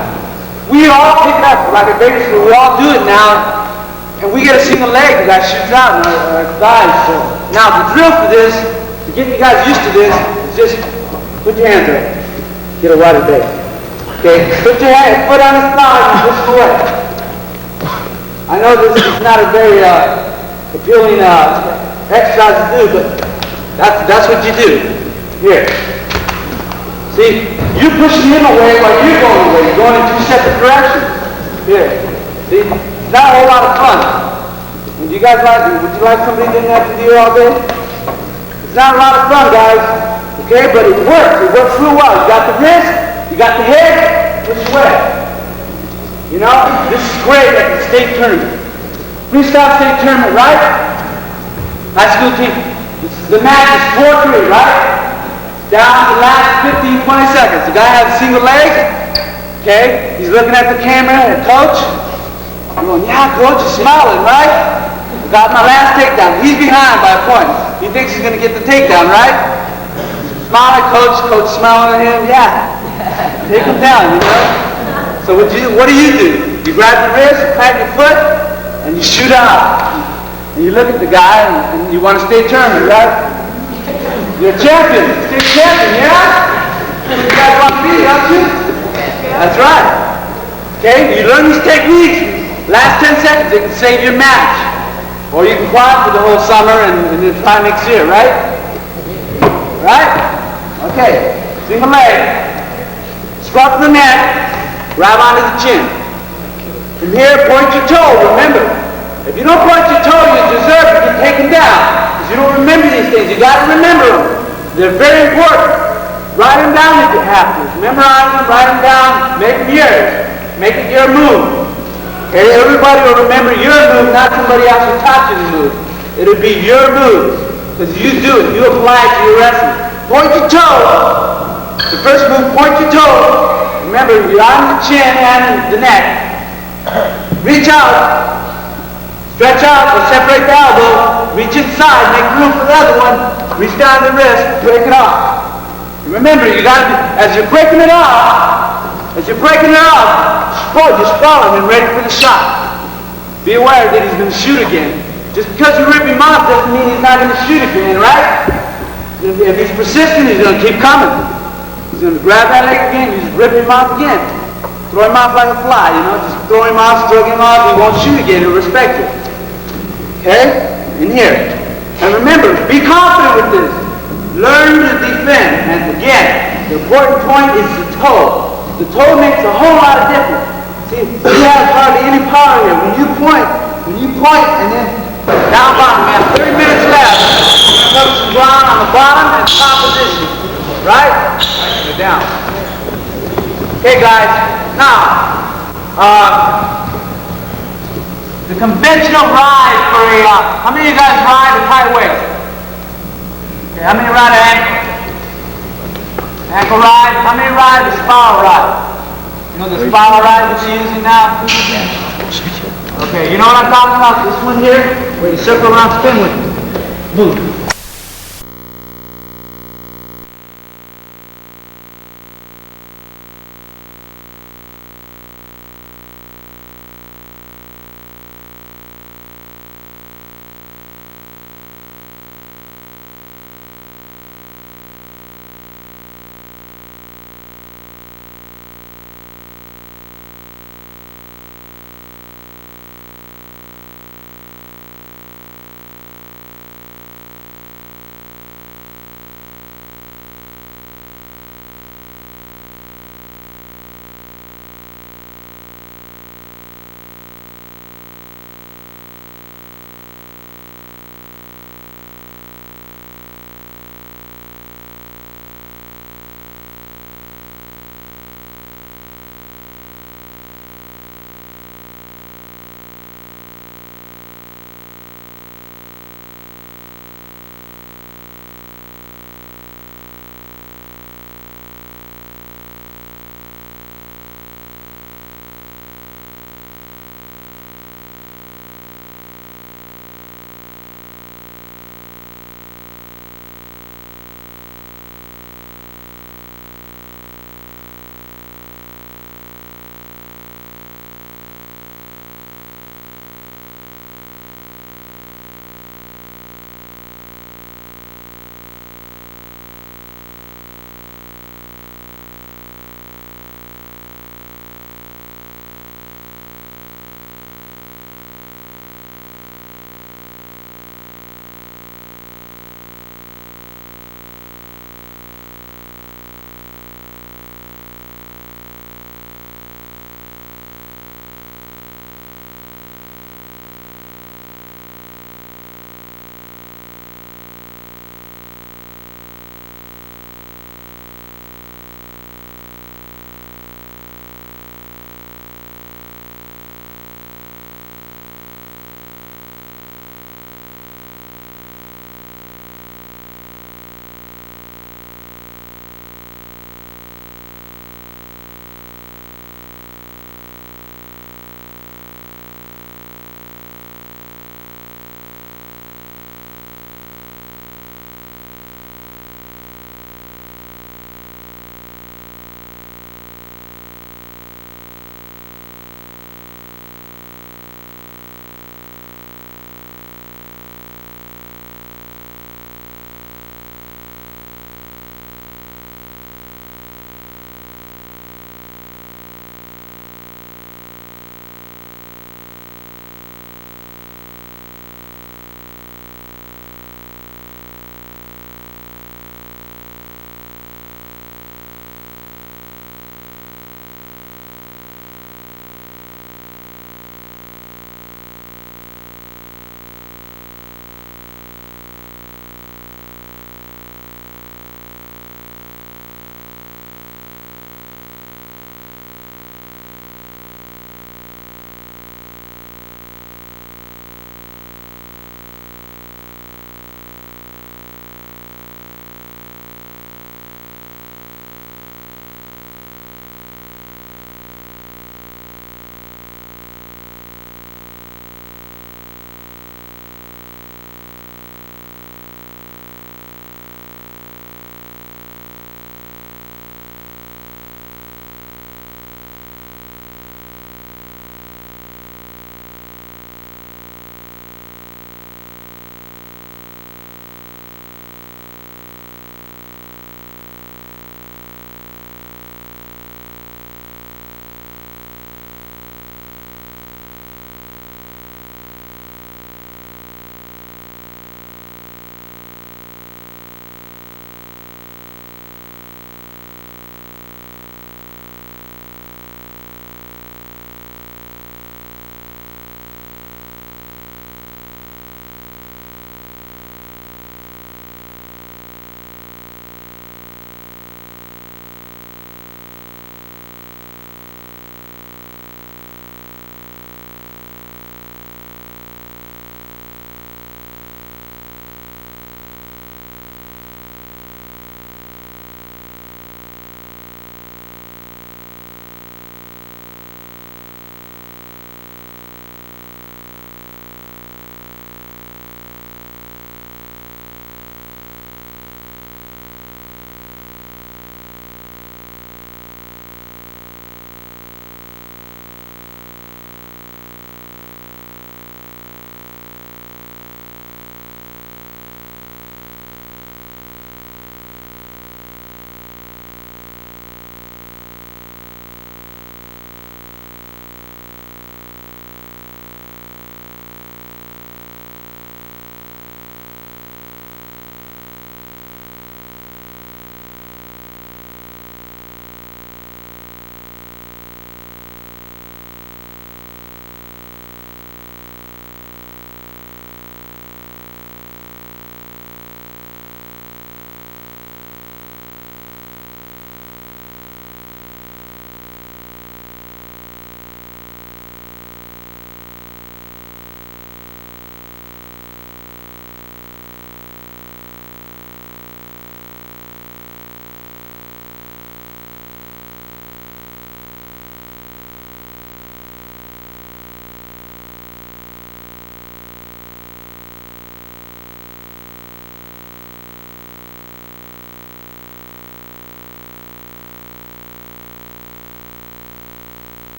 We all pick up, like at Baker School, we all do it now, and we get a single leg, the guy shoots out in our thighs. So now the drill for this, to get you guys used to this, is just put your hands up, get a wider base. Okay, put your foot on his thigh and push it away. I know this is not a very appealing exercise to do, but that's what you do. Here. See, you're pushing him away while you're going away. You're going in two separate directions. Here. See, it's not a whole lot of fun. Would you like somebody doing that to you all day? It's not a lot of fun, guys. Okay, but it works. It works real well. You got the wrist, you got the head, push away. You know, this is great at the state tournament. Freestyle state tournament, right? High school team. The match is 4-3, right? Down to the last 15, 20 seconds. The guy has a single leg. Okay? He's looking at the camera and coach. I'm going, yeah, coach, you're smiling, right? I got my last takedown. He's behind by a point. He thinks he's going to get the takedown, right? Smiling, coach smiling at him. Yeah. Take him down, you know? So what do? You grab the wrist, pat your foot, and you shoot out. And you look at the guy, and you want to stay tournament, right? You're a champion, state champion, yeah? You guys want to be, don't you? That's right. Okay, you learn these techniques. Last 10 seconds, it can save your match. Or you can quiet for the whole summer and then try next year, right? Right? Okay, single leg. Scrub the neck, grab onto the chin. From here, point your toe, remember. If you don't point your toe, you deserve to get taken down. Because you don't remember these things. You got to remember them. They're very important. Write them down if you have to. Memorize them, write them down, make them yours. Make it your move. Okay, everybody will remember your move, not somebody else who taught you the move. It'll be your move. Because you do it. You apply it to your wrestling. Point your toe. The first move, point your toe. Remember, you're on the chin and the neck. Reach out. Stretch out or separate the elbow. Reach inside. Make room for the other one. Reach down the wrist. Break it off. Remember, you got to, as you're breaking it off, boy, just follow him and ready for the shot. Be aware that he's going to shoot again. Just because you rip him off doesn't mean he's not going to shoot again, right? If he's persistent, he's going to keep coming. He's going to grab that leg again, you just rip him off again. Throw him off like a fly, you know, just throw him off, stroke him off, he won't shoot again, he'll respect you. Okay? In here. And remember, be confident with this. Learn to defend. And again, the important point is the toe. The toe makes a whole lot of difference. See, you have hardly any power here. When you point and then down bottom, we have 30 minutes left. Put some ground on the bottom and top position. Right? Right, down. Okay, guys. Now, the conventional ride for how many of you guys ride a tight waist? Okay, how many ride an ankle? Ankle ride? How many ride the spiral ride? You know the spiral ride that you're using now? Okay, you know what I'm talking about? This one here, where you circle around, spin with it. Move.